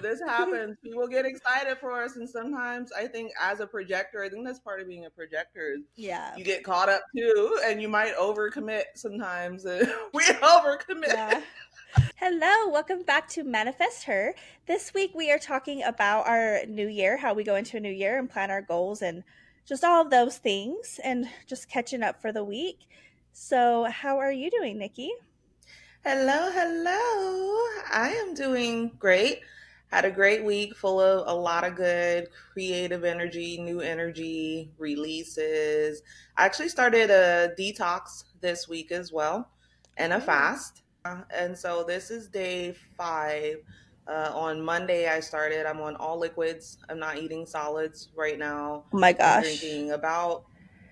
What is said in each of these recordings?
This happens. People get excited for us, and sometimes I think as a projector, I think that's part of being a projector. Yeah. You get caught up too, and you might overcommit sometimes. We overcommit. Yeah. Hello, welcome back to Manifest Her. This week we are talking about our new year, how we go into a new year and plan our goals and just all of those things and just catching up for the week. So, how are you doing, Nikki? Hello, hello. I am doing great. Had a great week full of a lot of good creative energy, new energy, releases. I actually started a detox this week as well and a Oh, fast. And so this is day 5. On Monday, I started. I'm on all liquids. I'm not eating solids right now. oh my I'm gosh. drinking about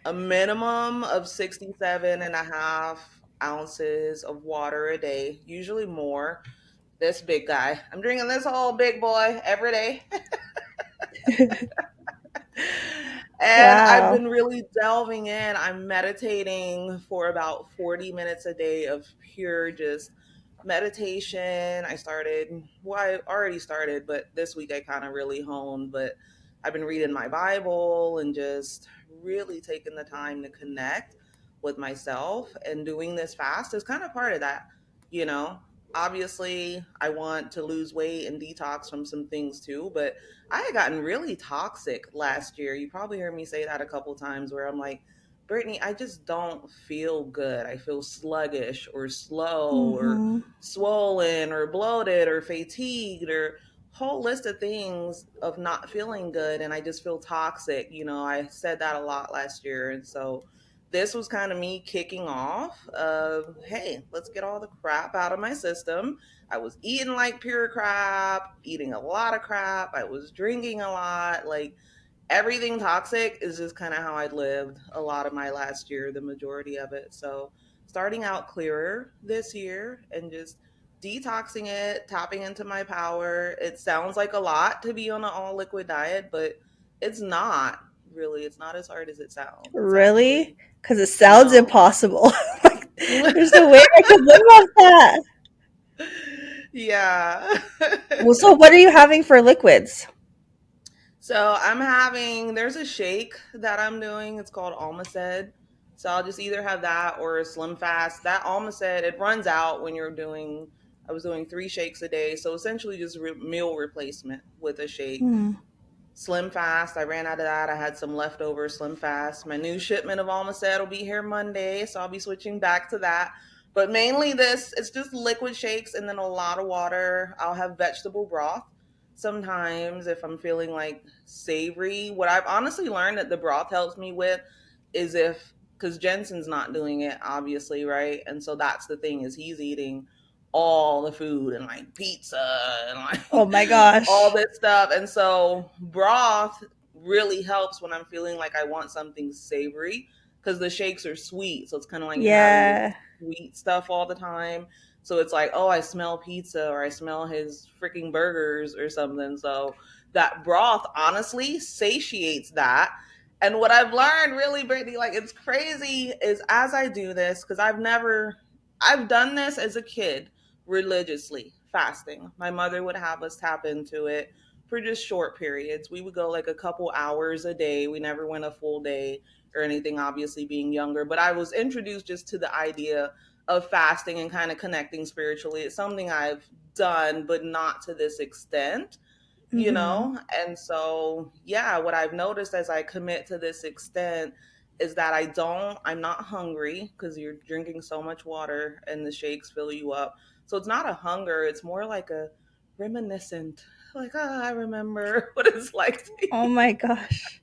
a minimum of 67.5 ounces of water a day, usually more. This big guy. I'm drinking this whole big boy every day. And I've Wow. been really delving in. I'm meditating for about 40 minutes a day of pure just meditation. Well, I already started, but this week I kind of really honed. But I've been reading my Bible and just really taking the time to connect with myself. And doing this fast is kind of part of that, you know. Obviously, I want to lose weight and detox from some things too, but I had gotten really toxic last year. You probably heard me say that a couple times where I'm like, Brittany, I just don't feel good. I feel sluggish or slow or Mm-hmm. swollen or bloated or fatigued or whole list of things of not feeling good, and I just feel toxic. I said that a lot last year, and so this was kind of me kicking off of, hey, let's get all the crap out of my system. I was eating like pure crap, eating a lot of crap. I was drinking a lot. Like everything toxic is just kind of how I lived a lot of my last year, the majority of it. So starting out clearer this year and just detoxing it, tapping into my power. It sounds like a lot to be on an all liquid diet, but it's not really. It's not as hard as it sounds. It's Really? actually Because it sounds no. impossible. Like, there's no way I could live off that. Yeah. Well, so what are you having for liquids? So there's a shake that I'm doing. It's called Almaced. So I'll just either have that or a Slim Fast. That Almaced, it runs out when I was doing 3 shakes a day. So essentially just meal replacement with a shake. Hmm. Slim Fast, I ran out of that. I had some leftover Slim Fast. My new shipment of Almaced will be here Monday. So I'll be switching back to that. But mainly it's just liquid shakes and then a lot of water. I'll have vegetable broth sometimes if I'm feeling like savory. What I've honestly learned that the broth helps me with is because Jensen's not doing it, obviously, right? And so that's the thing is he's eating all the food and like pizza and Oh like my all gosh. this stuff. And so broth really helps when I'm feeling like I want something savory because the shakes are sweet. So it's kind of like having this Yeah. sweet stuff all the time. So it's like, oh, I smell pizza or I smell his freaking burgers or something. So that broth honestly satiates that. And what I've learned really, Brittany, like it's crazy, is as I do this, because I've done this as a kid religiously, fasting. My mother would have us tap into it for just short periods. We would go like a couple hours a day. We never went a full day or anything, obviously being younger. But I was introduced just to the idea of fasting and kind of connecting spiritually. It's something I've done, but not to this extent, you Mm-hmm. know? And so, yeah, what I've noticed as I commit to this extent is that I'm not hungry because you're drinking so much water and the shakes fill you up. So it's not a hunger, it's more like a reminiscent, like, I remember what it's like to Oh eat. my gosh.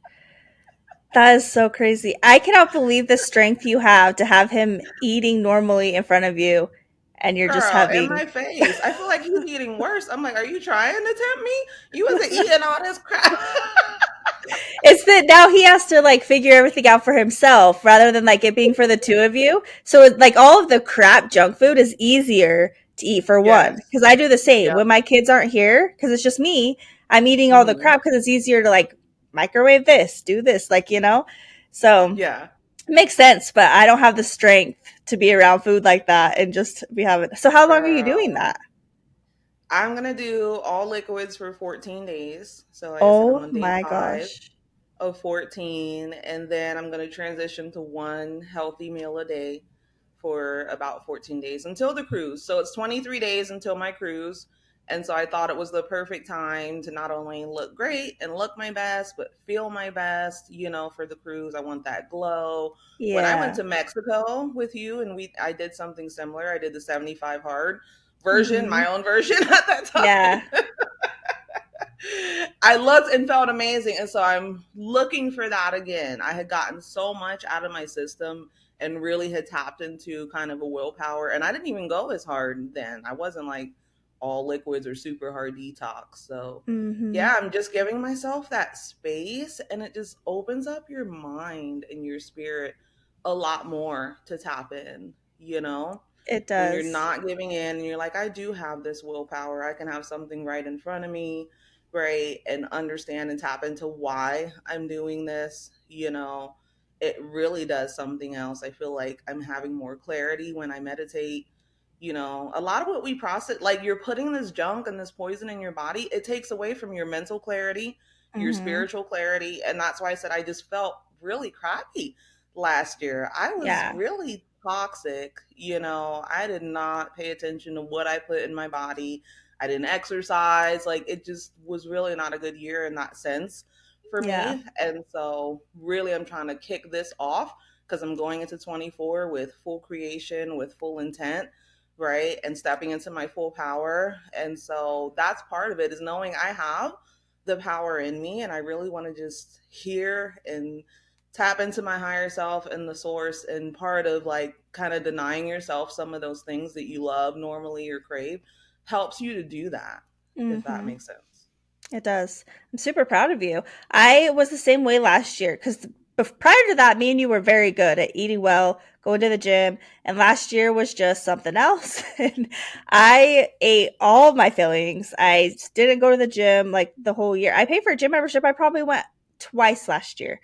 That is so crazy. I cannot believe the strength you have to have him eating normally in front of you and you're just Girl, in having my face. I feel like he's eating worse. I'm like, are you trying to tempt me? You wasn't eating all this crap. it's that now he has to like figure everything out for himself rather than like it being for the two of you. So it's like all of the crap junk food is easier to eat for one. Yes. Because I do the same. Yep. When my kids aren't here, because it's just me, I'm eating all the Hmm. crap because it's easier to like microwave this, do this, like, you know? So Yeah. it makes sense, but I don't have the strength to be around food like that and just be having. So how long are you doing Girl. that? I'm gonna do all liquids for 14 days. So like I said, I'm Oh on day my 5 gosh. of 14, and then I'm going to transition to one healthy meal a day for about 14 days until the cruise. So it's 23 days until my cruise. And so I thought it was the perfect time to not only look great and look my best, but feel my best, for the cruise. I want that glow. When I went Yeah. to Mexico with you and I did something similar. I did the 75 hard version, Mhm. my own version at that Yeah. time. I looked and felt amazing. And so I'm looking for that again. I had gotten so much out of my system and really had tapped into kind of a willpower. And I didn't even go as hard then. I wasn't like all liquids or super hard detox. So, Mhm. yeah, I'm just giving myself that space, and it just opens up your mind and your spirit a lot more to tap in, It when you're does. not giving in and you're like, I do have this willpower. I can have something right in front of me, right? And understand and tap into why I'm doing this, it really does something else. I feel like I'm having more clarity when I meditate. A lot of what we process, like you're putting this junk and this poison in your body, it takes away from your mental clarity, your Mhm. spiritual clarity. And that's why I said I just felt really crappy last year. I was Yeah. really toxic. I did not pay attention to what I put in my body. I didn't exercise. Like, it just was really not a good year in that sense for Yeah. me. And so, really, I'm trying to kick this off because I'm going into 24 with full creation, with full intent, right? And stepping into my full power. And so, that's part of it, is knowing I have the power in me. And I really want to just hear and tap into my higher self and the source. And part of like kind of denying yourself some of those things that you love normally or crave helps you to do that, if that Mhm. makes sense. It does. I'm super proud of you. I was the same way last year because prior to that, me and you were very good at eating well, going to the gym, and last year was just something else. And I ate all of my fillings. I didn't go to the gym like the whole year. I paid for a gym membership. I probably went twice last year.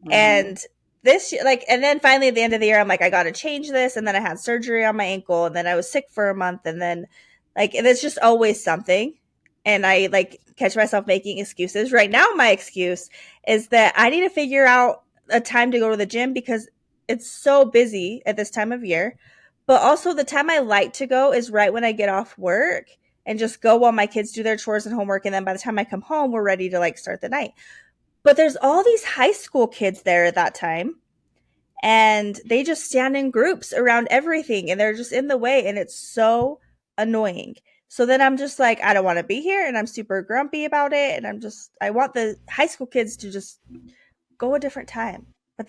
Mm-hmm. And this like and then finally at the end of the year I'm like I got to change this, and then I had surgery on my ankle, and then I was sick for a month, and then like and it's just always something, and I like catch myself making excuses. Right now my excuse is that I need to figure out a time to go to the gym because it's so busy at this time of year. But also the time I like to go is right when I get off work and just go while my kids do their chores and homework, and then by the time I come home we're ready to like start the night. But there's all these high school kids there at that time, and they just stand in groups around everything, and they're just in the way, and it's so annoying. So then I'm just like, I don't want to be here, and I'm super grumpy about it, and I want the high school kids to just go a different time. But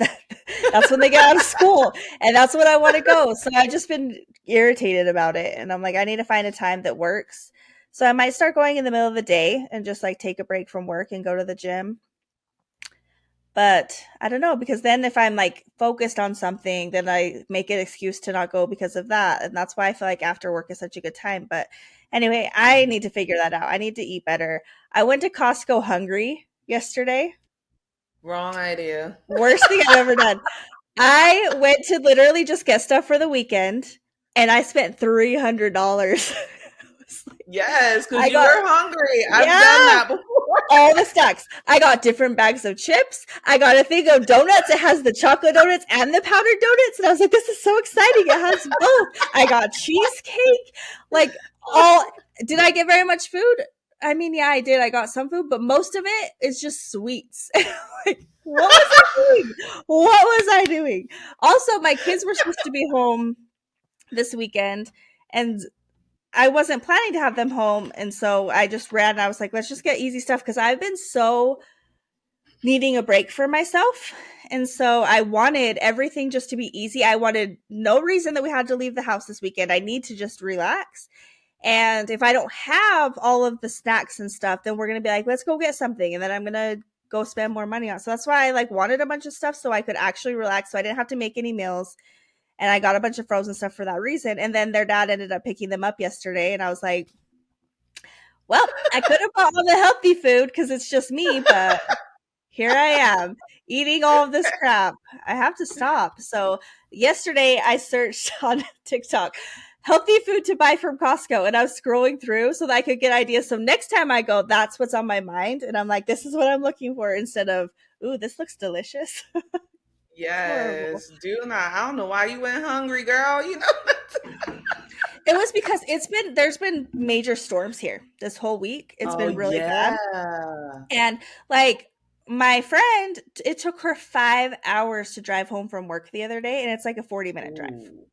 that's when they get out of school, and that's when I want to go. So I've just been irritated about it, and I'm like, I need to find a time that works. So I might start going in the middle of the day and just like take a break from work and go to the gym. But I don't know, because then if I'm like focused on something, then I make an excuse to not go because of that. And that's why I feel like after work is such a good time. But anyway, I need to figure that out. I need to eat better. I went to Costco hungry yesterday. Wrong idea. Worst thing I've ever done. I went to literally just get stuff for the weekend, and I spent $300. Yes, because I you got, were hungry. I've done yeah, that before. all the stacks. I got different bags of chips. I got a thing of donuts. It has the chocolate donuts and the powdered donuts. And I was like, this is so exciting. It has both. I got cheesecake. Like, all. Did I get very much food? I mean, yeah, I did. I got some food, but most of it is just sweets. Like, what was I doing? What was I doing? Also, my kids were supposed to be home this weekend, and I wasn't planning to have them home, and so I just ran and I was like, let's just get easy stuff because I've been so needing a break for myself. And so I wanted everything just to be easy. I wanted no reason that we had to leave the house this weekend. I need to just relax. And if I don't have all of the snacks and stuff, then we're going to be like, let's go get something. And then I'm going to go spend more money on. So that's why I like wanted a bunch of stuff so I could actually relax. So I didn't have to make any meals, and I got a bunch of frozen stuff for that reason. And then their dad ended up picking them up yesterday, and I was like, well, I could have bought all the healthy food because it's just me, but here I am eating all of this crap. I have to stop. So yesterday I searched on TikTok healthy food to buy from Costco. And I was scrolling through so that I could get ideas. So next time I go, that's what's on my mind. And I'm like, this is what I'm looking for instead of, ooh, this looks delicious. It's horrible. Yes, do not. I don't know why you went hungry, girl. You know. It was because there's been major storms here this whole week. It's Oh been really bad. yeah. And like my friend, it took her 5 hours to drive home from work the other day, and it's like a 40-minute drive. Ooh.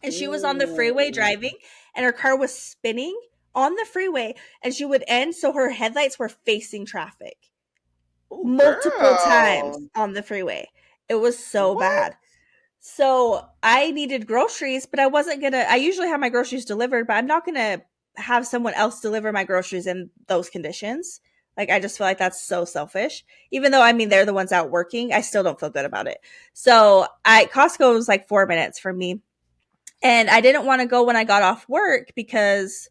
And she was on the freeway Ooh. driving, and her car was spinning on the freeway, and she would end so her headlights were facing traffic Ooh, multiple times girl. on the freeway. It was so What? bad. So I needed groceries, but I wasn't gonna. I usually have my groceries delivered, but I'm not gonna have someone else deliver my groceries in those conditions. Like, I just feel like that's so selfish. Even though, I mean, they're the ones out working, I still don't feel good about it. So Costco was like 4 minutes from me, and I didn't want to go when I got off work because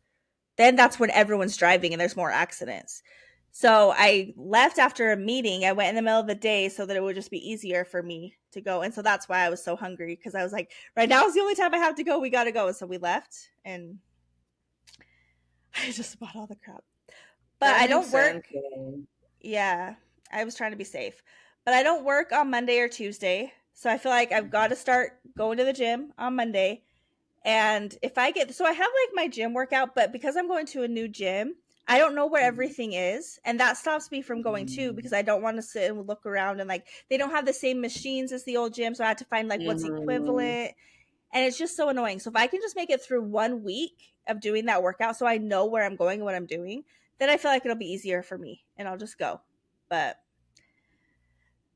then that's when everyone's driving and there's more accidents. So I left after a meeting. I went in the middle of the day so that it would just be easier for me to go. And so that's why I was so hungry, because I was like, right now is the only time I have to go. We got to go. And so we left, and I just bought all the crap. But That I makes don't sense, work. though. Yeah, I was trying to be safe. But I don't work on Monday or Tuesday. So I feel like I've got to start going to the gym on Monday. And if I get, so I have like my gym workout, but because I'm going to a new gym, I don't know where Mhm. everything is. And that stops me from going too, because I don't want to sit and look around, and like they don't have the same machines as the old gym. So I had to find like what's Mhm. equivalent. And it's just so annoying. So if I can just make it through 1 week of doing that workout so I know where I'm going and what I'm doing, then I feel like it'll be easier for me and I'll just go. But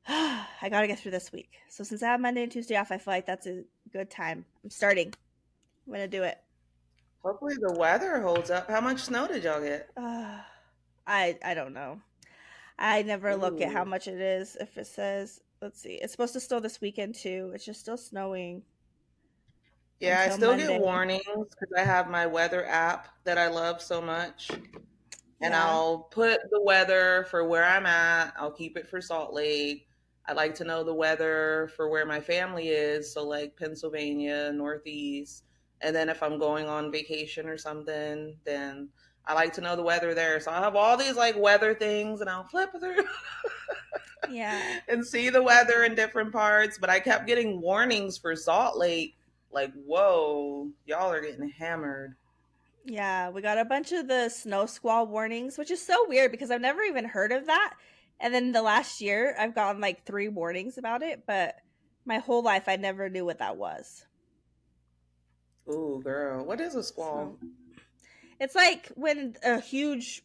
I got to get through this week. So since I have Monday and Tuesday off, I feel like that's a good time. I'm starting. I'm going to do it. Hopefully the weather holds up. How much snow did y'all get? I don't know. I never look at how Ooh. much it is. If it says, let's see, it's supposed to snow this weekend too. It's just still snowing Yeah, I until still get Monday. warnings because I have my weather app that I love so much. And Yeah. I'll put the weather for where I'm at. I'll keep it for Salt Lake. I like to know the weather for where my family is, so like Pennsylvania, Northeast. And then if I'm going on vacation or something, then I like to know the weather there. So I have all these like weather things and I'll flip through Yeah. and see the weather in different parts. But I kept getting warnings for Salt Lake. Like, whoa, y'all are getting hammered. Yeah, we got a bunch of the snow squall warnings, which is so weird because I've never even heard of that. And then the last year, I've gotten like 3 warnings about it, but my whole life I never knew what that was. Ooh, girl, what is a So squall? it's like when a huge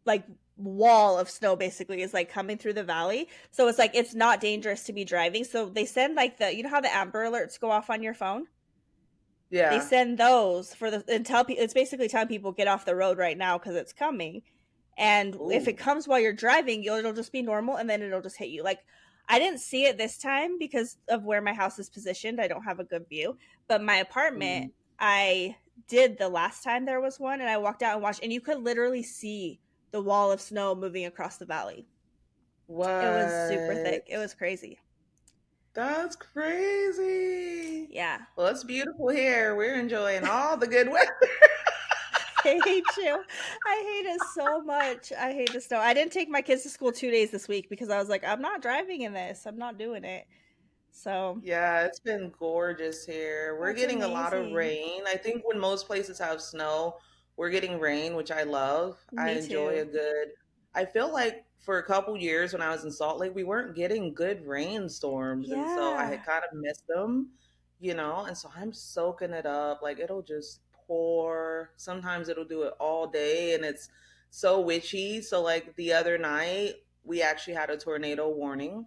like wall of snow basically is like coming through the valley. So it's like it's not dangerous to be driving. So they send like the, you know how the Amber Alerts go off on your phone? They Yeah. send those for the, and tell people, it's basically telling people get off the road right now because it's coming. And if it Ooh. comes while you're driving, it'll just be normal, and then it'll just hit you. Like, I didn't see it this time because of where my house is positioned. I don't have a good view, but my apartment, Mm. I did the last time there was one, and I walked out and watched, and you could literally see the wall of snow moving across the valley. It was super thick. What? It was crazy. That's crazy. Yeah. Well, it's beautiful here. We're enjoying all the good weather. I hate you. I hate it so much. I hate the snow. I didn't take my kids to school 2 days this week because I was like, I'm not driving in this. I'm not doing it. So Yeah, it's been gorgeous here. We're that's getting a lot of amazing. rain. I think when most places have snow, we're getting rain, which I love. I Me enjoy too. a good. I feel like for a couple years when I was in Salt Lake, we weren't getting good rainstorms, and so I Yeah. had kind of missed them, and so I'm soaking it up. Like it'll just pour. Sometimes it'll do it all day, and it's so witchy. So like the other night, we actually had a tornado warning.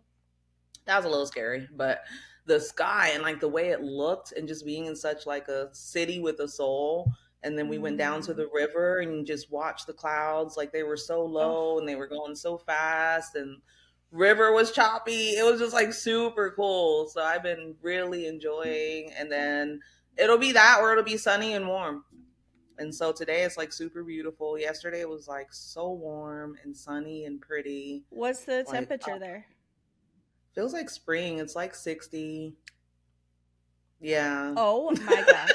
That was a little scary, but the sky and like the way it looked and just being in such like a city with a soul. And then we went down to Mm. the river and just watched the clouds. Like they were so Oh, low and they were going so fast, and river was choppy. It was just like super cool. So I've been really enjoying. And then it'll be that or it'll be sunny and warm. And so today it's like super beautiful. Yesterday it was like so warm and sunny and pretty. what's the Like temperature there? feels like spring. It's like 60. Yeah. Oh my gosh.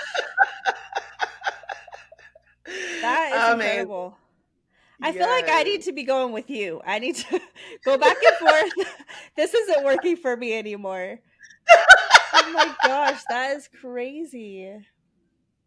That is Amazing. incredible. I feel like I Yes. need to be going with you. I need to go back and forth. This isn't working for me anymore. Oh my gosh, that is crazy.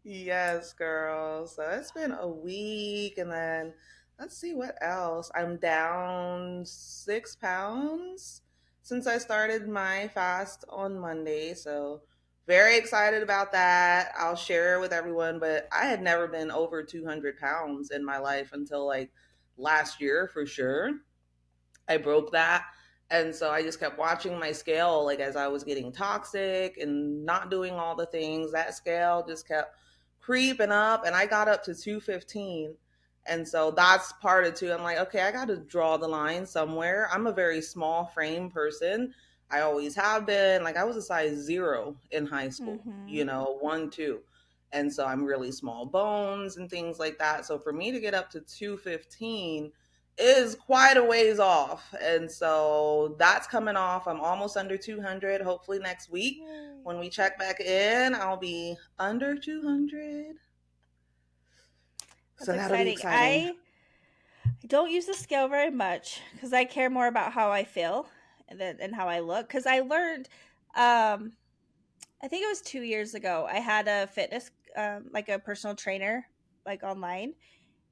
Yes, girl. So it's been a week, and then let's see what else. I'm down 6 pounds since I started my fast on Monday. So very excited about that. I'll share it with everyone, but I had never been over 200 pounds in my life until like last year for sure. I broke that. And so I just kept watching my scale, like as I was getting toxic and not doing all the things, that scale just kept creeping up. And I got up to 215. And so that's part of too. I'm like, okay, I got to draw the line somewhere. I'm a very small frame person. I always have been. Like I was a size 0 in high school, Mhm. 1, 2. And so I'm really small bones and things like that. So for me to get up to 215 is quite a ways off. And so that's coming off. I'm almost under 200. Hopefully next week Yay. when we check back in, I'll be under 200. That's So that'll be exciting. exciting. I don't use the scale very much because I care more about how I feel and how I look. Because I learned, um, I think it was 2 years ago, I had a fitness, like a personal trainer, like online,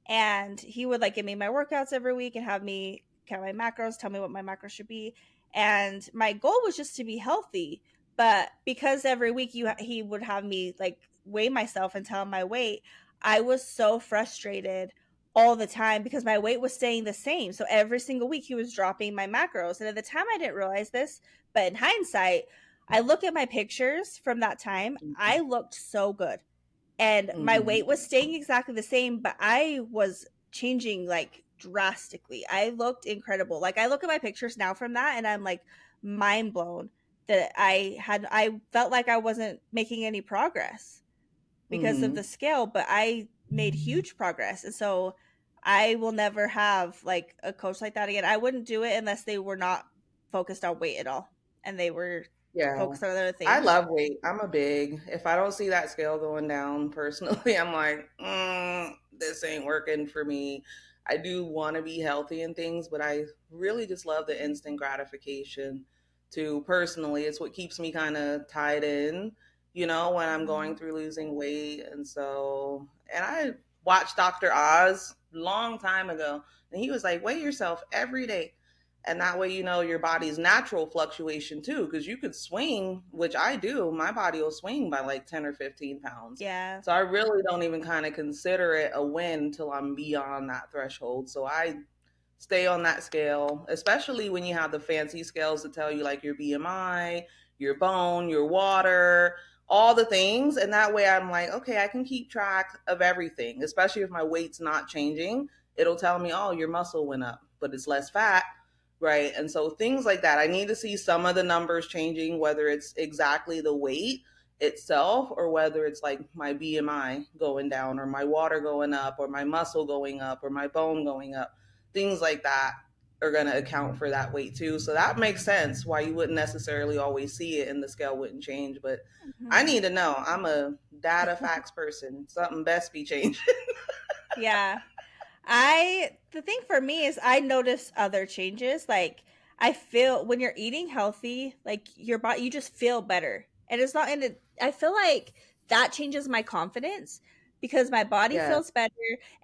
and he would like give me my workouts every week and have me count my macros, tell me what my macros should be. And my goal was just to be healthy, but because every week he would have me like weigh myself and tell him my weight, I was so frustrated all the time because my weight was staying the same. So every single week he was dropping my macros. And at the time I didn't realize this, but in hindsight, I look at my pictures from that time, I looked so good and my Mm-hmm. weight was staying exactly the same, but I was changing like drastically. I looked incredible. Like I look at my pictures now from that and I'm like mind blown that I felt like I wasn't making any progress because of Mm-hmm. the scale, but I made huge progress. And so I will never have like a coach like that again. I wouldn't do it unless they were not focused on weight at all and they were Yeah. focused on other I things. love weight. I'm a big. If I don't see that scale going down personally, I'm like, this ain't working for me. I do want to be healthy and things, but I really just love the instant gratification too. Personally, it's what keeps me kind of tied in, when I'm going Mhm. through losing weight. And so, and I watched Dr. Oz long time ago, and he was like, weigh yourself every day, and that way your body's natural fluctuation too, because you could swing, which I do. My body will swing by like 10 or 15 pounds. Yeah. So I really don't even kind of consider it a win until I'm beyond that threshold. So I stay on that scale, especially when you have the fancy scales that tell you like your BMI, your bone, your water, all the things. And that way I'm like, okay, I can keep track of everything, especially if my weight's not changing. It'll tell me, oh, your muscle went up, but it's less fat. Right. And so things like that, I need to see some of the numbers changing, whether it's exactly the weight itself or whether it's like my BMI going down or my water going up or my muscle going up or my bone going up. Things like that are going to account for that weight too. So that makes sense why you wouldn't necessarily always see it and the scale wouldn't change. But I Mhm. need to know. I'm a data facts person. Something best be changed. Yeah. I the thing for me is I notice other changes. Like I feel when you're eating healthy, like your body you just feel better. And it's not in it I feel like that changes my confidence because my body Yeah. feels better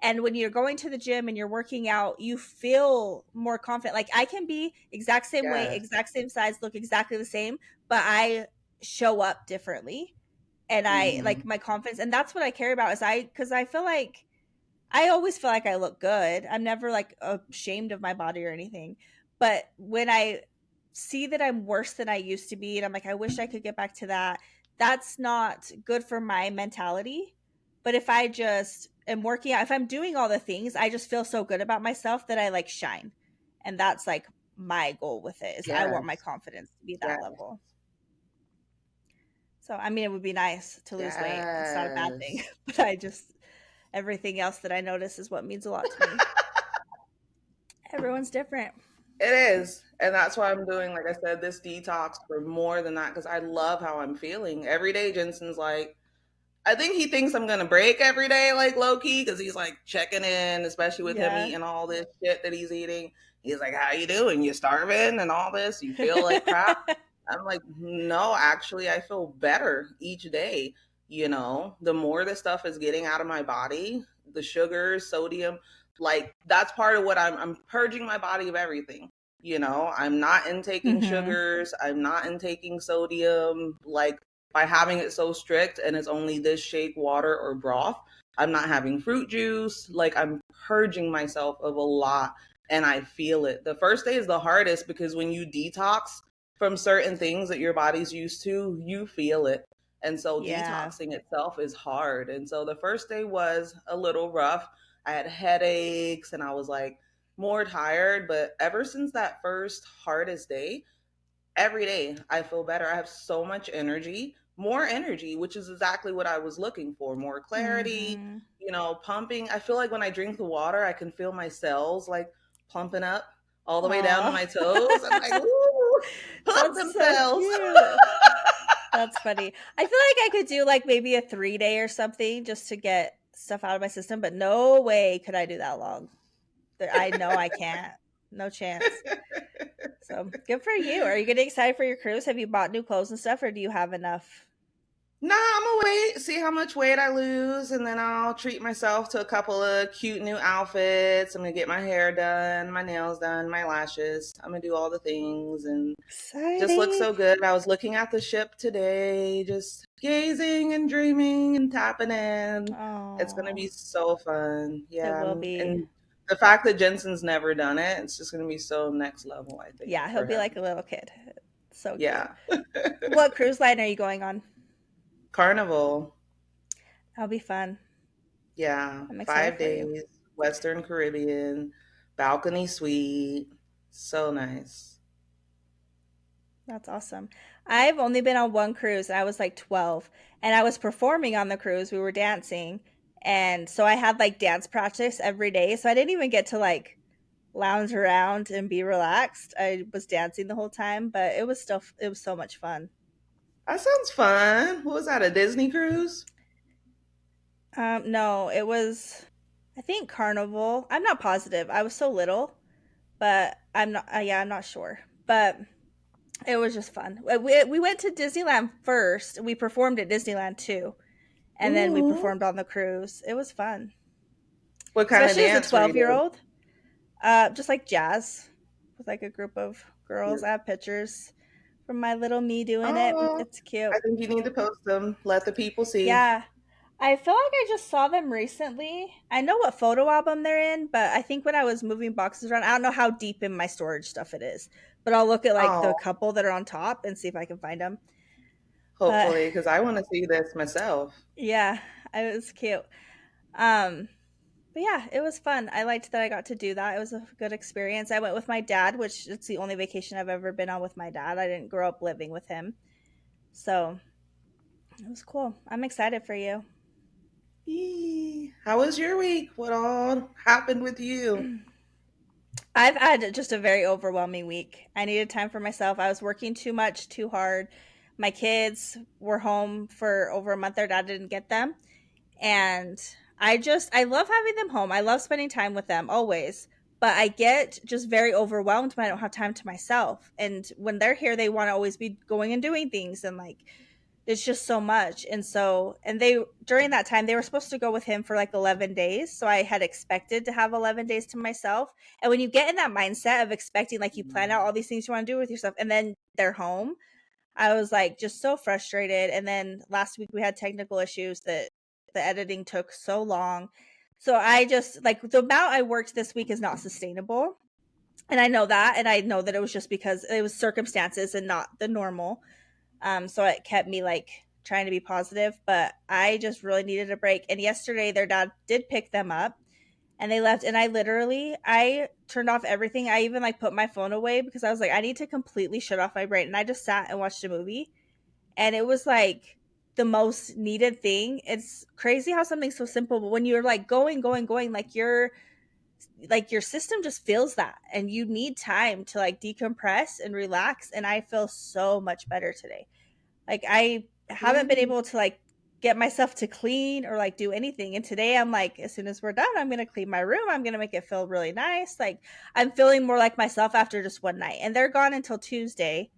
and when you're going to the gym and you're working out, you feel more confident. Like I can be exact same weight, Yes. exact same size, look exactly the same, but I show up differently and I Mm-hmm. like my confidence and that's what I care about is cuz I feel like I always feel like I look good. I'm never like ashamed of my body or anything. But when I see that I'm worse than I used to be and I'm like, I wish I could get back to that, that's not good for my mentality. But if I just am working out, if I'm doing all the things, I just feel so good about myself that I like shine. And that's like my goal with it is I want my Yes. confidence to be that Yes. level. So I mean it would be nice to lose weight. It's not a bad thing. Yes. But I just everything else that I notice is what means a lot to me. Everyone's different. It is. And that's why I'm doing, like I said, this detox for more than that, because I love how I'm feeling. Every day, Jensen's like, I think he thinks I'm gonna break every day, like low key, because he's like checking in, especially with him Yeah. eating all this shit that he's eating. He's like, "How you doing? You starving and all this? You feel like crap?" I'm like, "No, actually, I feel better each day. You know, the more the stuff is getting out of my body, the sugars, sodium, like that's part of what I'm purging my body of everything. You know, I'm not intaking Mhm. sugars, I'm not intaking sodium, like by having it so strict and it's only this shake, water, or broth. I'm not having fruit juice. Like I'm purging myself of a lot and I feel it. The first day is the hardest because when you detox from certain things that your body's used to, you feel it. And so Yeah. detoxing itself is hard. And so the first day was a little rough. I had headaches and I was like more tired. But ever since that first hardest day, every day I feel better. I have so much energy, more energy, which is exactly what I was looking for. More clarity, Mhm. pumping. I feel like when I drink the water, I can feel my cells like plumping up all the way down to Oh. my toes. I'm like, ooh, pump That's them so cells. cute. That's funny. I feel like I could do like maybe a 3-day or something just to get stuff out of my system, but no way could I do that long. I know I can't. No chance. So good for you. Are you getting excited for your cruise? Have you bought new clothes and stuff, or do you have enough? Nah, I'm gonna wait, see how much weight I lose, and then I'll treat myself to a couple of cute new outfits. I'm gonna get my hair done, my nails done, my lashes. I'm gonna do all the things and just look Exciting. so good. I was looking at the ship today, just gazing and dreaming and tapping in. It's gonna Oh, be so fun. it Yeah, will be. and the fact that Jensen's never done it, it's just gonna be so next level, I think, Yeah, he'll for be like him. a little kid. So cute. Yeah. What cruise line are you going on? Carnival. That'll be fun. Yeah, I'm excited five for you. days, Western Caribbean, balcony suite. So nice. That's awesome. I've only been on one cruise. I was like 12 and I was performing on the cruise. We were dancing. And so I had like dance practice every day. So I didn't even get to like lounge around and be relaxed. I was dancing the whole time, but it was so much fun. That sounds fun. What was that, a Disney cruise? No, it was I think Carnival. I'm not positive. I was so little, but I'm not yeah, I'm not sure. But it was just fun. We went to Disneyland first. We performed at Disneyland too. And then we Ooh. performed on the cruise. It was fun, What kind of especially as a dance were you 12-year doing? old. Just like jazz with like a group of girls. I have pictures from my little me doing it. Oh, It's cute. I think you need to post them. Let the people see. Yeah. I feel like I just saw them recently. I know what photo album they're in, but I think when I was moving boxes around, I don't know how deep in my storage stuff it is. But I'll look at like the Oh, couple that are on top and see if I can find them. But hopefully, because I want to see this myself. yeah, it was cute. Um, But yeah, it was fun. I liked that I got to do that. It was a good experience. I went with my dad, which it's the only vacation I've ever been on with my dad. I didn't grow up living with him. So it was cool. I'm excited for you. Yee. How was your week? What all happened with you? I've had just a very overwhelming week. I needed time for myself. I was working too much, too hard. My kids were home for over a month. Their dad didn't get them. And I love having them home. I love spending time with them always. But I get just very overwhelmed when I don't have time to myself. And when they're here, they want to always be going and doing things and like it's just so much. And they during that time they were supposed to go with him for like 11 days. So I had expected to have 11 days to myself. And when you get in that mindset of expecting like you plan out all these things you want to do with yourself and then they're home, I was like just so frustrated. And then last week we had technical issues that the editing took so long. So I just like the amount I worked this week is not sustainable. And I know that. And I know that it was just because it was circumstances and not the normal. So it kept me like trying to be positive, but I just really needed a break. And yesterday their dad did pick them up and they left and I turned off everything. I even like put my phone away because I was like I need to completely shut off my brain and I just sat and watched a movie and it was like the most needed thing. It's crazy how something so simple but when you're like going like your system just feels that and you need time to like decompress and relax and I feel so much better today. Like I haven't been Yay. able to like get myself to clean or like do anything. And today I'm like, as soon as we're done, I'm gonna clean my room. I'm gonna make it feel really nice. Like I'm feeling more like myself after just one night. And they're gone until Tuesday.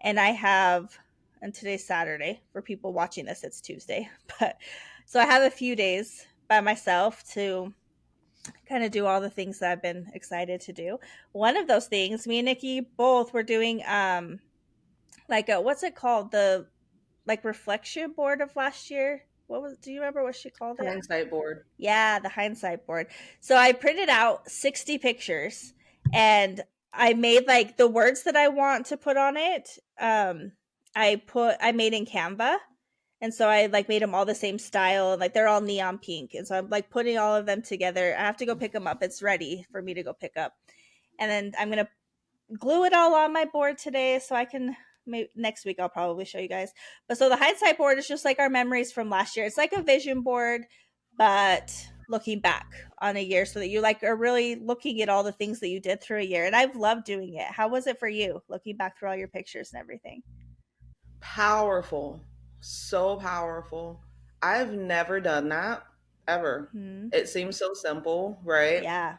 And I have, and today's Saturday. For people watching this, it's Tuesday. But so I have a few days by myself to kind of do all the things that I've been excited to do. One of those things, me and Nikki both were doing like a, what's it called? The like reflection board of last year. What was, do you remember what she called it? Hindsight board. Yeah, the hindsight board. So I printed out 60 pictures and I made like the words that I want to put on it. I made in Canva. And so I like made them all the same style and like they're all neon pink. And so I'm like putting all of them together. I have to go pick them up. It's ready for me to go pick up. And then I'm going to glue it all on my board today so I can, maybe next week I'll probably show you guys. But so the hindsight board is just like our memories from last year. It's like a vision board, but looking back on a year so that you like are really looking at all the things that you did through a year. And I've loved doing it. How was it for you looking back through all your pictures and everything? Powerful. So powerful. I've never done that ever. Hmm. It seems so simple, right? Yeah.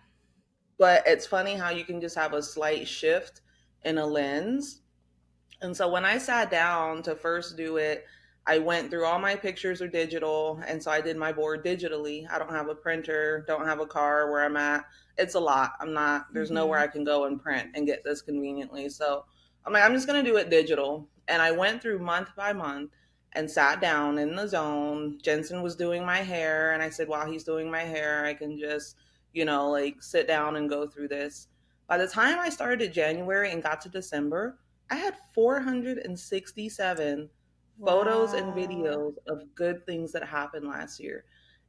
But it's funny how you can just have a slight shift in a lens. And so when I sat down to first do it, I went through all my pictures are digital. And so I did my board digitally. I don't have a printer, don't have a car where I'm at. It's a lot. I'm not, there's nowhere Hmm. I can go and print and get this conveniently. So I'm like, I'm just going to do it digital. And I went through month by month and sat down in the zone. Jensen was doing my hair. And I said, while he's doing my hair, I can just, like sit down and go through this. By the time I started January and got to December, I had 467 photos and Wow. videos of good things that happened last year.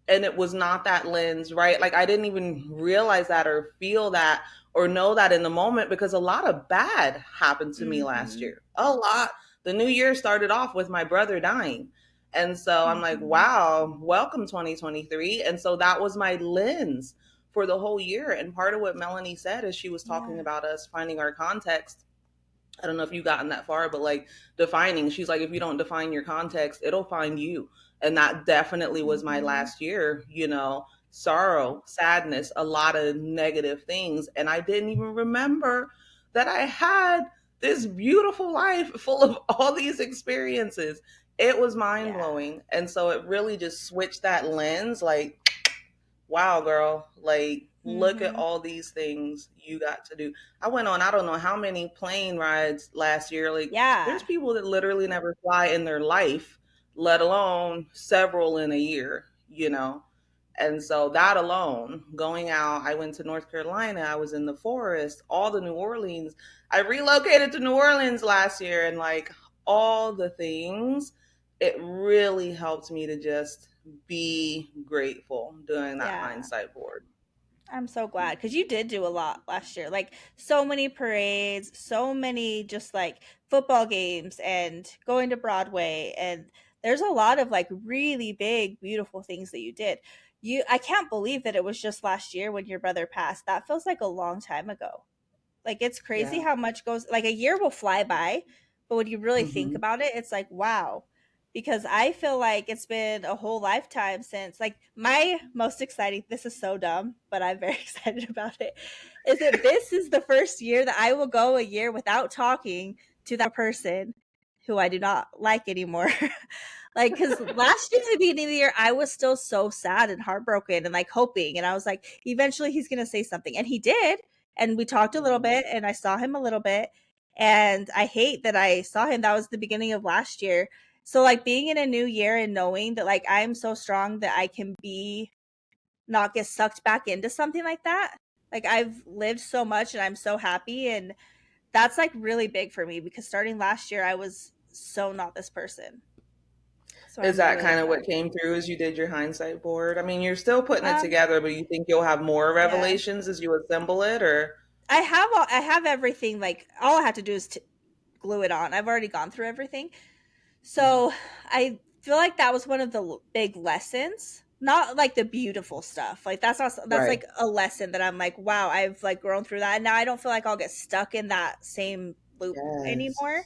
And it was not that lens, right? Like I didn't even realize that or feel that or know that in the moment because a lot of bad happened to me last Hmm. year. A lot. The new year started off with my brother dying. And so I'm like, Hmm. wow, welcome 2023. And so that was my lens for the whole year. And part of what Melanie said is she was talking Yeah. about us finding our context. I don't know if you've gotten that far, but like defining, she's like, if you don't define your context, it'll find you. And that definitely was my Hmm. last year, sorrow, sadness, a lot of negative things. And I didn't even remember that I had this beautiful life full of all these experiences. It was mind Yeah. blowing. And so it really just switched that lens like, wow, girl, like look at Hmm. all these things you got to do. I went on, I don't know how many plane rides last year. Like, there's Yeah. people that literally never fly in their life, let alone several in a year. And so that alone, going out, I went to North Carolina, I was in the forest, all the New Orleans. I relocated to New Orleans last year and like all the things, it really helped me to just be grateful doing that Yeah. hindsight board. I'm so glad because you did do a lot last year. Like so many parades, so many just like football games and going to Broadway. And there's a lot of like really big, beautiful things that you did. I can't believe that it was just last year when your brother passed. That feels like a long time ago. Like it's crazy Yeah. how much goes, like a year will fly by, but when you really think Hmm. about it, it's like wow. Because I feel like it's been a whole lifetime since like my most exciting, this is so dumb, but I'm very excited about it. Is that this is the first year that I will go a year without talking to that person who I do not like anymore. Like, because last year at the beginning of the year, I was still so sad and heartbroken and like hoping. And I was like, eventually he's going to say something. And he did. And we talked a little Yeah. bit and I saw him a little bit. And I hate that I saw him. That was the beginning of last year. So, like, being in a new year and knowing that, like, I'm so strong that I can be not get sucked back into something like that. Like, I've lived so much and I'm so happy. And that's like really big for me because starting last year, I was so not this person. So Is I'm that really kind of glad. what came through as you did your hindsight board? I mean, you're still putting it Um, together, but you think you'll have more yeah. revelations as you assemble it, or? I have everything, like all I have to do is glue it on. I've already gone through everything. So, I feel like that was one of the big lessons. Not like the beautiful stuff. Like that's Right. like a lesson that I'm like, wow, I've like grown through that. And now I don't feel like I'll get stuck in that same loop Yes. anymore.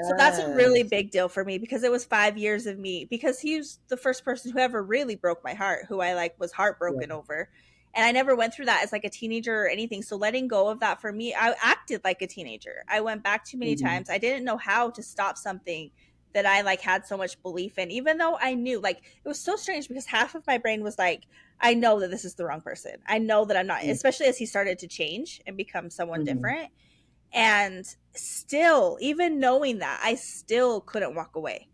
So that's a really Yes. big deal for me because it was 5 years of me, because he was the first person who ever really broke my heart, who I like was Yeah. heartbroken over. And I never went through that as like a teenager or anything. So letting go of that for me, I acted like a teenager. I went back too many Hmm. times. I didn't know how to stop something that I like had so much belief in, even though I knew, like, it was so strange because half of my brain was like, I know that this is the wrong person. I know that I'm not, especially as he started to change and become someone Hmm. different. And still, even knowing that, I still couldn't walk away.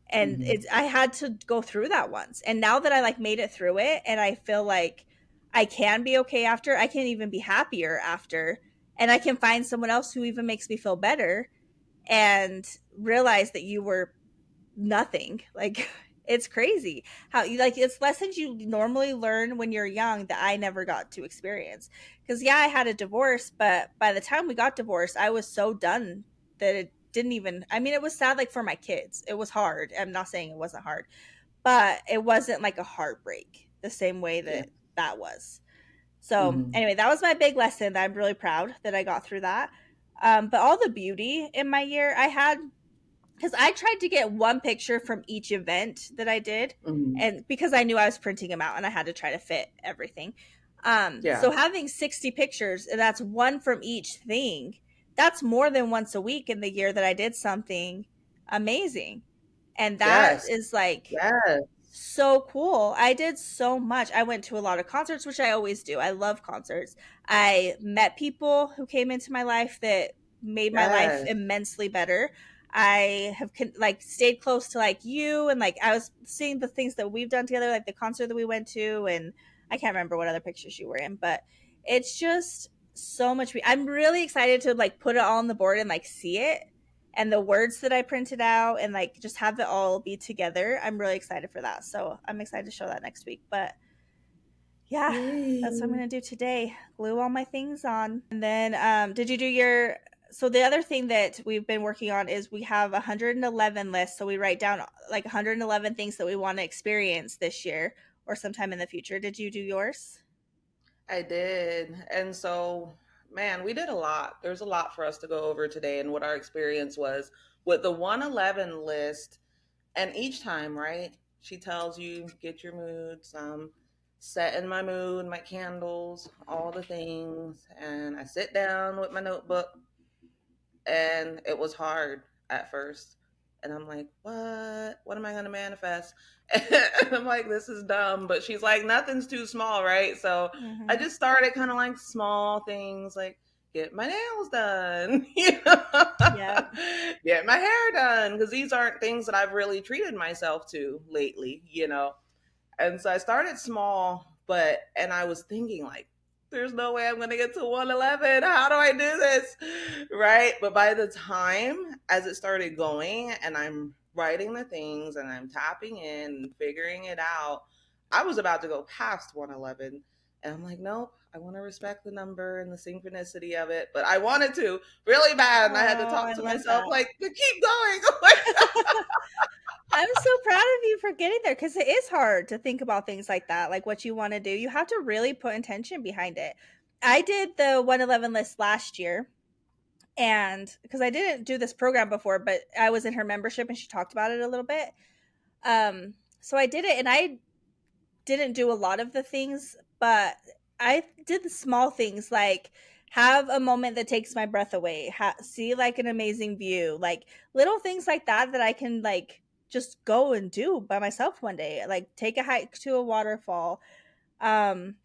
And Hmm. it's, I had to go through that once. And now that I like made it through it and I feel like I can be okay after, I can even be happier after, and I can find someone else who even makes me feel better, and realize that you were nothing. Like, it's crazy how you, like, it's lessons you normally learn when you're young that I never got to experience. Because yeah, I had a divorce, but by the time we got divorced, I was so done that it didn't even, I mean, it was sad, like, for my kids. It was hard. I'm not saying it wasn't hard, but it wasn't like a heartbreak the same way Yeah. that that was. So Hmm. anyway, that was my big lesson that I'm really proud that I got through that. But all the beauty in my year I had, because I tried to get one picture from each event that I did, Hmm. and because I knew I was printing them out and I had to try to fit everything. Yeah. So having 60 pictures, and that's one from each thing, that's more than once a week in the year that I did something amazing. And that Yes. is like Yes. so cool. I did so much. I went to a lot of concerts, which I always do. I love concerts. I met people who came into my life that made my life Yes. immensely better. I have like stayed close to like you, and like I was seeing the things that we've done together, like the concert that we went to, and I can't remember what other pictures you were in, but it's just so much. I'm really excited to like put it all on the board and like see it, and the words that I printed out, and like just have it all be together. I'm really excited for that. So I'm excited to show that next week. But yeah, that's what I'm Yay. gonna do today. Glue all my things on. And then did you do your, so the other thing that we've been working on is we have 111 lists. So we write down like 111 things that we want to experience this year or sometime in the future. Did you do yours? I did. And so, man, we did a lot. There's a lot for us to go over today and what our experience was with the 111 list. And each time, right, she tells you, get your moods, set in my mood, my candles, all the things. And I sit down with my notebook, and it was hard at first. And I'm like, what am I going to manifest? And I'm like, this is dumb. But she's like, nothing's too small, right? So I Mm-hmm. just started kind of like small things, like get my nails done, you know, Yep. get my hair done, because these aren't things that I've really treated myself to lately, you know. And so I started small, but, and I was thinking, like, there's no way I'm going to get to 111. How do I do this? Right. But by the time as it started going and I'm writing the things and I'm tapping in and figuring it out, I was about to go past 111. And I'm like, nope, I want to respect the number and the synchronicity of it. But I wanted to really bad. And I had to Oh, I talk to love myself, that. like, to keep going. Like, I'm so proud of you for getting there, because it is hard to think about things like that, like what you want to do. You have to really put intention behind it. I did the 111 list last year, and because I didn't do this program before, but I was in her membership and she talked about it a little bit. So I did it, and I didn't do a lot of the things, but I did the small things, like have a moment that takes my breath away, see like an amazing view, like little things like that that I can like just go and do by myself one day, like take a hike to a waterfall. Um,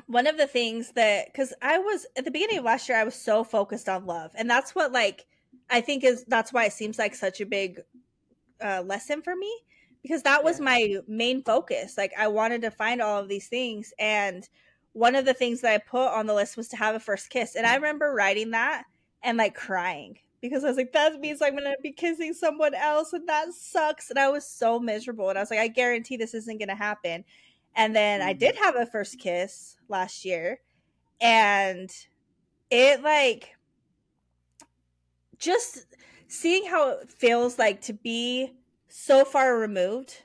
One of the things that, because I was at the beginning of last year, I was so focused on love, and that's what like I think is that's why it seems like such a big lesson for me, because that was yeah. my main focus. Like I wanted to find all of these things, and one of the things that I put on the list was to have a first kiss. And I remember writing that and like crying because I was like, that means I'm gonna be kissing someone else, and that sucks. And I was so miserable, and I was like, I guarantee this isn't gonna happen. And then I Mhm. did have a first kiss last year, and it like just seeing how it feels like to be so far removed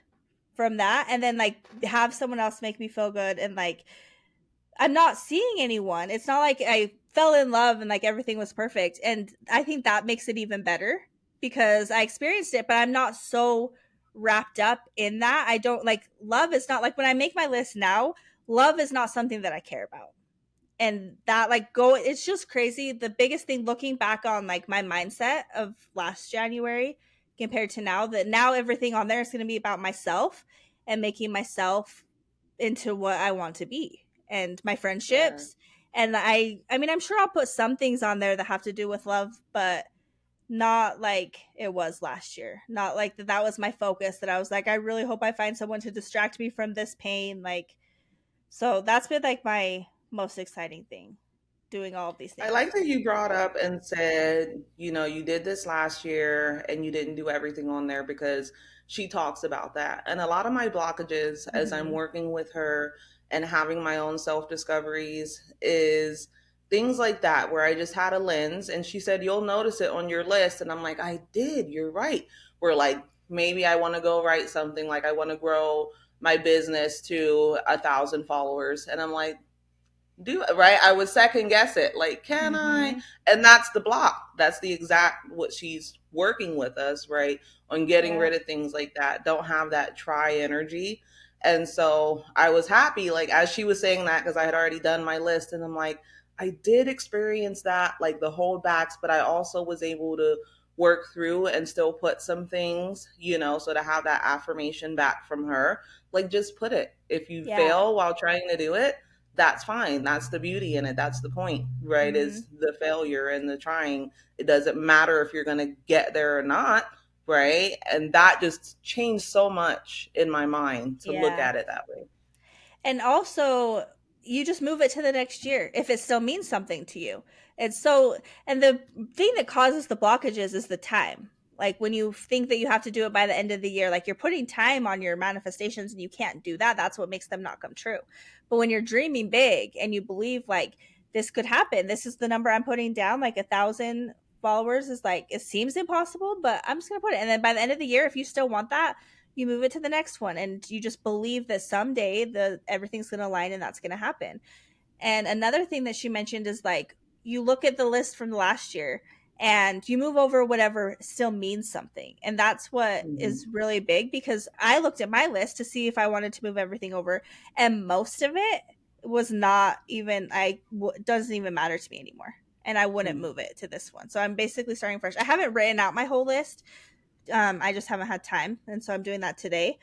from that, and then like have someone else make me feel good, and like I'm not seeing anyone. It's not like I fell in love and like everything was perfect, and I think that makes it even better. because I experienced it, but I'm not so wrapped up in that. I don't like love is not like when I make my list now, love is not something that I care about. And that like go it's just crazy. The biggest thing looking back on like my mindset of last January compared to now, that now everything on there is going to be about myself and making myself into what I want to be and my Yeah. friendships. And I mean, I'm sure I'll put some things on there that have to do with love, but not like it was last year. Not like that was my focus, that I was like I really hope I find someone to distract me from this pain, like so that's been like my most exciting thing, doing all of these I things. like that you brought up and said, you did this last year and you didn't do everything on there because she talks about that. And a lot of my blockages as I'm Mm-hmm. working with her and having my own self discoveries is things like that, where I just had a lens and she said, you'll notice it on your list. And I'm like, I did, you're right. Where like, maybe I want to go write something like I want to grow my business to 1,000 followers. And I'm like, do it right. I would second guess it, like, can I? Mm-hmm. And that's the block. That's the exact what she's working with us, right, on getting Yeah. rid of things like that. Don't have that try energy. And so I was happy, like as she was saying that, because I had already done my list, and I'm like, I did experience that, like the holdbacks, but I also was able to work through and still put some things, so to have that affirmation back from her, like just put it. If you Yeah. fail while trying to do it, that's fine. That's the beauty in it. That's the point, right? Mm-hmm. Is the failure and the trying. It doesn't matter if you're going to get there or not, right? And that just changed so much in my mind to look Yeah. at it that way. And also, you just move it to the next year if it still means something to you. And so, and the thing that causes the blockages is the time. Like when you think that you have to do it by the end of the year, like you're putting time on your manifestations and you can't do that. That's what makes them not come true. But when you're dreaming big and you believe like this could happen, this is the number I'm putting down, like 1,000 followers is like, it seems impossible, but I'm just going to put it. And then by the end of the year, if you still want that, you move it to the next one and you just believe that someday the everything's going to align and that's going to happen. And another thing that she mentioned is like you look at the list from last year and you move over whatever still means something. And that's what Mm-hmm. is really big, because I looked at my list to see if I wanted to move everything over, and most of it was not even doesn't even matter to me anymore. And I wouldn't move it to this one. So I'm basically starting fresh. I haven't written out my whole list. I just haven't had time, and so I'm doing that today.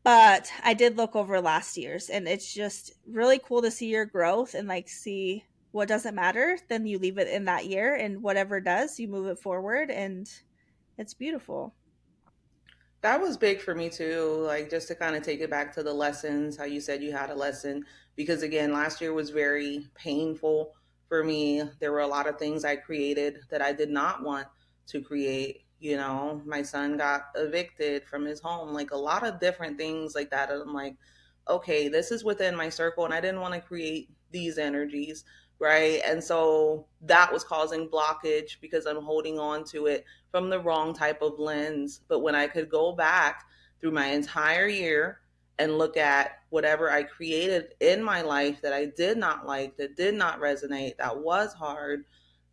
But I did look over last year's, and it's just really cool to see your growth and like see what doesn't matter. Then you leave it in that year, and whatever does, you move it forward, and it's beautiful. That was big for me too, like just to kind of take it back to the lessons, how you said you had a lesson. Because again, last year was very painful for me. There were a lot of things I created that I did not want to create. My son got evicted from his home, like a lot of different things like that. And I'm like, okay, this is within my circle, and I didn't want to create these energies, right? And so that was causing blockage because I'm holding on to it from the wrong type of lens. But when I could go back through my entire year and look at whatever I created in my life that I did not like, that did not resonate, that was hard,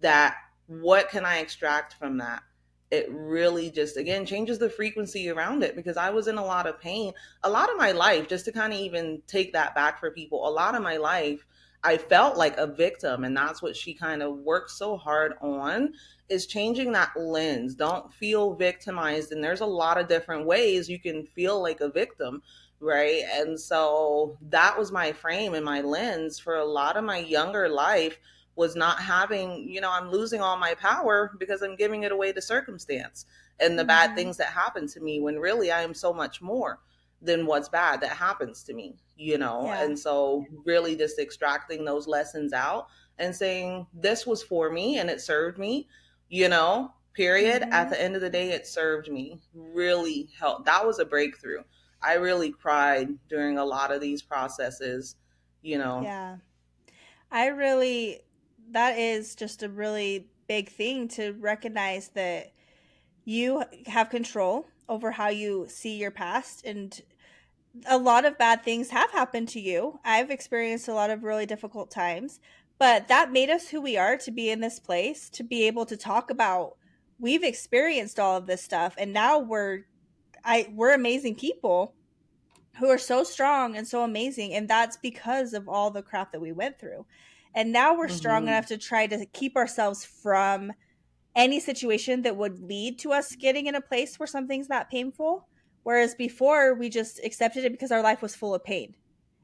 that what can I extract from that? It really just, again, changes the frequency around it, because I was in a lot of pain. A lot of my life, just to kind of even take that back for people, a lot of my life, I felt like a victim. And that's what she kind of worked so hard on, is changing that lens. Don't feel victimized. And there's a lot of different ways you can feel like a victim, right? And so that was my frame and my lens for a lot of my younger life, was not having, I'm losing all my power because I'm giving it away to circumstance and the bad Mm-hmm. things that happen to me, when really I am so much more than what's bad that happens to me. Yeah. And so really just extracting those lessons out and saying, this was for me and it served me, period. At Mm-hmm. the end of the day, it served me, really helped. That was a breakthrough. I really cried during a lot of these processes. Yeah. I really, that is just a really big thing to recognize that you have control over how you see your past, and a lot of bad things have happened to you. I've experienced a lot of really difficult times, but that made us who we are, to be in this place, to be able to talk about we've experienced all of this stuff, and now we're amazing people who are so strong and so amazing, and that's because of all the crap that we went through. And now we're strong Mm-hmm. enough to try to keep ourselves from any situation that would lead to us getting in a place where something's that painful. Whereas before, we just accepted it because our life was full of pain.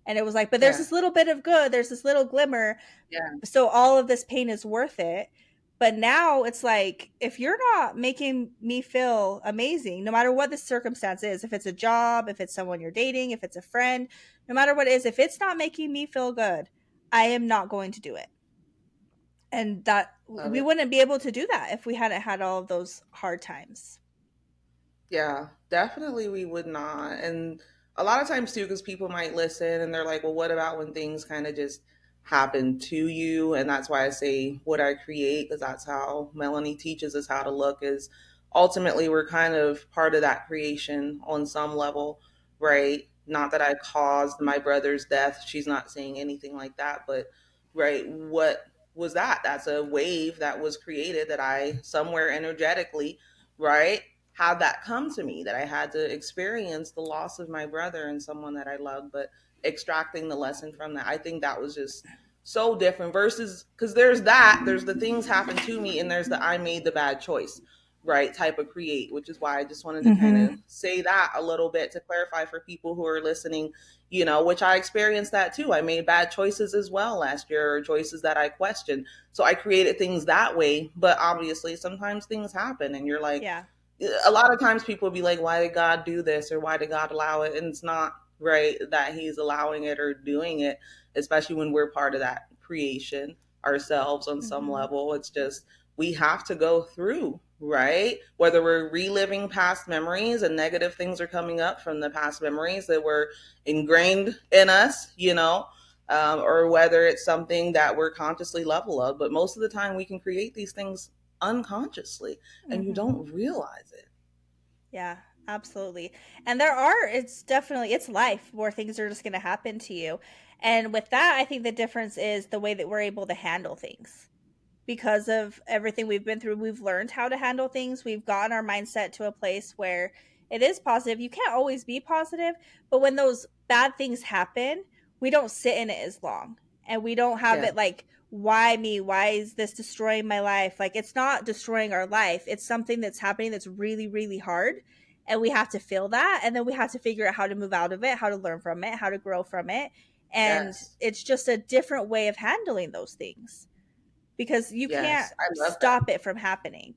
And it was like, but there's Yeah. this little bit of good, there's this little glimmer. Yeah. So all of this pain is worth it. But now it's like, if you're not making me feel amazing, no matter what the circumstance is, if it's a job, if it's someone you're dating, if it's a friend, no matter what it is, if it's not making me feel good, I am not going to do it. And that Love we it. wouldn't be able to do that if we hadn't had all of those hard times. Yeah, definitely we would not. And a lot of times too, because people might listen and they're like, well, what about when things kind of just happen to you? And that's why I say what I create, because that's how Melanie teaches us how to look, is ultimately we're kind of part of that creation on some level, right? Not that I caused my brother's death. She's not saying anything like that, but right, what was that? That's a wave that was created that I somewhere energetically, right, had that come to me, that I had to experience the loss of my brother and someone that I loved, but extracting the lesson from that. I think that was just so different versus, because there's the things happen to me and there's the I made the bad choice, right, type of create, which is why I just wanted to kind Mm-hmm. of say that a little bit to clarify for people who are listening, which I experienced that too. I made bad choices as well last year, or choices that I questioned. So I created things that way, but obviously sometimes things happen and you're like, Yeah. a lot of times people will be like, why did God do this, or why did God allow it? And it's not right that he's allowing it or doing it, especially when we're part of that creation ourselves on some Mm-hmm. level. It's just we have to go through, right? Whether we're reliving past memories and negative things are coming up from the past memories that were ingrained in us, or whether it's something that we're consciously level of. But most of the time, we can create these things unconsciously and you Mm-hmm. don't realize it. Yeah, absolutely. And there are, it's definitely, it's life where things are just going to happen to you. And with that, I think the difference is the way that we're able to handle things. Because of everything we've been through, we've learned how to handle things. We've gotten our mindset to a place where it is positive. You can't always be positive, but when those bad things happen, we don't sit in it as long. And we don't have Yeah. it like, why me? Why is this destroying my life? Like, it's not destroying our life. It's something that's happening that's really, really hard. And we have to feel that. And then we have to figure out how to move out of it, how to learn from it, how to grow from it. And Yes. it's just a different way of handling those things because you can't Yes. I love stop that. it from happening.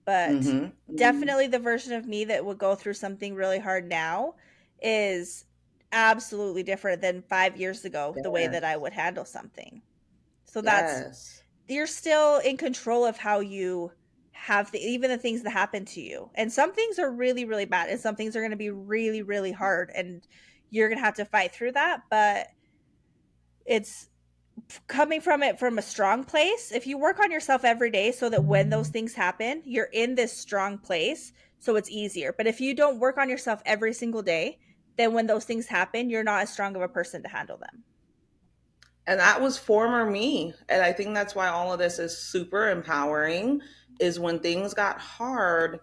But Mm-hmm. Mm-hmm. definitely the version of me that would go through something really hard now is absolutely different than 5 years ago, the way that I Yes. would handle something. So that's, Yes. you're still in control of how you have even the things that happen to you. And some things are really, really bad, and some things are going to be really, really hard. And you're going to have to fight through that. But it's coming from it from a strong place. If you work on yourself every day so that when those things happen, you're in this strong place, so it's easier. But if you don't work on yourself every single day, then when those things happen, you're not as strong of a person to handle them. And that was former me. And I think that's why all of this is super empowering, is when things got hard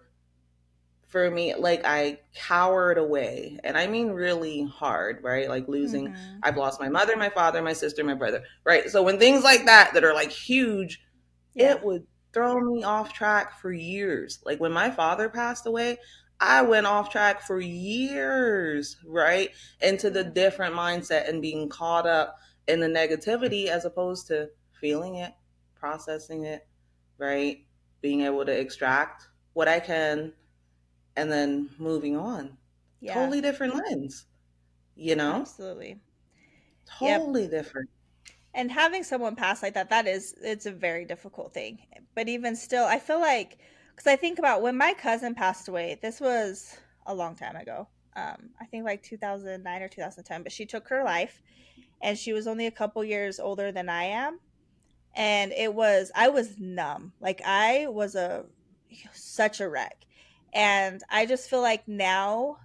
for me, like I cowered away. And I mean really hard, right? Like losing, Mhm. I've lost my mother, my father, my sister, my brother, right? So when things like that are like huge, Yeah. it would throw me off track for years. Like when my father passed away, I went off track for years, right? Into the Yeah. different mindset and being caught up in the negativity as opposed to feeling it, processing it, right? Being able to extract what I can and then moving on. Yeah. Totally different lens, you know? Absolutely. Yep. Totally different. And having someone pass like that, that is, it's a very difficult thing. But even still, I feel like, because I think about when my cousin passed away, this was a long time ago. I think like 2009 or 2010, but she took her life, and she was only a couple years older than I am. And I was numb. Like, I was such a wreck. And I just feel like now,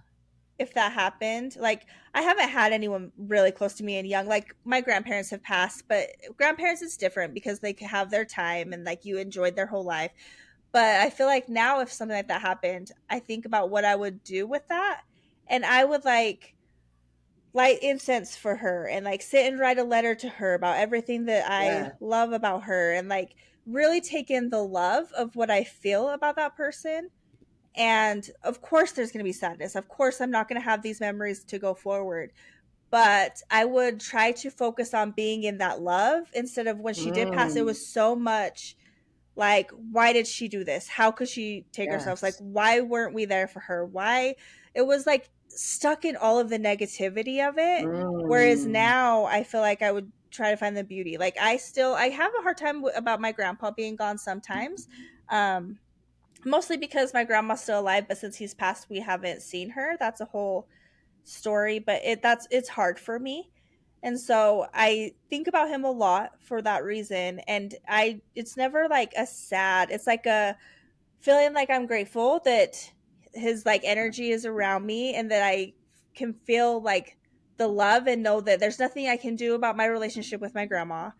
if that happened, like, I haven't had anyone really close to me and young. Like, my grandparents have passed, but grandparents is different because they have their time and like you enjoyed their whole life. But I feel like now if something like that happened, I think about what I would do with that. And I would like light incense for her and like sit and write a letter to her about everything that I Yeah. love about her and like really take in the love of what I feel about that person. And of course, there's going to be sadness. Of course, I'm not going to have these memories to go forward. But I would try to focus on being in that love instead of when she did pass, it Mm, was so much like, why did she do this? How could she take herself? Like, yes. why weren't we there for her? Why? It was like stuck in all of the negativity of it. Whereas Mm, now I feel like I would try to find the beauty. Like, I have a hard time about my grandpa being gone sometimes. Um, Mostly because my grandma's still alive, but since he's passed, we haven't seen her. That's a whole story, but it's hard for me. And so I think about him a lot for that reason. And I it's never like a sad, it's like a feeling like I'm grateful that his like energy is around me and that I can feel like the love and know that there's nothing I can do about my relationship with my grandma.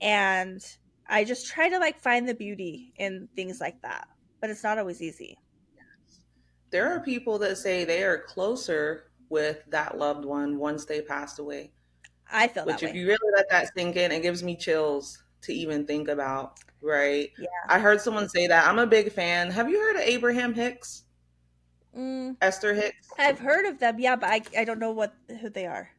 And I just try to like find the beauty in things like that. But it's not always easy. there are people that say they are closer with that loved one once they passed away, I feel that which, if way. you really let that sink in, it gives me chills to even think about, right? Yeah. I heard someone say that. I'm a big fan. Have you heard of Abraham Hicks? Mm, Esther Hicks? I've heard of them, yeah, but I don't know what who they are.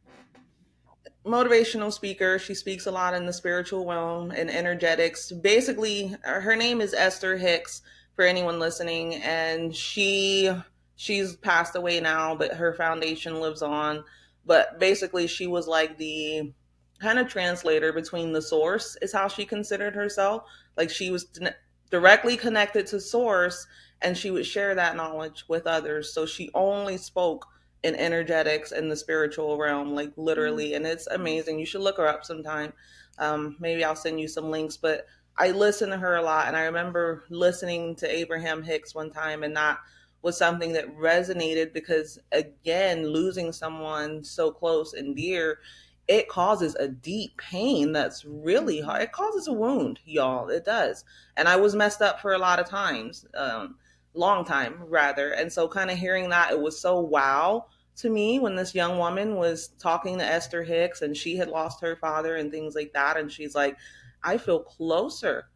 Motivational speaker. She speaks a lot in the spiritual realm and energetics. Basically, her name is Esther Hicks for anyone listening, and she's passed away now, but her foundation lives on. But basically, she was like the kind of translator between the source, is how she considered herself. Like she was directly connected to source, and she would share that knowledge with others. So she only spoke in energetics in the spiritual realm, like Mm, literally. And it's amazing. You should look her up sometime. Maybe I'll send you some links. But I listen to her a lot. And I remember listening to Abraham Hicks one time, and that was something that resonated because, again, losing someone so close and dear, it causes a deep pain that's really hard. mhm, It causes a wound, y'all. It does. And I was messed up for a lot of times. Long time rather. And so kind of hearing that, it was so wow to me when this young woman was talking to Esther Hicks and she had lost her father and things like that. And she's like, I feel closer.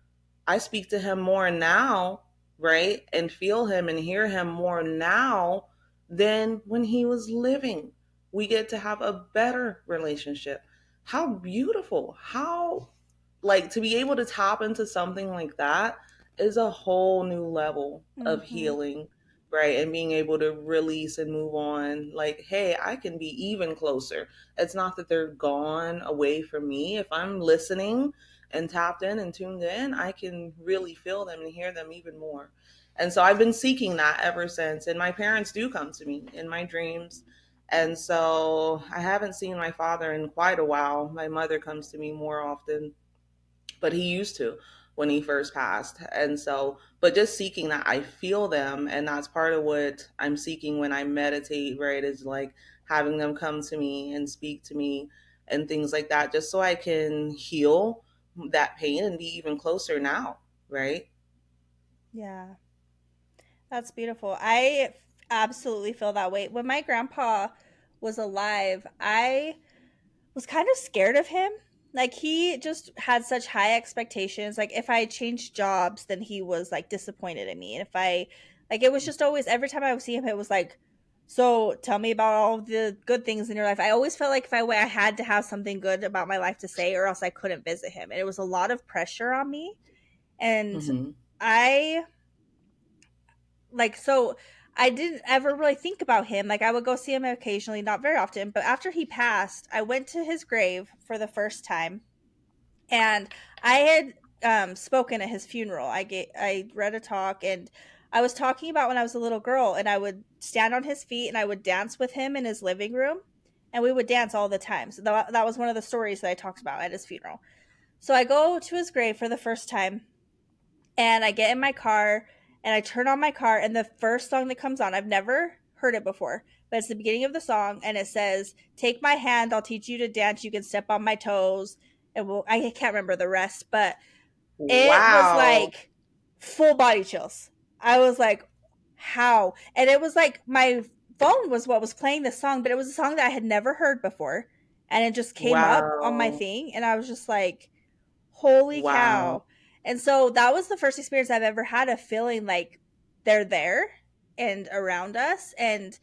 I speak to him more now, right? And feel him and hear him more now than when he was living. We get to have a better relationship. How beautiful. How, like, to be able to tap into something like that is a whole new level of mhm, healing, right? And being able to release and move on. Like, hey, I can be even closer. It's not that they're gone away from me. If I'm listening and tapped in and tuned in, I can really feel them and hear them even more. And so I've been seeking that ever since. And my parents do come to me in my dreams. And so I haven't seen my father in quite a while. My mother comes to me more often, but he used to when he first passed. And so, but just seeking that, I feel them. And that's part of what I'm seeking when I meditate, right? Is like having them come to me and speak to me and things like that, just so I can heal that pain and be even closer now, right? yeah, that's beautiful. I absolutely feel that way. When my grandpa was alive, I was kind of scared of him. Like he just had such high expectations. Like if I changed jobs, then he was like disappointed in me. And if I like it was just always every time I would see him, it was like, so tell me about all the good things in your life. I always felt like if I went, I had to have something good about my life to say, or else I couldn't visit him. And it was a lot of pressure on me. And Mm-hmm. I like so I didn't ever really think about him. Like I would go see him occasionally, not very often, but after he passed, I went to his grave for the first time and I had spoken at his funeral. I read a talk and I was talking about when I was a little girl and I would stand on his feet and I would dance with him in his living room and we would dance all the time. So that was one of the stories that I talked about at his funeral. So I go to his grave for the first time and I get in my car and I turn on my car and the first song that comes on, I've never heard it before, but it's the beginning of the song and it says, "Take my hand, I'll teach you to dance, you can step on my toes." And I can't remember the rest, but it was Wow. like full body chills. I was like, how? And it was like my phone was what was playing the song, but it was a song that I had never heard before. And it just came up on my Wow. thing. And I was just like, holy Wow. cow. And so that was the first experience I've ever had of feeling like they're there and around us. And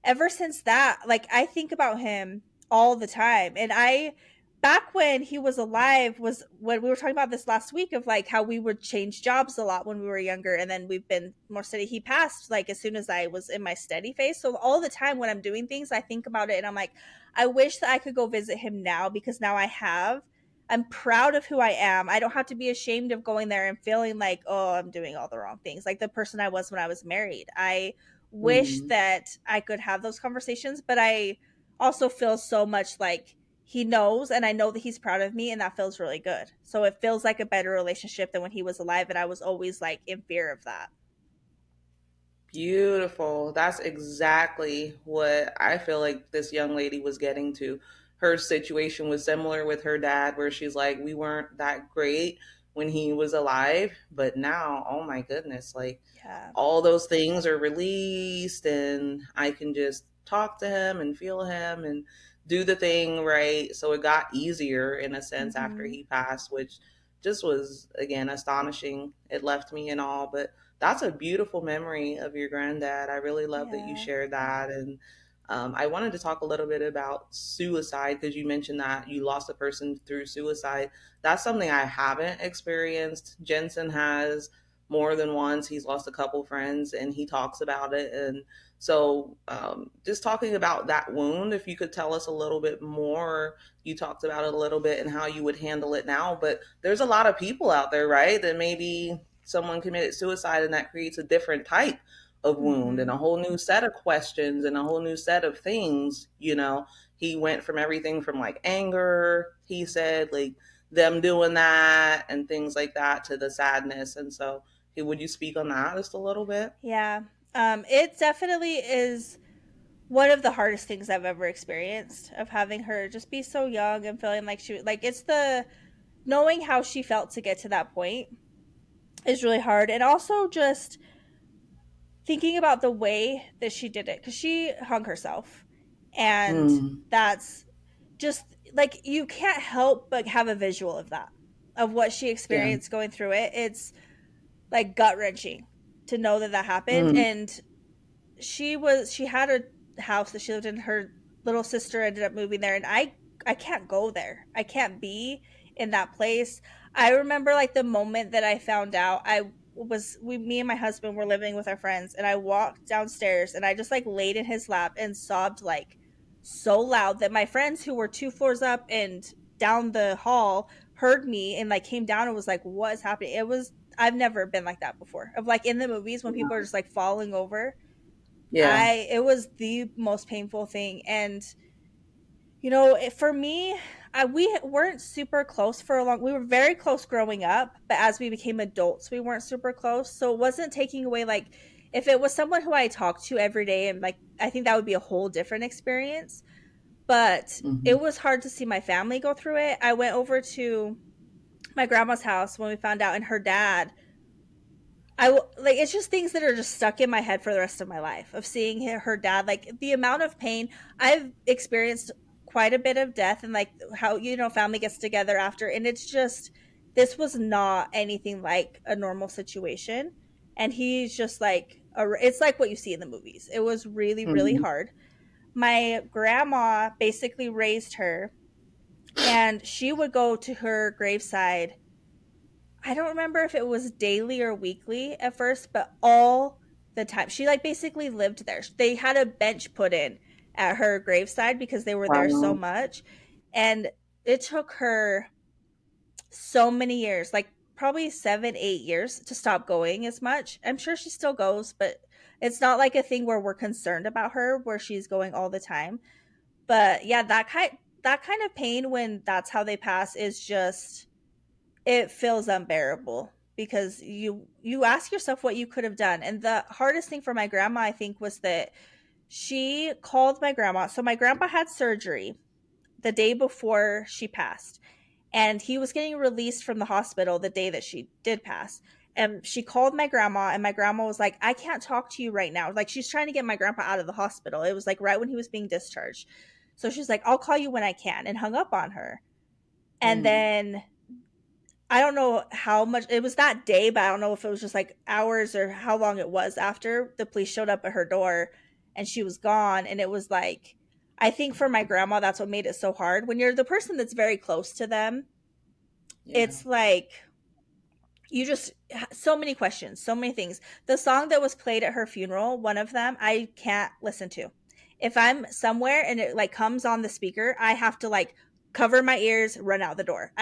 ever since that, like I think about him all the time. And I back when he was alive was when we were talking about this last week of like how we would change jobs a lot when we were younger and then we've been more steady. He passed like as soon as I was in my steady phase. So all the time when I'm doing things, I think about it and I'm like, I wish that I could go visit him now because now I'm proud of who I am. I don't have to be ashamed of going there and feeling like, oh, I'm doing all the wrong things. Like the person I was when I was married. I wish Mhm. that I could have those conversations, but I also feel so much like he knows and I know that he's proud of me and that feels really good. So it feels like a better relationship than when he was alive and I was always like in fear of that. Beautiful. That's exactly what I feel like this young lady was getting to. Her situation was similar with her dad, where she's like, we weren't that great when he was alive, but now, oh my goodness, like Yeah. all those things are released, and I can just talk to him and feel him and do the thing right. So it got easier in a sense after Mhm. he passed, which just was, again, astonishing. It left me in awe, but that's a beautiful memory of your granddad. I really love that you Yeah. shared that. And I wanted to talk a little bit about suicide because you mentioned that you lost a person through suicide. That's something I haven't experienced. Jensen has more than once. He's lost a couple friends and he talks about it. And so, just talking about that wound, if you could tell us a little bit more. You talked about it a little bit and how you would handle it now, but there's a lot of people out there, right, that maybe someone committed suicide and that creates a different type of wound and Mhm. a whole new set of questions and a whole new set of things. He went from everything from like anger, he said, like them doing that and things like that, to the sadness. And so, hey, would you speak on that just a little bit? Yeah. It definitely is one of the hardest things I've ever experienced of having her just be so young and feeling like like it's the knowing how she felt to get to that point is really hard. And also just thinking about the way that she did it because she hung herself. And Mm, that's just like you can't help but have a visual of that, of what she yeah. experienced going through it. It's like gut wrenching to know that that happened. Mm, And she had a house that she lived in. Her little sister ended up moving there and I can't go there. I can't be in that place. I remember like the moment that I found out. I was we me and my husband were living with our friends and I walked downstairs and I just like laid in his lap and sobbed like so loud that my friends who were two floors up and down the hall heard me and like came down and was like, what is happening? It was I've never been like that before, of like in the movies when people are just like falling over. yeah. I It was the most painful thing. And for me, we weren't super close for a long. We were very close growing up, but as we became adults, we weren't super close. So it wasn't taking away like if it was someone who I talked to every day and like I think that would be a whole different experience. But Hmm. it was hard to see my family go through it. I went over to my grandma's house when we found out, and her dad like it's just things that are just stuck in my head for the rest of my life of seeing her dad, like the amount of pain I've experienced, quite a bit of death, and like how family gets together after, and it's just this was not anything like a normal situation. And he's just like it's like what you see in the movies. It was really really Hmm. hard. My grandma basically raised her, and she would go to her graveside. I don't remember if it was daily or weekly at first, but all the time. She like basically lived there. They had a bench put in at her graveside because they were there so Wow. much. And it took her so many years, like probably 7, 8 years to stop going as much. I'm sure she still goes, but it's not like a thing where we're concerned about her, where she's going all the time. But yeah, that kind of pain when that's how they pass is just it feels unbearable because you ask yourself what you could have done. And the hardest thing for my grandma, I think, was that she called my grandma. So my grandpa had surgery the day before she passed, and he was getting released from the hospital the day that she did pass. And she called my grandma, and my grandma was like, I can't talk to you right now. Like, she's trying to get my grandpa out of the hospital. It was like right when he was being discharged. So she's like, I'll call you when I can, and hung up on her. And Mm. then I don't know how much it was that day, but I don't know if it was just like hours or how long it was after the police showed up at her door and she was gone. And it was like, I think for my grandma, that's what made it so hard. When you're the person that's very close to them, Yeah. it's like you just so many questions, so many things. The song that was played at her funeral, one of them, I can't listen to. If I'm somewhere and it like comes on the speaker, I have to like cover my ears, run out the door.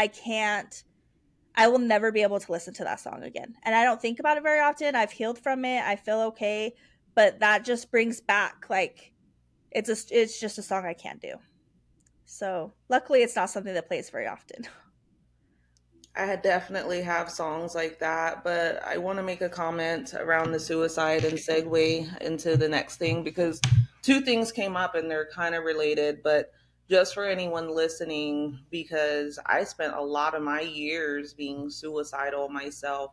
I will never be able to listen to that song again. And I don't think about it very often. I've healed from it. I feel okay, but that just brings back like it's just a song I can't do. So, luckily it's not something that plays very often. I definitely have songs like that, but I want to make a comment around the suicide and segue into the next thing because two things came up and they're kind of related, but just for anyone listening, because I spent a lot of my years being suicidal myself.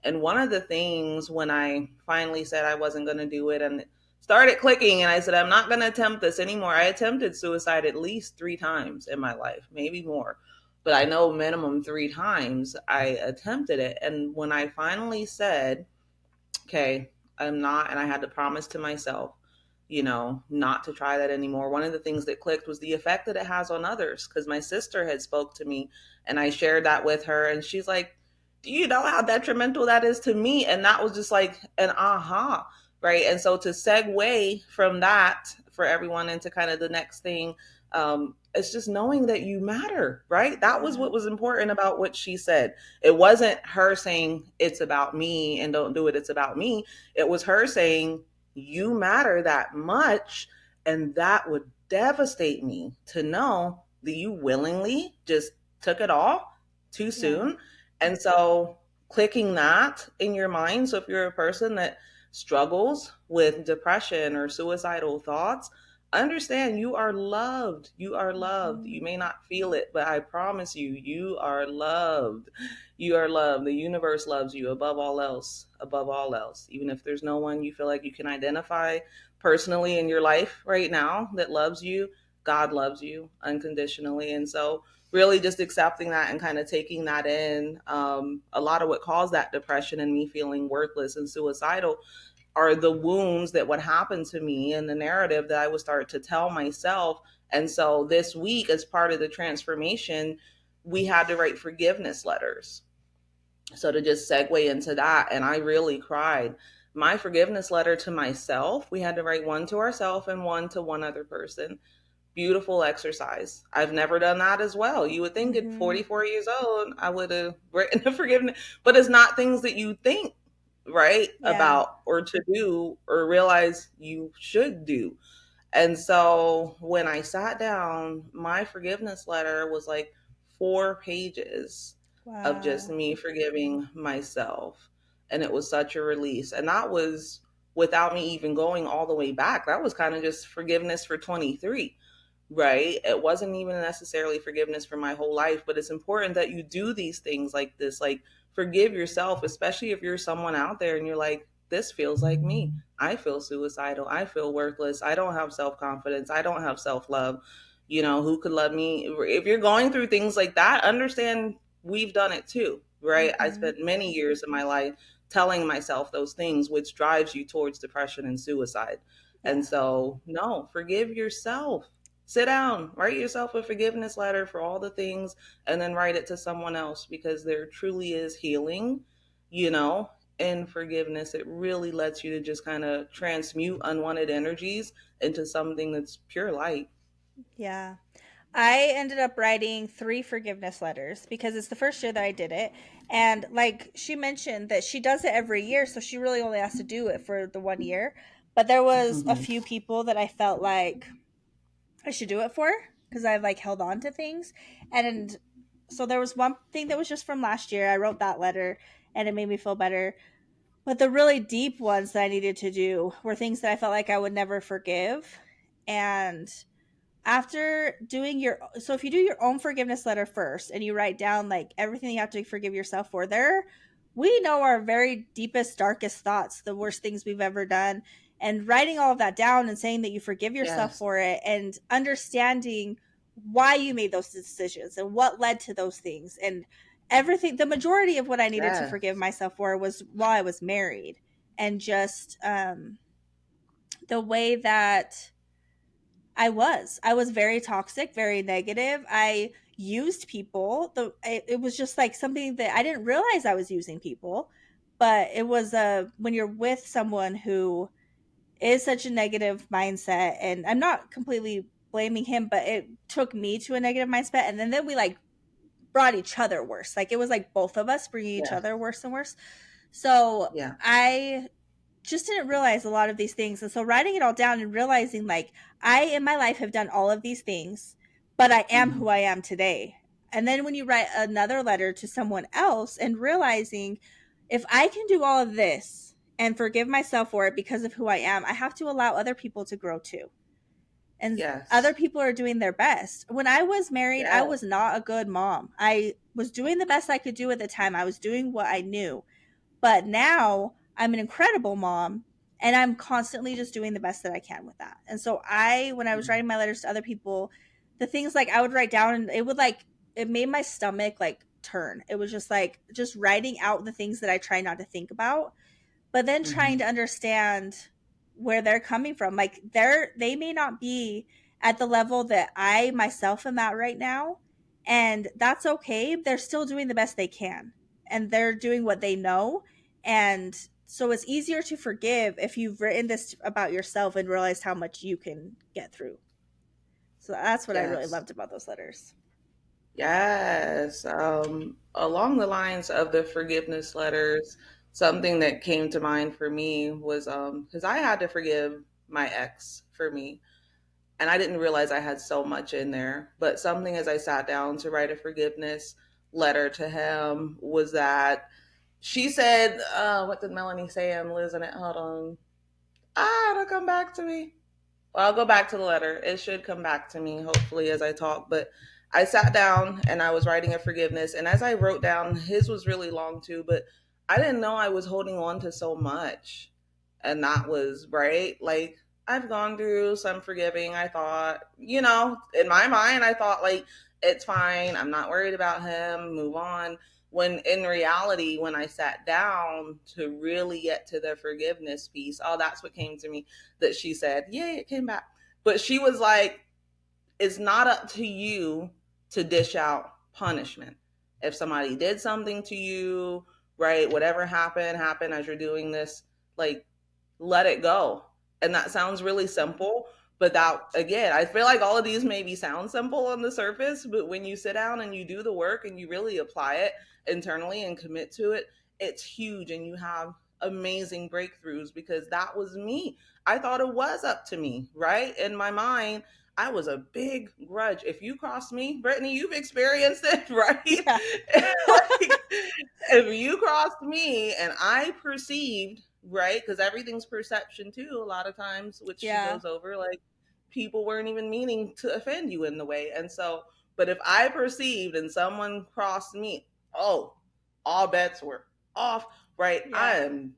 And one of the things when I finally said I wasn't going to do it and started clicking and I said, I'm not going to attempt this anymore. I attempted suicide at least 3 times in my life, maybe more, but I know minimum 3 times I attempted it. And when I finally said, okay, I'm not, and I had to promise to myself, not to try that anymore. One of the things that clicked was the effect that it has on others. Cause my sister had spoke to me and I shared that with her and she's like, do you know how detrimental that is to me? And that was just like an aha. Right. And so to segue from that for everyone into kind of the next thing, it's just knowing that you matter, right? That was Yeah. what was important about what she said. It wasn't her saying it's about me and don't do it, it's about me. It was her saying you matter that much. And that would devastate me to know that you willingly just took it all too Yeah. soon. And so clicking that in your mind. So if you're a person that struggles with depression or suicidal thoughts, understand you are loved. You are loved. Mm-hmm. You may not feel it, but I promise you, you are loved. You are loved. The universe loves you above all else, above all else. Even if there's no one you feel like you can identify personally in your life right now that loves you, God loves you unconditionally. And so, really just accepting that and kind of taking that in. A lot of what caused that depression and me feeling worthless and suicidal are the wounds that would happen to me and the narrative that I would start to tell myself. And so this week, as part of the transformation, we had to write forgiveness letters. So to just segue into that, and I really cried. My forgiveness letter to myself, we had to write one to ourselves and one to one other person. Beautiful exercise. I've never done that as well. You would think at Mm-hmm. 44 years old, I would have written a forgiveness, but it's not things that you think, right, Yeah. about or to do or realize you should do. And so when I sat down, my forgiveness letter was like 4 pages of just Wow. me forgiving myself. And it was such a release. And that was without me even going all the way back. That was kind of just forgiveness for 23, right? It wasn't even necessarily forgiveness for my whole life, but it's important that you do these things like this, like forgive yourself, especially if you're someone out there and you're like, this feels like me. I feel suicidal. I feel worthless. I don't have self confidence. I don't have self love. Who could love me? If you're going through things like that, understand we've done it too, right? I Mm-hmm. spent many years of my life telling myself those things, which drives you towards depression and suicide. And Yeah. so, no, forgive yourself. Sit down, write yourself a forgiveness letter for all the things, and then write it to someone else because there truly is healing, you know, in forgiveness. It really lets you to just kind of transmute unwanted energies into something that's pure light. Yeah. I ended up writing 3 forgiveness letters because it's the first year that I did it. And like she mentioned that she does it every year, so she really only has to do it for the one year. But there was a Mm-hmm. few people that I felt like I should do it for because I've like held on to things. And so there was one thing that was just from last year. I wrote that letter and it made me feel better. But the really deep ones that I needed to do were things that I felt like I would never forgive. And after doing your if you do your own forgiveness letter first and you write down like everything you have to forgive yourself for, there we know our very deepest, darkest thoughts, the worst things we've ever done. And writing all of that down and saying that you forgive yourself Yes. for it and understanding why you made those decisions and what led to those things and everything. The majority of what I needed to forgive Yes. myself for was while I was married, and just the way that I was very toxic, very negative. I used people. It was just like something that I didn't realize I was using people, but it was when you're with someone who is such a negative mindset, and I'm not completely blaming him, but it took me to a negative mindset, and then we like brought each other worse. Like it was like both of us bringing each Yes. other worse and worse. So Yeah. I just didn't realize a lot of these things. And so writing it all down and realizing like I in my life have done all of these things, but I am who Hmm. I am today. And then when you write another letter to someone else and realizing if I can do all of this and forgive myself for it because of who I am, I have to allow other people to grow too. And other Yes. people are doing their best. When I was married, I Yes. was not a good mom. I was doing the best I could do at the time. I was doing what I knew, but now I'm an incredible mom, and I'm constantly just doing the best that I can with that. And so when I was writing my letters to other people, the things like I would write down and it would like, it made my stomach like turn. It was just like, just writing out the things that I try not to think about, but then trying to Hmm. understand where they're coming from. Like they may not be at the level that I myself am at right now, and that's okay. They're still doing the best they can, and they're doing what they know. And so it's easier to forgive if you've written this about yourself and realized how much you can get through. So that's what I really Yes. loved about those letters. Yes. Along the lines of the forgiveness letters, something that came to mind for me was because I had to forgive my ex for me. And I didn't realize I had so much in there. But something as I sat down to write a forgiveness letter to him was that she said, what did Melanie say? I'm losing it. Hold on. It'll come back to me. Well, I'll go back to the letter. It should come back to me, hopefully, as I talk. But I sat down and I was writing a forgiveness. And as I wrote down, his was really long too, but I didn't know I was holding on to so much. And that was right. Like, I've gone through some forgiving. I thought, in my mind, I thought, like, it's fine. I'm not worried about him. Move on. When in reality, when I sat down to really get to the forgiveness piece, oh, that's what came to me that she said, "Yay, it came back." But she was like, it's not up to you to dish out punishment. If somebody did something to you, right, whatever happened as you're doing this, like, let it go. And that sounds really simple, but that, again, I feel like all of these maybe sound simple on the surface, but when you sit down and you do the work and you really apply it internally and commit to it, it's huge and you have amazing breakthroughs because that was me. I thought it was up to me, right? In my mind, I was a big grudge. If you cross me, Brittany, you've experienced it, right? Yeah. Like, if you crossed me and I perceived, right? Because everything's perception too, a lot of times, which she Yeah. goes over, like people weren't even meaning to offend you in the way. And so, but if I perceived and someone crossed me, oh, all bets were off, right? I Yeah. am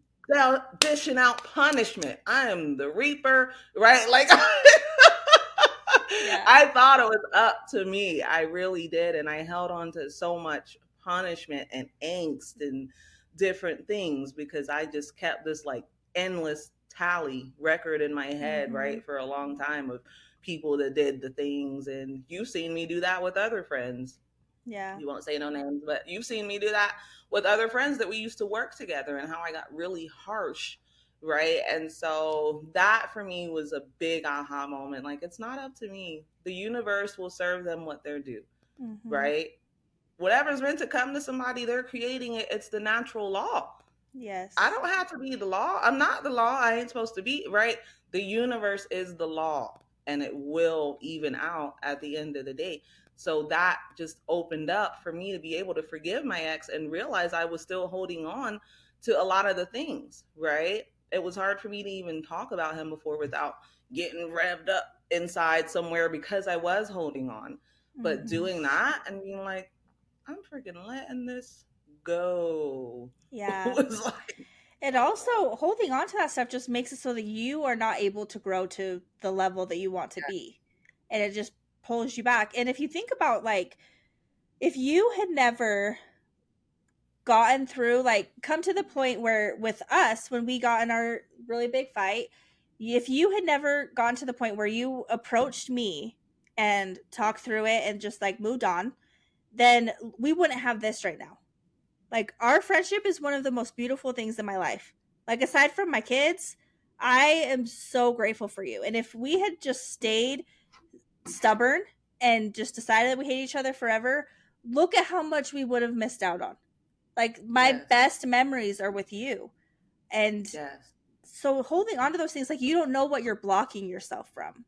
dishing out punishment. I am the reaper, right? Like, Yeah. I thought it was up to me. I really did. And I held on to so much punishment and angst and different things because I just kept this like endless tally record in my head, Mhm. right, for a long time of people that did the things. And you've seen me do that with other friends. Yeah. You won't say no names, but you've seen me do that with other friends that we used to work together and how I got really harsh, right? And so that for me was a big aha moment. Like, it's not up to me. The universe will serve them what they're due, Mhm. right? Whatever's meant to come to somebody, they're creating it. It's the natural law. I Yes. don't have to be the law. I'm not the law. I ain't supposed to be, right? The universe is the law and it will even out at the end of the day. So that just opened up for me to be able to forgive my ex and realize I was still holding on to a lot of the things, right? It was hard for me to even talk about him before without getting revved up inside somewhere because I was holding on. But Mhm. doing that and being like, I'm freaking letting this go. Yeah. Was like, And also, holding on to that stuff just makes it so that you are not able to grow to the level that you want to be. And it just pulls you back. And if you think about, like, if you had never gotten through, like, come to the point where with us, when we got in our really big fight, if you had never gotten to the point where you approached me and talked through it and just like moved on, then we wouldn't have this right now. Like, our friendship is one of the most beautiful things in my life. Like, aside from my kids, I am so grateful for you. And if we had just stayed stubborn and just decided that we hate each other forever, look at how much we would have missed out on. Like, my yes, best memories are with you. And yes. so holding on to those things, like, you don't know what you're blocking yourself from.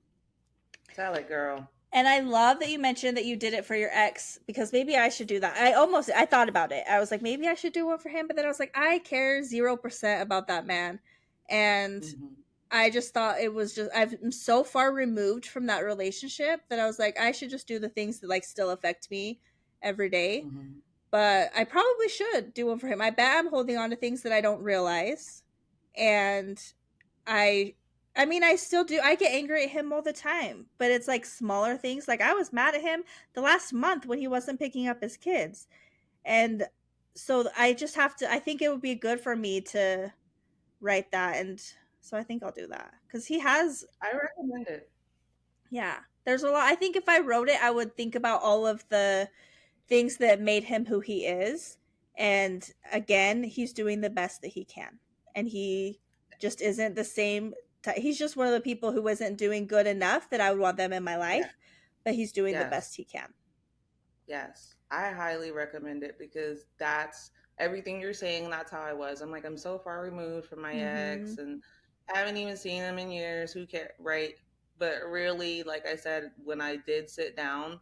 Tell it, girl. And I love that you mentioned that you did it for your ex, because maybe I should do that. I thought about it. I was like, maybe I should do one for him, but then I was like, I care 0% about that man. And Hmm. I just thought it was just, I'm so far removed from that relationship that I was like, I should just do the things that like still affect me every day. Hmm. But I probably should do one for him. I bet I'm holding on to things that I don't realize. And I I mean, I still do. I get angry at him all the time, but it's like smaller things. Like, I was mad at him the last month when he wasn't picking up his kids. And so I just have to, I think it would be good for me to write that. And so I think I'll do that cuz he has, I recommend it. yeah. There's a lot. I think if I wrote it, I would think about all of the things that made him who he is. And again, he's doing the best that he can. And he just isn't the same. He's just one of the people who isn't doing good enough that I would want them in my Yeah. life, but he's doing the Yes. best he can. Yes, I highly recommend it because that's everything you're saying. That's how I was. I'm like, I'm so far removed from my Mm-hmm. ex and I haven't even seen him in years. Who cares? Right. But really, like I said, when I did sit down,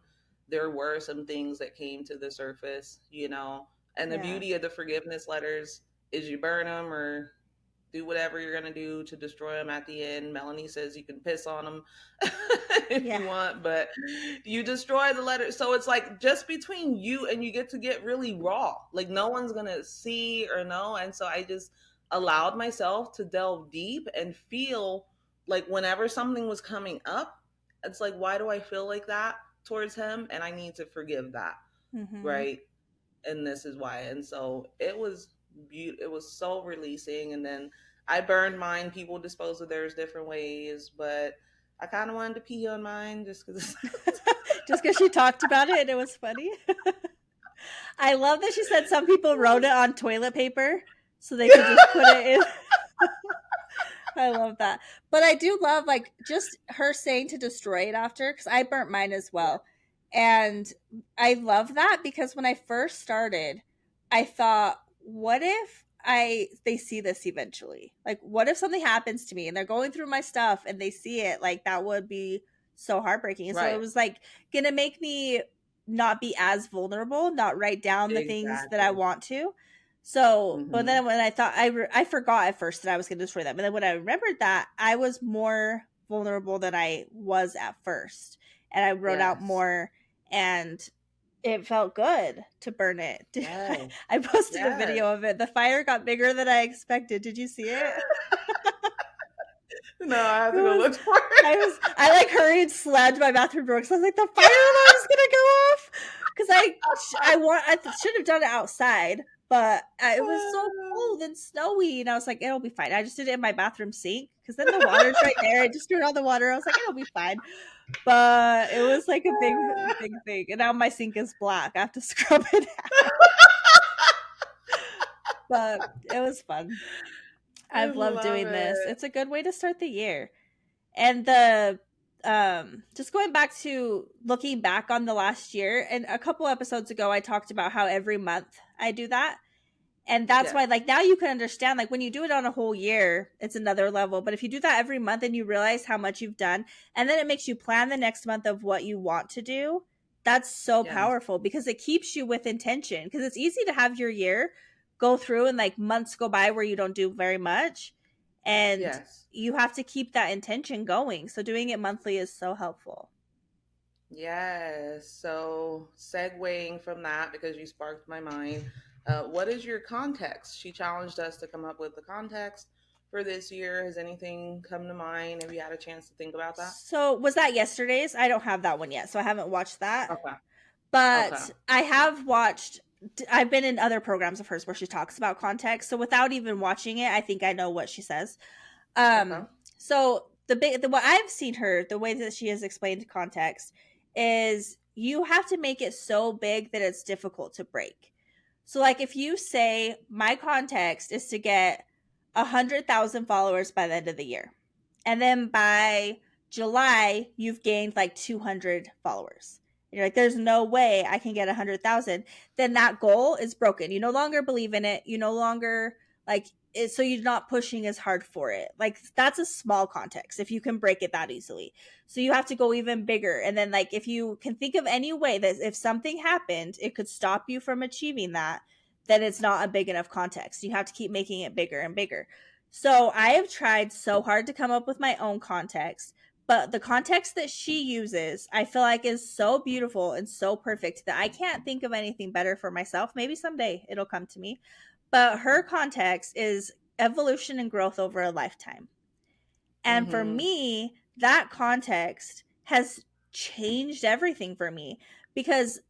there were some things that came to the surface, you know. And the Yeah. beauty of the forgiveness letters is you burn them or do whatever you're gonna do to destroy them at the end. Melanie says you can piss on them if Yeah. you want, but you destroy the letter. So it's like just between you and you get to get really raw. Like no one's gonna see or know. And so I just allowed myself to delve deep and feel like whenever something was coming up, it's like, why do I feel like that towards him? And I need to forgive that, Mm-hmm. right? And this is why. And so it was it was so releasing. And then I burned mine. People dispose of theirs different ways, but I kind of wanted to pee on mine just because. Just because she talked about it and it was funny. I love that she said some people wrote it on toilet paper so they could just put it in. I love that. But I do love, like, just her saying to destroy it after, because I burnt mine as Yeah. well. And I love that because when I first started, I thought, what if they see this eventually? Like, what if something happens to me and they're going through my stuff and they see it? Like, that would be so heartbreaking. And so it Right. was like gonna make me not be as vulnerable, not write down the things that I Exactly. want to. So, but Hmm. then when I thought I forgot at first that I was going to destroy them, and then when I remembered that, I was more vulnerable than I was at first, and I wrote out Yes. more, and it felt good to burn it. Yes. I posted a Yes. video of it. The fire got bigger than I expected. Did you see it? No, I have It to go was. look for it. I like hurried, slammed my bathroom door because I was like, the fire alarm's gonna go off. Because I should have done it outside, but it was so cold and snowy, and I was like, it'll be fine. I just did it in my bathroom sink because then the water's right there. I just turned on the water. I was like, it'll be fine. But it was like a big thing, and now my sink is black. I have to scrub it out. But it was fun. I I've loved love doing this. it. It's a good way to start the year. And the just going back to looking back on the last year, and a couple episodes ago I talked about how every month I do that. And that's Yes. why, like, now you can understand, like, when you do it on a whole year, it's another level. But if you do that every month and you realize how much you've done, and then it makes you plan the next month of what you want to do, that's so Yes. powerful because it keeps you with intention. Because it's easy to have your year go through and like months go by where you don't do very much. And Yes. you have to keep that intention going. So doing it monthly is so helpful. Yes. So, segueing from that, because you sparked my mind, What is your context? She challenged us to come up with the context for this year. Has anything come to mind? Have you had a chance to think about that? So was that yesterday's? I don't have that one yet, so I haven't watched that. Okay. Okay. But I have watched. I've been in other programs of hers where she talks about context. So without even watching it, I think I know what she says. Okay. So the what I've seen her, the way that she has explained context is you have to make it so big that it's difficult to break. So like if you say my context is to get 100,000 followers by the end of the year, and then by July you've gained like 200 followers. And you're like, there's no way I can get 100,000. Then that goal is broken. You no longer believe in it. You no longer like so you're not pushing as hard for it. Like that's a small context if you can break it that easily. So you have to go even bigger. And then like if you can think of any way that if something happened, it could stop you from achieving that, then it's not a big enough context. You have to keep making it bigger and bigger. So I have tried so hard to come up with my own context, but the context that she uses, I feel like is so beautiful and so perfect that I can't think of anything better for myself. Maybe someday it'll come to me, but her context is evolution and growth over a lifetime. And for Mm-hmm. me, that context has changed everything for me because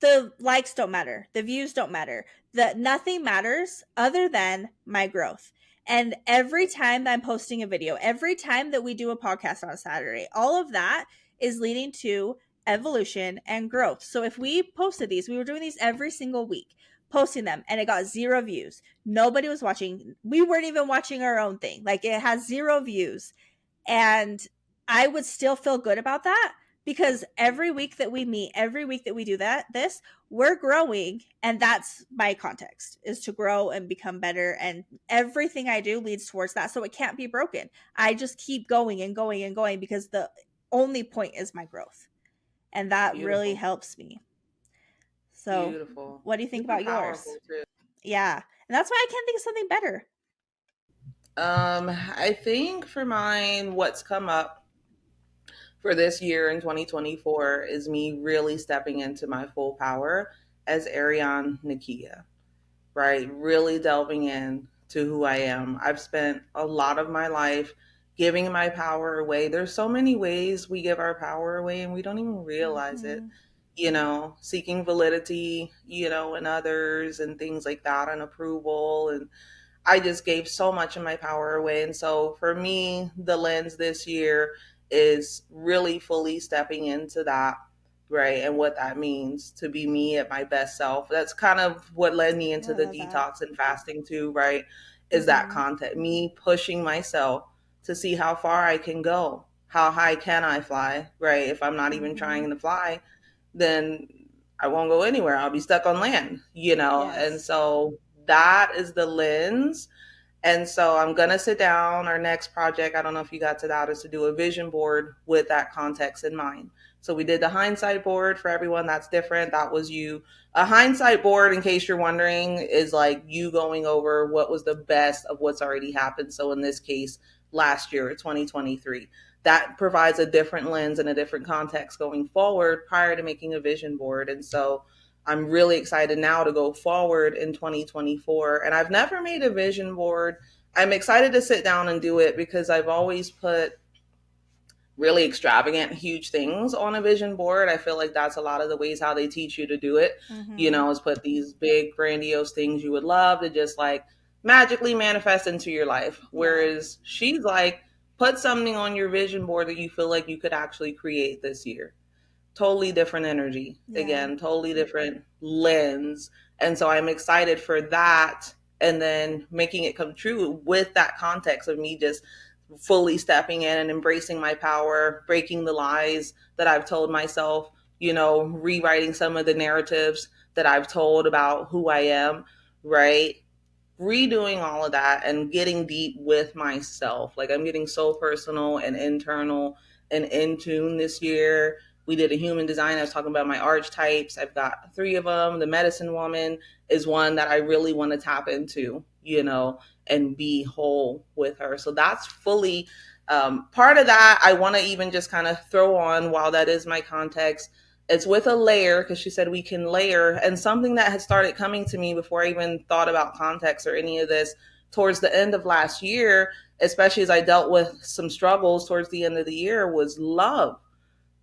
the likes don't matter, the views don't matter, that nothing matters other than my growth. And every time that I'm posting a video, every time that we do a podcast on Saturday, all of that is leading to evolution and growth. So if we posted these, we were doing these every single week, posting them, and it got 0 views. Nobody was watching. We weren't even watching our own thing. Like it has 0 views. And I would still feel good about that because every week that we meet, every week that we do this, we're growing. And that's my context, is to grow and become better. And everything I do leads towards that. So it can't be broken. I just keep going and going and going because the only point is my growth. And that really Beautiful. helps me. So, Beautiful. what do you think Super about yours? powerful too. Yeah. And that's why I can't think of something better. I think for mine, what's come up for this year in 2024 is me really stepping into my full power as Ariane Nakia, right? Really delving in to who I am. I've spent a lot of my life giving my power away. There's so many ways we give our power away and we don't even realize it. Mm-hmm. Seeking validity, in others and things like that and approval, and I just gave so much of my power away. And so for me, the lens this year is really fully stepping into that, right? And what that means to be me at my best self. That's kind of what led me Oh, into I the love that. detox and fasting too, right? Is that Mm-hmm. content, me pushing myself to see how far I can go. How high can I fly, right? If I'm not even Mm-hmm. trying to fly, then I won't go anywhere. I'll be stuck on land. And Yes. so that is the lens. And so I'm going to sit down. Our next project, I don't know if you got to that, is to do a vision board with that context in mind. So we did the hindsight board for everyone. That's different. That was you. A hindsight board, in case you're wondering, is like you going over what was the best of what's already happened. So in this case, last year, 2023. That provides a different lens and a different context going forward prior to making a vision board. And so I'm really excited now to go forward in 2024. And I've never made a vision board. I'm excited to sit down and do it because I've always put really extravagant, huge things on a vision board. I feel like that's a lot of the ways how they teach you to do it, Mm-hmm. is put these big, grandiose things you would love to just like magically manifest into your life. Yeah. Whereas she's like, put something on your vision board that you feel like you could actually create this year. Totally different energy. Yeah. Again, totally different lens. And so I'm excited for that and then making it come true with that context of me just fully stepping in and embracing my power, breaking the lies that I've told myself, rewriting some of the narratives that I've told about who I am, right? Redoing all of that and getting deep with myself. Like I'm getting so personal and internal and in tune this year. We did a human design. I was talking about my archetypes. I've got 3 of them. The medicine woman is one that I really want to tap into, and be whole with her. So that's fully part of that. I want to even just kind of throw on, while that is my context, It's with a layer because she said we can layer. And something that had started coming to me before I even thought about context or any of this towards the end of last year, especially as I dealt with some struggles towards the end of the year, was love,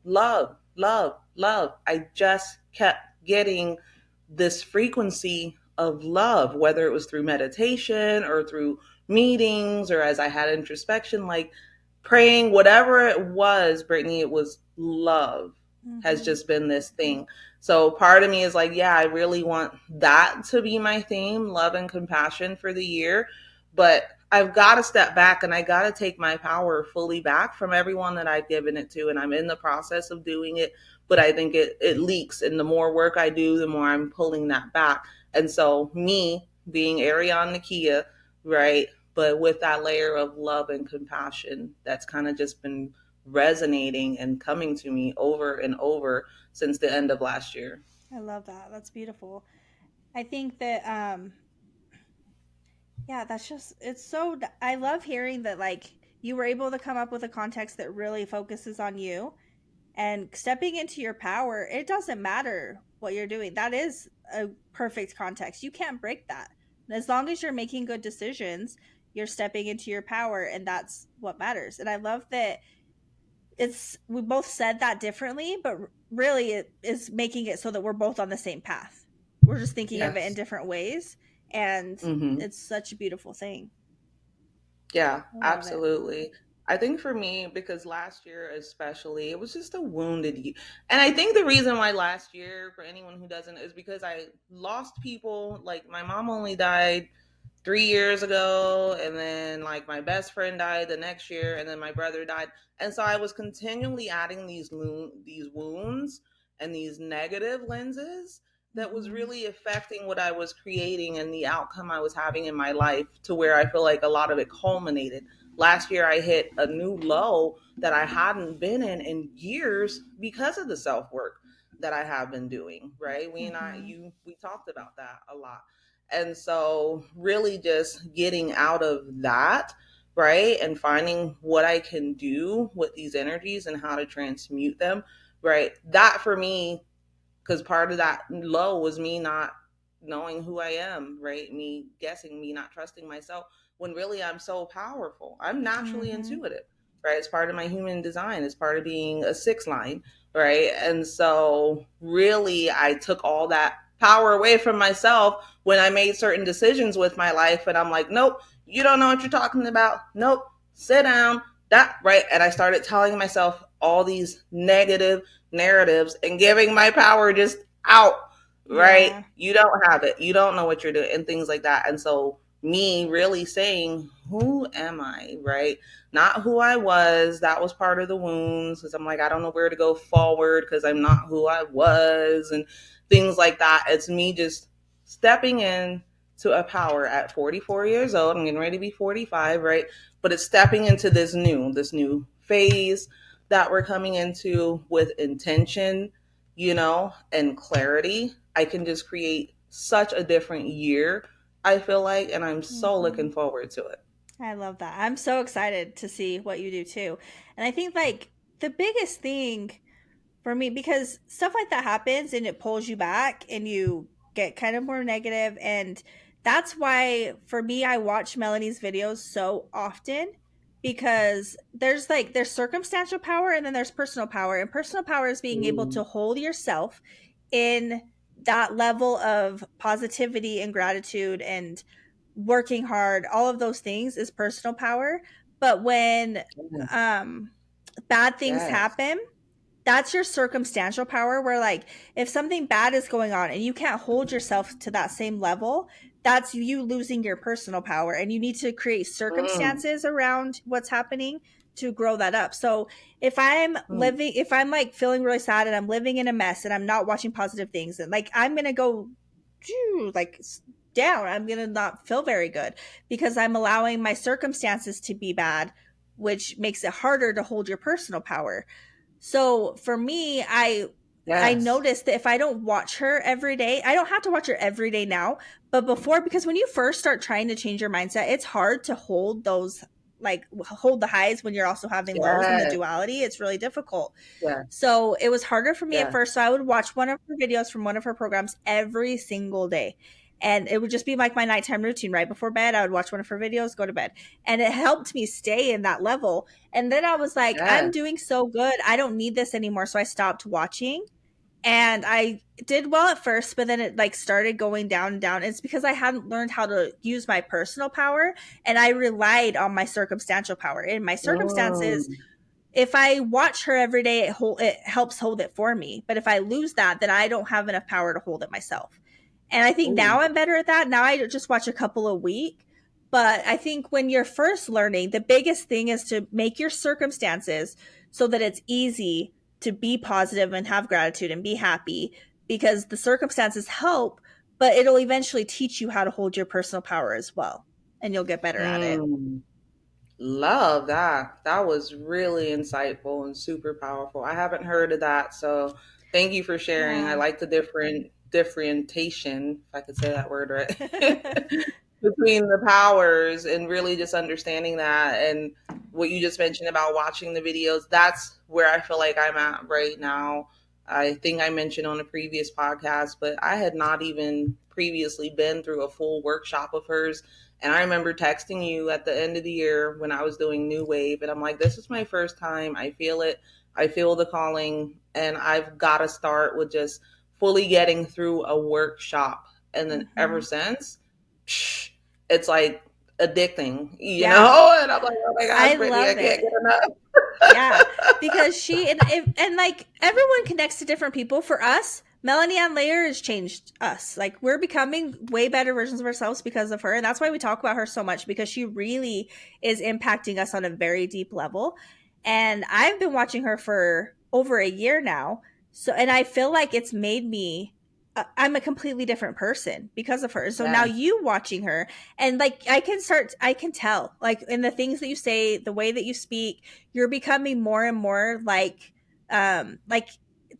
love, love, love. I just kept getting this frequency of love, whether it was through meditation or through meetings or as I had introspection, like praying, whatever it was, Brittany, it was love has Mm-hmm. just been this thing. So part of me is like, yeah, I really want that to be my theme, love and compassion for the year. But I've got to step back and I got to take my power fully back from everyone that I've given it to. And I'm in the process of doing it, but I think it leaks. And the more work I do, the more I'm pulling that back. And so, me being Ariane Nakia, right? But with that layer of love and compassion that's kind of just been resonating and coming to me over and over since the end of last year. I love that. That's beautiful. I think that yeah, that's just it's so I love hearing that like you were able to come up with a context that really focuses on you and stepping into your power. It doesn't matter what you're doing. That is a perfect context. You can't break that. As long as you're making good decisions, you're stepping into your power and that's what matters. And I love that it's we both said that differently, but really it is making it so that we're both on the same path. We're just thinking of it in Yes. different ways, and Mm-hmm. it's such a beautiful thing. Yeah, I love it. absolutely. I think for me, because last year especially, it was just a wounded year. And I think the reason why last year, for anyone who doesn't, is because I lost people. Like my mom only died 3 years ago, and then like my best friend died the next year, and then my brother died. And so I was continually adding these wounds and these negative lenses that was Mm-hmm. really affecting what I was creating and the outcome I was having in my life, to where I feel like a lot of it culminated. Last year, I hit a new low that I hadn't been in years because of the self work that I have been doing. Right? Mm-hmm. We talked about that a lot. And so, really, just getting out of that, right? And finding what I can do with these energies and how to transmute them, right? That for me, because part of that low was me not knowing who I am, right? Me guessing, me not trusting myself when really I'm so powerful. I'm naturally Mm-hmm. intuitive, right? It's part of my human design, it's part of being a six line, right? And so, really, I took all that power away from myself when I made certain decisions with my life. And I'm like, nope, you don't know what you're talking about. Nope, sit down. That, right? And I started telling myself all these negative narratives and giving my power just out, right? Yeah. You don't have it. You don't know what you're doing and things like that. And so me really saying, who am I, right? Not who I was. That was part of the wounds because I'm like, I don't know where to go forward because I'm not who I was and things like that. It's me just stepping in to a power at 44 years old. I'm getting ready to be 45, right? But it's stepping into this new phase that we're coming into with intention, and clarity. I can just create such a different year, I feel like, and I'm so Mm-hmm. looking forward to it. I love that. I'm so excited to see what you do too. And I think like the biggest thing for me, because stuff like that happens and it pulls you back and you get kind of more negative, and that's why for me I watch Melanie's videos so often, because there's circumstantial power and then there's personal power, and personal power is being able to Mm, hold yourself in that level of positivity and gratitude and working hard. All of those things is personal power. But when yes. um bad things Yes. happen, that's your circumstantial power, where like if something bad is going on and you can't hold yourself to that same level, that's you losing your personal power, and you need to create Mm, circumstances around what's happening to grow that up. So mm, if I'm like feeling really sad and I'm living in a mess and I'm not watching positive things, and like I'm going to go like down, I'm going to not feel very good because I'm allowing my circumstances to be bad, which makes it harder to hold your personal power. So for me, I yes. noticed that if I don't watch her every day, I don't have to watch her every day now, but before, because when you first start trying to change your mindset, it's hard to hold those like hold the highs when you're also having lows in the Yes. duality. It's really difficult. Yes. So it was harder for me at Yes. first. So I would watch one of her videos from one of her programs every single day. And it would just be like my nighttime routine right before bed. I would watch one of her videos, go to bed. And it helped me stay in that level. And then I was like, I'm Yes. doing so good. I don't need this anymore. So I stopped watching. And I did well at first, but then it like started going down and down. It's because I hadn't learned how to use my personal power, and I relied on my circumstantial power. In my circumstances, Mm. if I watch her every day, it helps hold it for me. But if I lose that, then I don't have enough power to hold it myself. And I think Ooh. now I'm better at that. Now I just watch a couple a week. But I think when you're first learning, the biggest thing is to make your circumstances so that it's easy to be positive and have gratitude and be happy, because the circumstances help, but it'll eventually teach you how to hold your personal power as well. And you'll get better at it. Mm. Love that. That was really insightful and super powerful. I haven't heard of that, so thank you for sharing. I Yeah. like the differentiation, if I could say that word right, between the powers and really just understanding that. And what you just mentioned about watching the videos, that's where I feel like I'm at right now. I think I mentioned on a previous podcast, but I had not even previously been through a full workshop of hers. And I remember texting you at the end of the year when I was doing New Wave, and I'm like, this is my first time. I feel it. I feel the calling, and I've got to start with just fully getting through a workshop. And then ever Hmm. since, psh, it's like addicting, you Yeah. know? And I'm like, oh my gosh, I Brittany, I love can't it. get enough. Yeah, because and like everyone connects to different people. For us, Melanie Ann Layer has changed us. Like we're becoming way better versions of ourselves because of her, and that's why we talk about her so much, because she really is impacting us on a very deep level. And I've been watching her for over a year now, so and I feel like it's made me. I'm a completely different person because of her. So now Yes, you watching her, and like I can tell, like in the things that you say, the way that you speak, you're becoming more and more like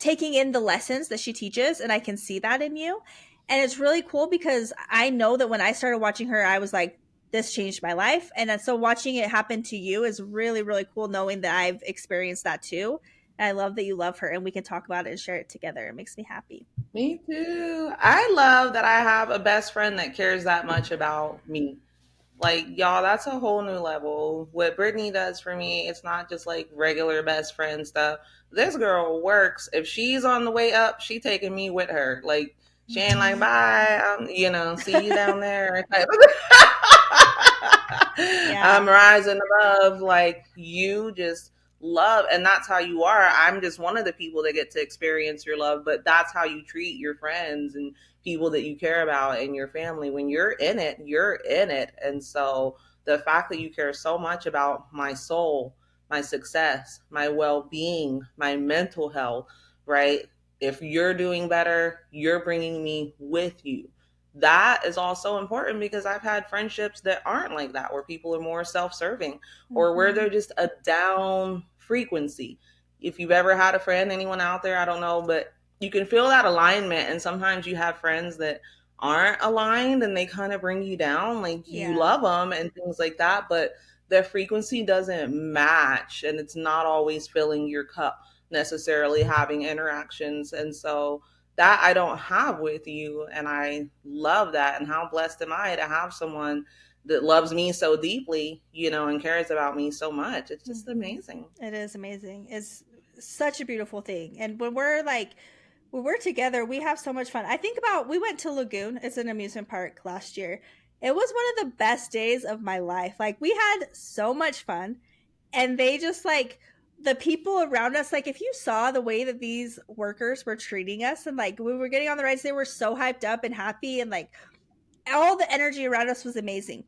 taking in the lessons that she teaches, and I can see that in you. And it's really cool because I know that when I started watching her, I was like, this changed my life. And then, so watching it happen to you is really, really cool, knowing that I've experienced that too. And I love that you love her and we can talk about it and share it together. It makes me happy. me too. I love that I have a best friend that cares that much about me. Like, y'all, that's a whole new level. What Brittany does for me, it's not just like regular best friend stuff. This girl works. If she's on the way up, she taking me with her. Like, she ain't like, Hmm. bye, see you down there. Yeah. I'm rising above. Like, you just love, and that's how you are. I'm just one of the people that get to experience your love, but that's how you treat your friends and people that you care about and your family. When you're in it, you're in it. And so the fact that you care so much about my soul, my success, my well-being, my mental health, right? If you're doing better, you're bringing me with you. That is also important because I've had friendships that aren't like that, where people are more self-serving or where Hmm. they're just a down frequency. If you've ever had a friend, anyone out there, I don't know, but you can feel that alignment. And sometimes you have friends that aren't aligned and they kind of bring you down. Like you Yeah. love them and things like that, but their frequency doesn't match and it's not always filling your cup necessarily having interactions. And so that I don't have with you. And I love that. And how blessed am I to have someone that loves me so deeply, and cares about me so much. It's just Hmm. amazing. It is amazing. It's such a beautiful thing. And when we're together, we have so much fun. I think about we went to Lagoon. It's an amusement park last year. It was one of the best days of my life. Like we had so much fun, and they just like the people around us, like if you saw the way that these workers were treating us, and like we were getting on the rides, they were so hyped up and happy, and like all the energy around us was amazing.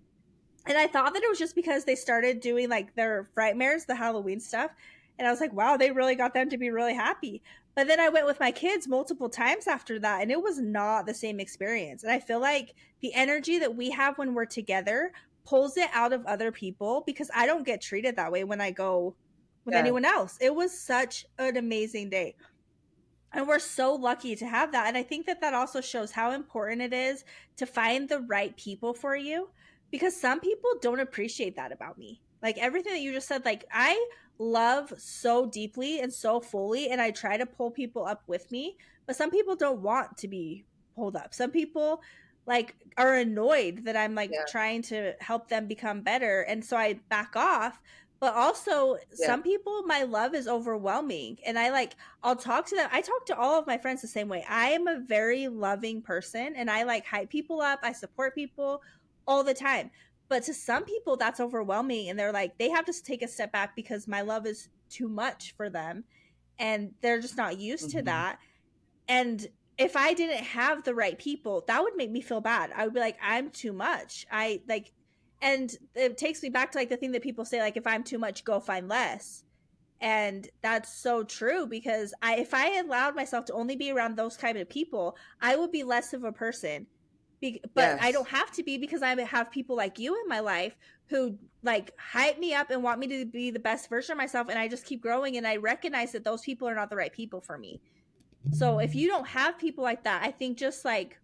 And I thought that it was just because they started doing like their frightmares, the Halloween stuff. And I was like, wow, they really got them to be really happy. But then I went with my kids multiple times after that, and it was not the same experience. And I feel like the energy that we have when we're together pulls it out of other people, because I don't get treated that way when I go with Yeah. anyone else. It was such an amazing day. And we're so lucky to have that. And I think that that also shows how important it is to find the right people for you, because some people don't appreciate that about me. Like everything that you just said, like I love so deeply and so fully, and I try to pull people up with me, but some people don't want to be pulled up. Some people like are annoyed that I'm like Yeah. trying to help them become better, and so I back off. But also Yeah. some people my love is overwhelming, and I'll talk to them. I talk to all of my friends the same way. I am a very loving person, and I like hype people up, I support people all the time. But to some people, that's overwhelming. And they're like, they have to take a step back because my love is too much for them. And they're just not used to Hmm. that. And if I didn't have the right people, that would make me feel bad. I would be like, I'm too much. I like, and it takes me back to like the thing that people say, like, if I'm too much, go find less. And that's so true because if I allowed myself to only be around those kind of people, I would be less of a person. But I don't Yes. have to be because I have people like you in my life who like hype me up and want me to be the best version of myself, and I just keep growing, and I recognize that those people are not the right people for me. So if you don't have people like that, I think just like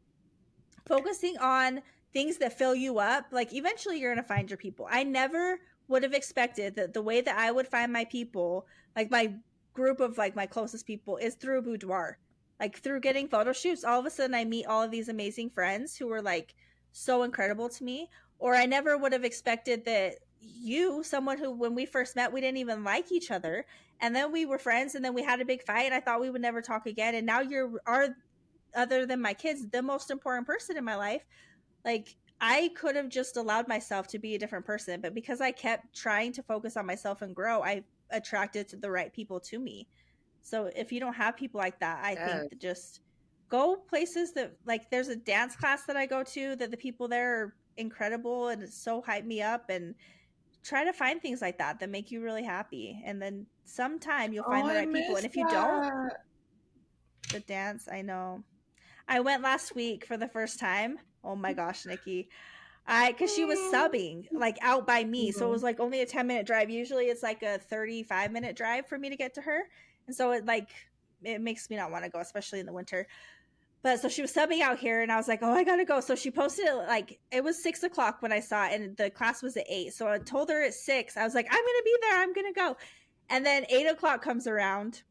focusing on things that fill you up, like eventually you're going to find your people. I never would have expected that the way that I would find my people, like my group of like my closest people, is through boudoir. Like through getting photo shoots, all of a sudden I meet all of these amazing friends who were like so incredible to me. Or I never would have expected that you, someone who when we first met we didn't even like each other, and then we were friends, and then we had a big fight, and I thought we would never talk again, and now you're our, other than my kids, the most important person in my life. Like I could have just allowed myself to be a different person, but because I kept trying to focus on myself and grow, I attracted to the right people to me. So if you don't have people like that, I think that Yes. just go places that, like, there's a dance class that I go to that the people there are incredible and it's so hype me up, and try to find things like that that make you really happy, and then sometime you'll Oh, find the I right people. And miss if you don't, that. the dance, I know. I went last week for the first time. Oh my gosh, Nikki. Cuz she was subbing like out by me. So it Mhm. was like only a 10-minute drive. Usually it's like a 35-minute drive for me to get to her. And so it makes me not want to go, especially in the winter. But so she was subbing out here, and I was like, oh, I gotta go. So she posted it like it was 6 o'clock when I saw it, and the class was at 8. So I told her at 6. I was like, I'm gonna be there. I'm gonna go. And then 8 o'clock comes around,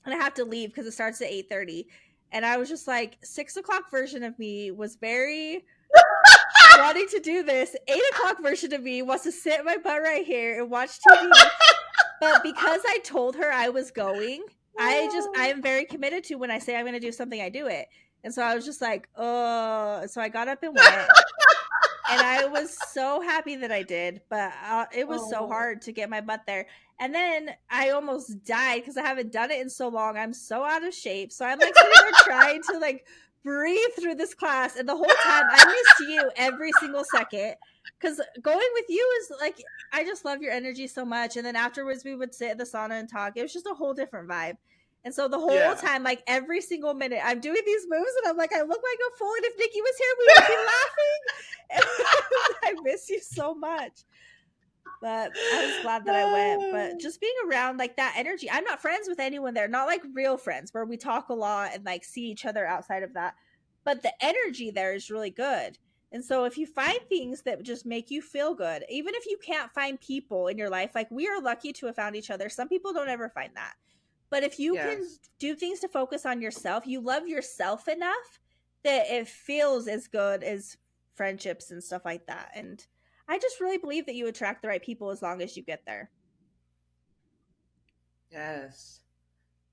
and I have to leave because it starts at 8:30. And I was just like, 6 o'clock version of me was very wanting to do this. 8 o'clock version of me wants to sit my butt right here and watch TV. But because I told her I was going, I am very committed to when I say I'm going to do something, I do it. And so I was just like, oh, so I got up and went, and I was so happy that I did, but it was so Oh, hard to get my butt there. And then I almost died because I haven't done it in so long. I'm so out of shape. So I'm like sitting there trying to like breathe through this class. And the whole time I miss you every single second, because going with you is like, I just love your energy so much. And then afterwards, we would sit in the sauna and talk. It was just a whole different vibe. And so the whole yeah. time, like every single minute, I'm doing these moves, and I'm like, I look like a fool. And if Nikki was here, we would be laughing. I miss you so much. But I was glad that I went. But just being around like that energy, I'm not friends with anyone there, not like real friends where we talk a lot and like see each other outside of that. But the energy there is really good. And so if you find things that just make you feel good, even if you can't find people in your life, like we are lucky to have found each other. Some people don't ever find that. But if you can Yes. do things to focus on yourself, you love yourself enough that it feels as good as friendships and stuff like that. And I just really believe that you attract the right people as long as you get there. Yes.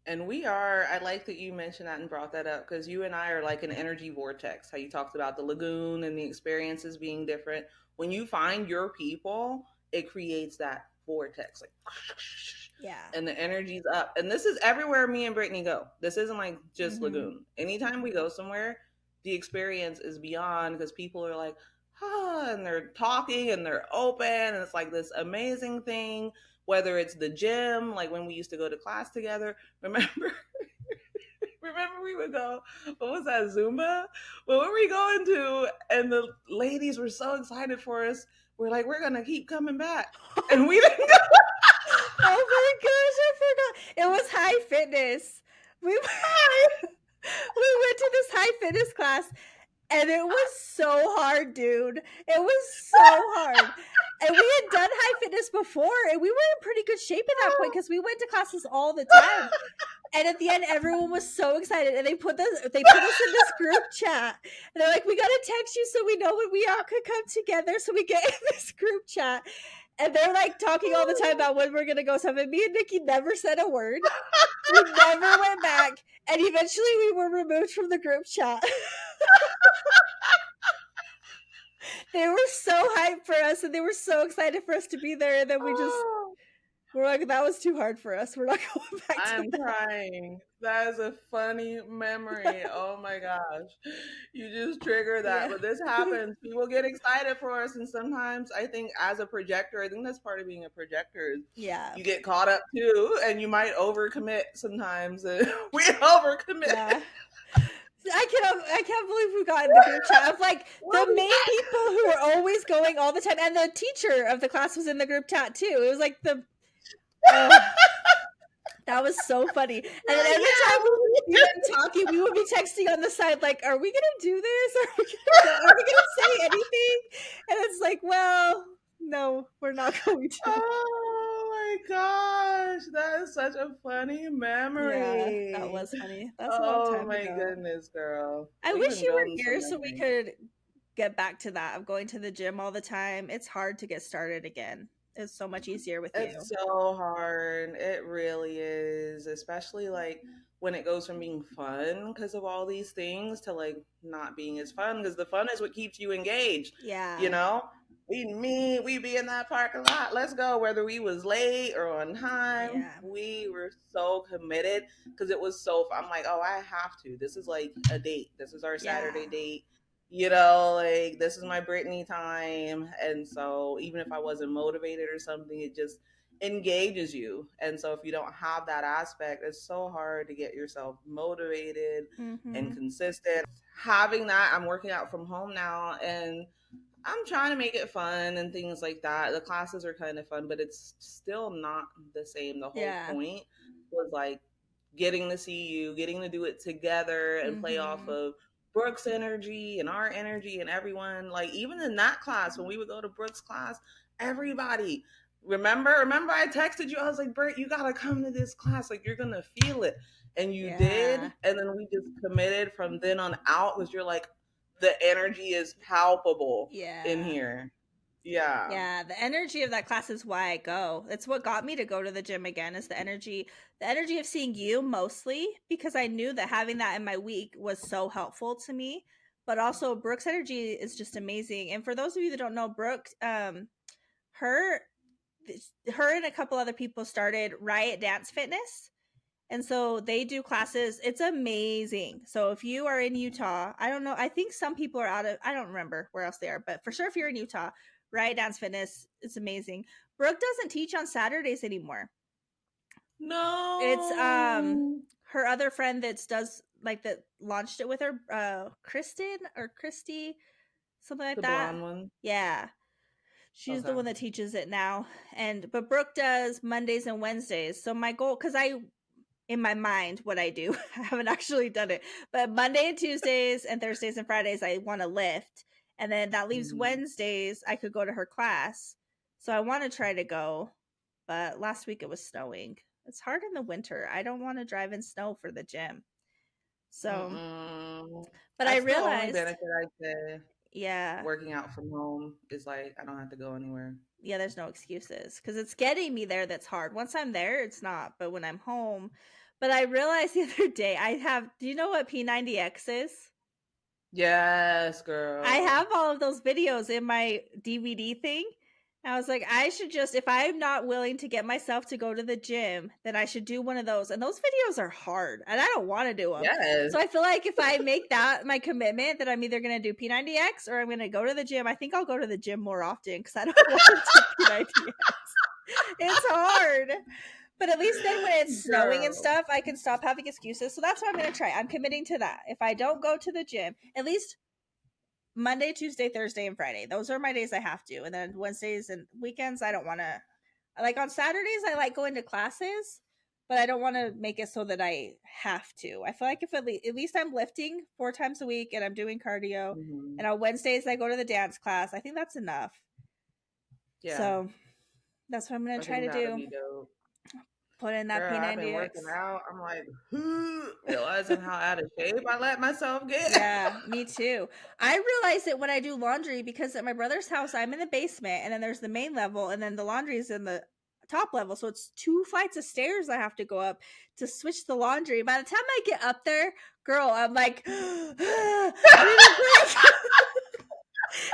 And we are, I like that you mentioned that and brought that up because you and I are like an energy vortex. How you talked about the lagoon and the experiences being different. When you find your people, it creates that vortex, like, Yeah. and the energy's up. And this is everywhere me and Brittany go. This isn't like just Mm-hmm. lagoon. Anytime we go somewhere, the experience is beyond because people are like, ah, and they're talking and they're open. And it's like this amazing thing whether it's the gym, like when we used to go to class together. Remember, remember we would go. What was that Zumba? What were we going to? And the ladies were so excited for us. We're like, we're gonna keep coming back, and we didn't go. Oh my gosh, I forgot. It was high fitness. We we went to this high fitness class, And it was so hard, dude. It was so hard. And we had done high fitness before, and we were in pretty good shape at that point because we went to classes all the time. And at the end, everyone was so excited, and they put us in this group chat. And they're like, "We gotta text you so we know when we all could come together." So we get in this group chat, and they're like talking all the time about when we're gonna go something. Me and Nikki never said a word. We never went back, and eventually we were removed from the group chat. They were so hyped for us, and they were so excited for us to be there, and then Oh, we're like, that was too hard for us. We're not going back to I'm crying. That is a funny memory. Oh my gosh. You just trigger that. yeah. But this happens. People get excited for us. And sometimes I think as a projector, I think that's part of being a projector is Yeah. you get caught up too and you might overcommit sometimes. We overcommit. Yeah. I can't believe we got in the group chat of like What the is main people who were always going all the time, and the teacher of the class was in the group chat too. It was like the oh, that was so funny. And then that? every time we were talking, we would be texting on the side like, "Are we gonna do this? Are we gonna go? Are we gonna say anything?" And it's like, well, no, we're not going to. Oh my gosh. That is such a funny Yeah, that memory. was funny. That's a long Oh time my ago. goodness, girl. I We've wish been you were building some here so we memories. could get back to that of going to the gym all the time. It's hard to get started again. It's so much easier with you. It's so hard. It really is, especially like when it goes from being fun because of all these things to like not being as fun because the fun is what keeps you engaged. You Yeah. know, we be in that parking lot. Let's go. Whether we was late or on time, Yeah. we were so committed because it was so fun. I'm like, oh, I have to. This is like a date. This is our Saturday Yeah. date. You know, like this is my Britney time. And so even if I wasn't motivated or something, it just engages you. And so if you don't have that aspect, it's so hard to get yourself motivated and Mhm. consistent. Having that, I'm working out from home now and I'm trying to make it fun and things like that. The classes are kind of fun, but it's still not the same. The whole Yeah. point was like getting to see you, getting to do it together and play off Mhm. of Brooke's energy and our energy and everyone. Like even in that class, when we would go to Brooke's class, everybody remember I texted you. I was like, Bert, you gotta come to this class. Like you're gonna feel it. And you did. Yeah. And then we just committed from then on out because you're like, the energy is palpable in Yeah. here. Yeah. Yeah, the energy of that class is why I go. It's what got me to go to the gym again is the energy of seeing you mostly because I knew that having that in my week was so helpful to me. But also Brooke's energy is just amazing. And for those of you that don't know Brooke, her her and a couple other people started Riot Dance Fitness. And so they do classes. It's amazing. So if you are in Utah, I don't know. I think some people are out of, I don't remember where else they are, but for sure, if you're in Utah, Riot Dance Fitness, it's amazing. Brooke doesn't teach on Saturdays anymore. It's No. her other friend that does like that launched it with her, Kristen or Christy, something like The that. blonde one. Yeah. She's the Okay. one that teaches it now. And but Brooke does Mondays and Wednesdays. So my goal, because I in my mind what I do. I haven't actually done it. But Monday and Tuesdays and Thursdays and Fridays I want to lift. And then that leaves Mm. Wednesdays I could go to her class. So I want to try to go. But last week it was snowing. It's hard in the winter. I don't want to drive in snow for the gym. So, Mm-mm. but I That's the only realized, benefit I say yeah, working out from home is like I don't have to go anywhere. yeah, there's no excuses because it's getting me there that's hard. Once I'm there, it's not. But when I'm home, but I realized the other day I have, do you know what P90X is? Yes, I girl. have all of those videos in my DVD thing. I was like, I should just, if I'm not willing to get myself to go to the gym, then I should do one of those. And those videos are hard and I don't want to do them. Yes. So I feel like if I make that my commitment that I'm either going to do P90X or I'm going to go to the gym, I think I'll go to the gym more often because I don't want to do P90X. It's hard. But at least then when it's snowing and Girl. stuff, I can stop having excuses. So that's what I'm going to try. I'm committing to that. If I don't go to the gym, at least Monday, Tuesday, Thursday, and Friday. Those are my days I have to. And then Wednesdays and weekends, I don't want to. Like on Saturdays, I like going to classes. but I don't want to make it so that I have to. I feel like if at least I'm lifting 4 times a week and I'm doing cardio, Hmm. and on Wednesdays I go to the dance class, I think that's enough. Yeah, So that's what I'm gonna I try think to that'd do. be dope. Put in that Girl, I've been P90X. working out. I'm like, realizing how out of shape I let myself get. Yeah, me too. I realize it when I do laundry because at my brother's house, I'm in the basement and then there's the main level and then the laundry is in the top level. So it's 2 flights of stairs I have to go up to switch the laundry. By the time I get up there, girl, I'm like, I need a break.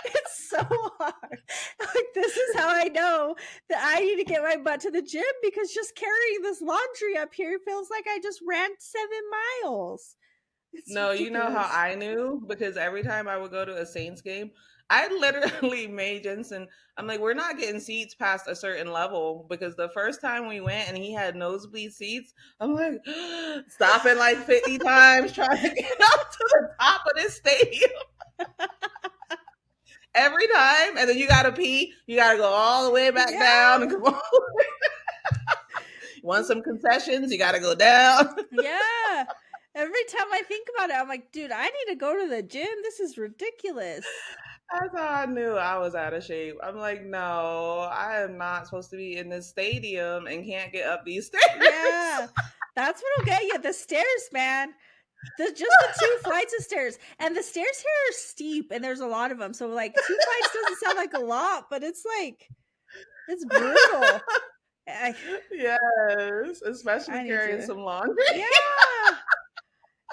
It's so hard. Like, this is how I know that I need to get my butt to the gym because just carrying this laundry up here feels like I just ran 7 miles. It's No, you know how ridiculous. I knew? Because every time I would go to a Saints game, I literally made Jensen, I'm like, we're not getting seats past a certain level because the first time we went and he had nosebleed seats, I'm like, stopping like 50 times trying to get up to the top of this stadium every time. And then you got to pee, you got to go all the way back down and Yeah. come on. Want some concessions, you got to go down. Yeah. Every time I think about it, I'm like, dude, I need to go to the gym. This is ridiculous. That's how I knew I was out of shape. I'm like, no, I am not supposed to be in this stadium and can't get up these stairs. Yeah. That's what'll get you. The stairs, man. Just the 2 flights of stairs. And the stairs here are steep and there's a lot of them. So like 2 flights doesn't sound like a lot, but it's like it's brutal. I, Yes, especially I need carrying to. some laundry. Yeah.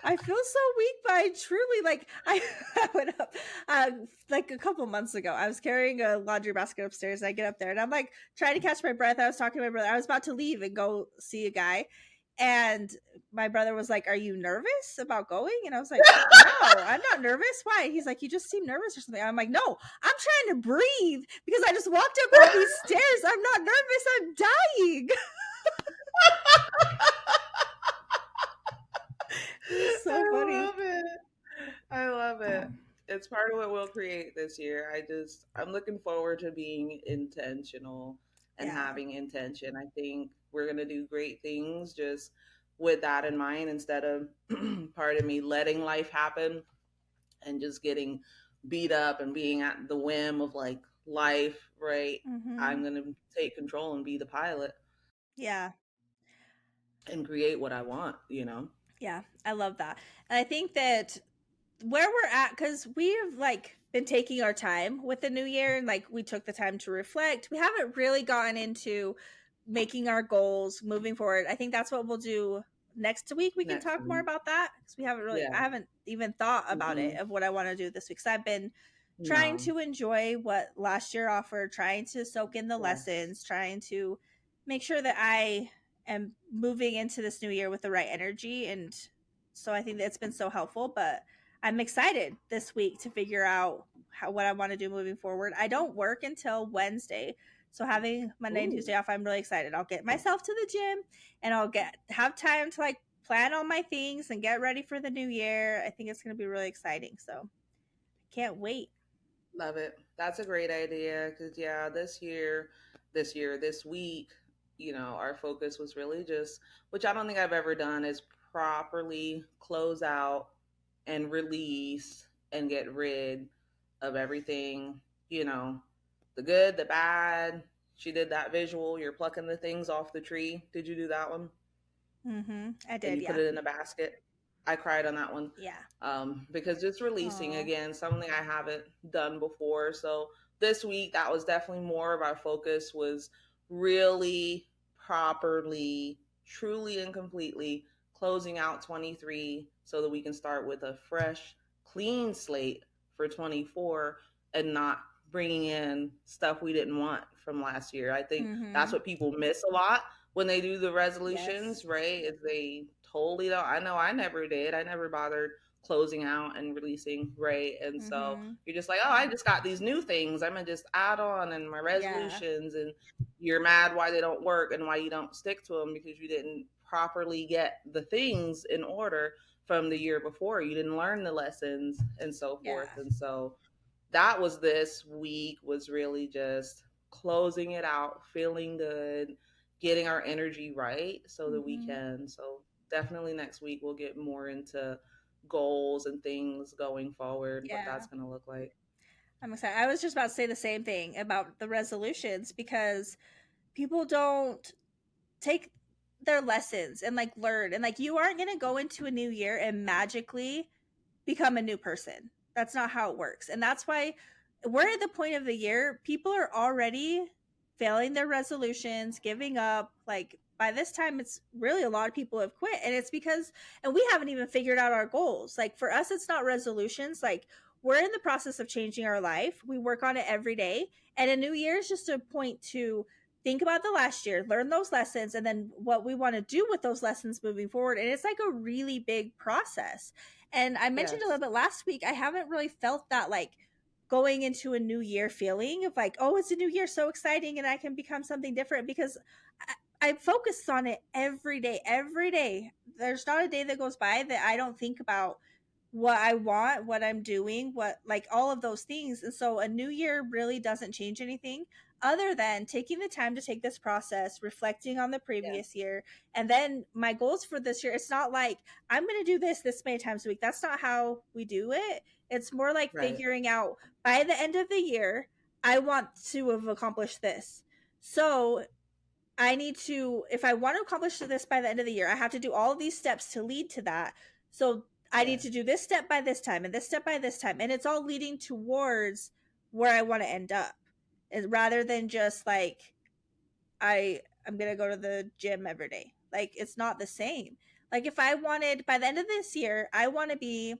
I feel so weak, but I truly like I went up like a couple months ago. I was carrying a laundry basket upstairs. And I get up there and I'm like trying to catch my breath. I was talking to my brother. I was about to leave and go see a guy, and my brother was like, "Are you nervous about going?" And I was like, "No, I'm not nervous. Why?" He's like, "You just seem nervous or something." I'm like, "No, I'm trying to breathe because I just walked up all these stairs. I'm not nervous. I'm dying." It was so I funny. love it. I love it. It's part of what we'll create this year. I'm looking forward to being intentional and Yeah. having intention. I think we're going to do great things just with that in mind instead of, pardon me, letting life happen and just getting beat up and being at the whim of like life, right? Mm-hmm. I'm going to take control and be the pilot Yeah. and create what I want, you know? Yeah, I love that. And I think that where we're at, because we've like been taking our time with the new year and like we took the time to reflect, we haven't really gotten into making our goals moving forward. I think that's what we'll do next week. We can Next talk more time. about that because I Yeah. haven't even thought about it Mm-mm. of what I want to do this week. Because I've been trying No. to enjoy what last year offered, trying to soak in the Yes. lessons, trying to make sure that I am moving into this new year with the right energy. And so I think that it's been so helpful. But I'm excited this week to figure out what I want to do moving forward. I don't work until Wednesday. So having Monday and Ooh, Tuesday off, I'm really excited. I'll get myself to the gym and I'll get have time to like plan all my things and get ready for the new year. I think it's going to be really exciting. So I can't wait. love it. That's a great idea because, yeah, this week, our focus was really just, which I don't think I've ever done, is properly close out and release and get rid of everything, you know, the good, the bad. She did that visual. You're plucking the things off the tree. Did you do that one? I And did, you put yeah. it in a basket. I cried on that one Yeah. because just releasing Oh. again, something I haven't done before. So this week, that was definitely more of our focus was really properly, truly, and completely closing out 23 so that we can start with a fresh, clean slate for 24 and not bringing in stuff we didn't want from last year. I think that's Mhm. what people miss a lot when they do the Yes. resolutions, right? Is they totally don't. I know I never did. I never bothered closing out and releasing, right? And so Mhm. you're just like, oh, I just got these new things. I'm gonna just add on and my Yeah. resolutions, and you're mad why they don't work and why you don't stick to them because you didn't properly get the things in order from the year before. You didn't learn the lessons and so forth. Yeah. And so that was this week was really just closing it out, feeling good, getting our energy right so that we Hmm. can. So definitely next week we'll get more into goals and things going forward, what Yeah, that's going to look like. I'm excited. I was just about to say the same thing about the resolutions because people don't take their lessons and like learn, and like you aren't going to go into a new year and magically become a new person. That's not how it works. And that's why we're at the point of the year, people are already failing their resolutions, giving up. Like by this time, it's really a lot of people have quit. And it's because, and we haven't even figured out our goals. Like for us, it's not resolutions. Like we're in the process of changing our life. We work on it every day. And a new year is just a point to think about the last year, learn those lessons, and then what we want to do with those lessons moving forward. And it's like a really big process. And I mentioned a little Yes. bit last week, I haven't really felt that like going into a new year feeling of like, oh, it's a new year, so exciting, and I can become something different because I focus on it every day. Every day. There's not a day that goes by that I don't think about what I want, what I'm doing, what like all of those things. And so a new year really doesn't change anything other than taking the time to take this process, reflecting on the Yeah. previous year, and then my goals for this year. It's not like I'm going to do this many times a week. That's not how we do it. It's more like Right. figuring out by the end of the year, I want to have accomplished this. So I need to, if I want to accomplish this by the end of the year, I have to do all of these steps to lead to that. So I need Yeah. to do this step by this time and this step by this time. And it's all leading towards where I want to end up. And rather than just like, I'm going to go to the gym every day. Like, it's not the same. Like, if I wanted, by the end of this year, I want to be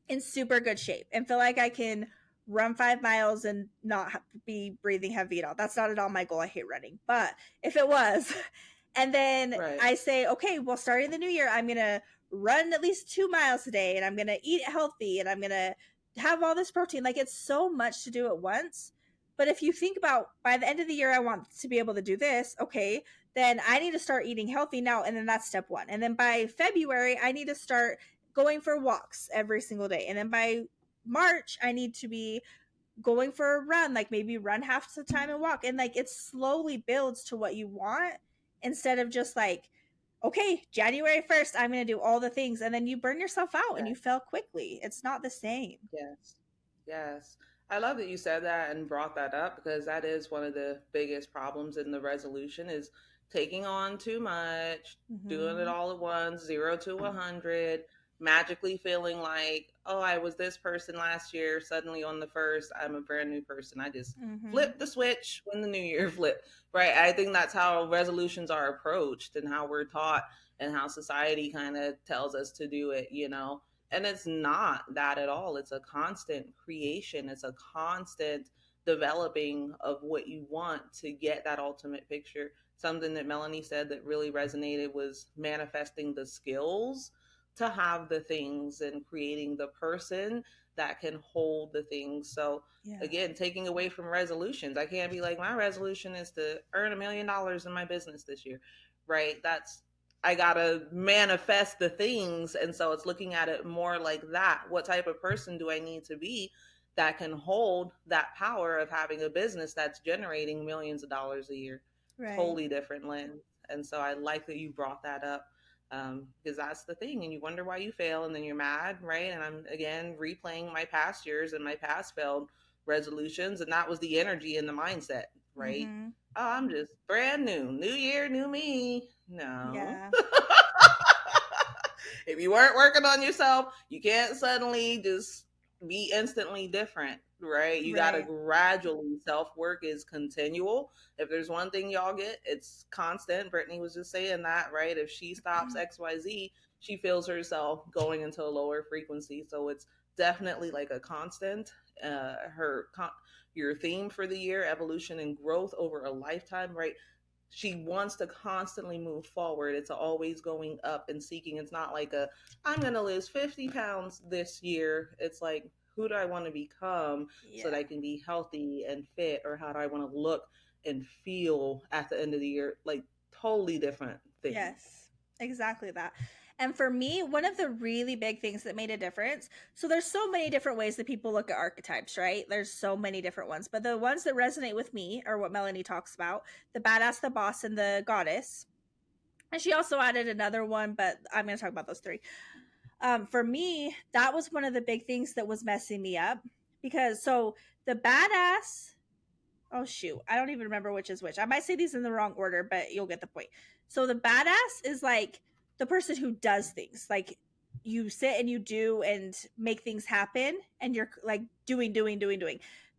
in super good shape and feel like I can run 5 miles and not be breathing heavy at all. That's not at all my goal. I hate running. But if it was, and then Right. I say, okay, well, starting the new year, I'm going to run at least 2 miles a day and I'm going to eat healthy and I'm going to have all this protein. Like it's so much to do at once. But if you think about by the end of the year, I want to be able to do this, okay, then I need to start eating healthy now. And then that's step one. And then by February, I need to start going for walks every single day. And then by March, I need to be going for a run, like maybe run half the time and walk. And like it slowly builds to what you want instead of just like, okay, January 1st, I'm going to do all the things. And then you burn yourself out and Yeah. you fail quickly. It's not the same. Yes. Yes. I love that you said that and brought that up because that is one of the biggest problems in the resolution is taking on too much, doing it Mm-hmm. all at once, 0 to 100, magically feeling like, oh, I was this person last year. Suddenly on the first, I'm a brand new person. I just Mm-hmm. flipped the switch when the new year flipped, right? I think that's how resolutions are approached and how we're taught and how society kind of tells us to do it, you know? And it's not that at all. It's a constant creation, it's a constant developing of what you want to get that ultimate picture. Something that Melanie said that really resonated was manifesting the skills to have the things and creating the person that can hold the things. So, Yeah. again, taking away from resolutions, I can't be like, my resolution is to earn $1 million in my business this year, right? That's I gotta manifest the things. And so it's looking at it more like that. What type of person do I need to be that can hold that power of having a business that's generating millions of dollars a year? Right. Totally different lens. And so I like that you brought that up because that's the thing. And you wonder why you fail and then you're mad, right? And I'm again replaying my past years and my past failed resolutions. And that was the energy and the mindset, right? Mm-hmm. Oh, I'm just brand new. New year, new me. No. Yeah. If you weren't working on yourself, you can't suddenly just be instantly different, right? You got to Right. gradually. Self work is continual. If there's one thing y'all get, it's constant. Brittany was just saying that, right? If she stops XYZ, she feels herself going into a lower frequency. So it's definitely like a constant. Your theme for the year, evolution and growth over a lifetime, right? She wants to constantly move forward. It's always going up and seeking. It's not like I'm going to lose 50 pounds this year. It's like, who do I want to become so that Yeah. I can be healthy and fit? Or how do I want to look and feel at the end of the year? Like, totally different things. Yes, exactly that. And for me, one of the really big things that made a difference, so there's so many different ways that people look at archetypes, right? There's so many different ones, but the ones that resonate with me are what Melanie talks about, the badass, the boss, and the goddess. And she also added another one, but I'm going to talk about those three. For me, that was one of the big things that was messing me up because so the badass, oh shoot, I don't even remember which is which. I might say these in the wrong order, but you'll get the point. So the badass is like the person who does things. Like you sit and you do and make things happen and you're like doing.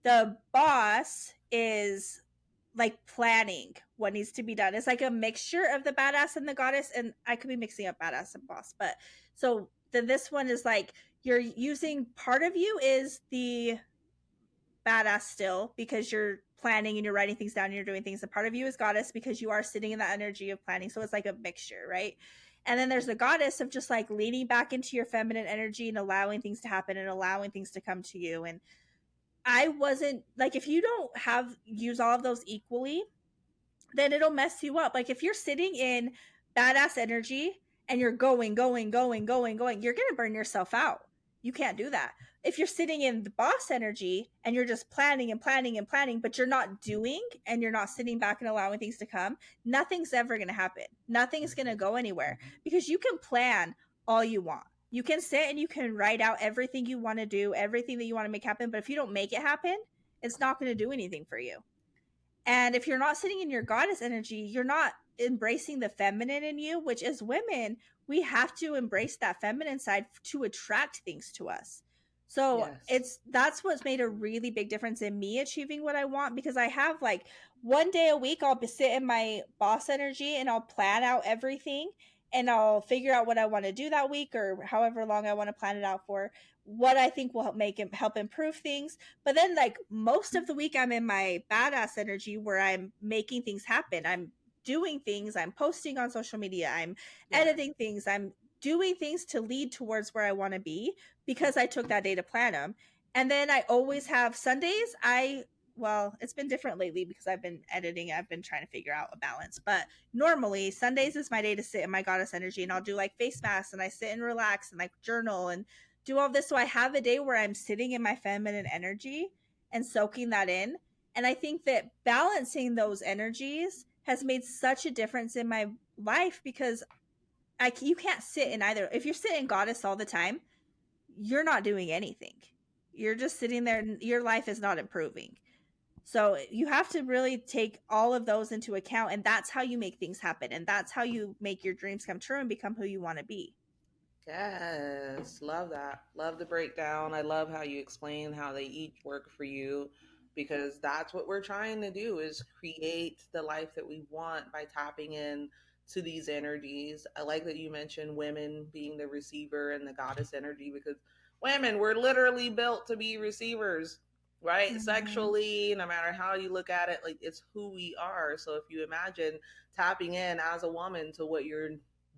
The boss is like planning what needs to be done. It's like a mixture of the badass and the goddess, and I could be mixing up badass and boss, but so then this one is like you're using part of you is the badass still because you're planning and you're writing things down and you're doing things. And part of you is goddess because you are sitting in that energy of planning. So it's like a mixture, right? And then there's the goddess of just like leaning back into your feminine energy and allowing things to happen and allowing things to come to you. And I wasn't like, if you don't have use all of those equally, then it'll mess you up. Like if you're sitting in badass energy and you're going, you're going to burn yourself out. You can't do that. If you're sitting in the boss energy and you're just planning, but you're not doing and you're not sitting back and allowing things to come, nothing's ever going to happen. Nothing's going to go anywhere because you can plan all you want. You can sit and you can write out everything you want to do, everything that you want to make happen. But if you don't make it happen, it's not going to do anything for you. And if you're not sitting in your goddess energy, you're not embracing the feminine in you, which as women, we have to embrace that feminine side to attract things to us. So Yes. that's what's made a really big difference in me achieving what I want because I have like one day a week I'll sit in my boss energy and I'll plan out everything and I'll figure out what I want to do that week or however long I want to plan it out for, what I think will help improve things. But then like most of the week I'm in my badass energy where I'm making things happen. I'm doing things, I'm posting on social media, I'm Yeah. editing things, I'm doing things to lead towards where I want to be because I took that day to plan them. And then I always have Sundays. Well, it's been different lately because I've been editing. I've been trying to figure out a balance. But normally, Sundays is my day to sit in my goddess energy and I'll do like face masks and I sit and relax and like journal and do all this. So I have a day where I'm sitting in my feminine energy and soaking that in. And I think that balancing those energies has made such a difference in my life because you can't sit in either. If you're sitting goddess all the time, you're not doing anything. You're just sitting there and your life is not improving. So you have to really take all of those into account. And that's how you make things happen. And that's how you make your dreams come true and become who you want to be. Yes, love that. Love the breakdown. I love how you explain how they each work for you because that's what we're trying to do is create the life that we want by tapping in to these energies. I like that you mentioned women being the receiver and the goddess energy because women, we're literally built to be receivers, right? Mm-hmm. Sexually, no matter how you look at it, like it's who we are. So if you imagine tapping in as a woman to what you're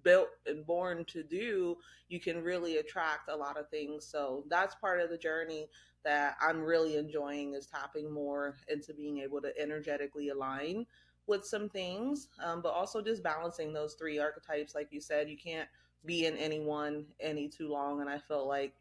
built and born to do, you can really attract a lot of things. So that's part of the journey that I'm really enjoying is tapping more into being able to energetically align with some things, but also just balancing those three archetypes. Like you said, you can't be in any one any too long. And I feel like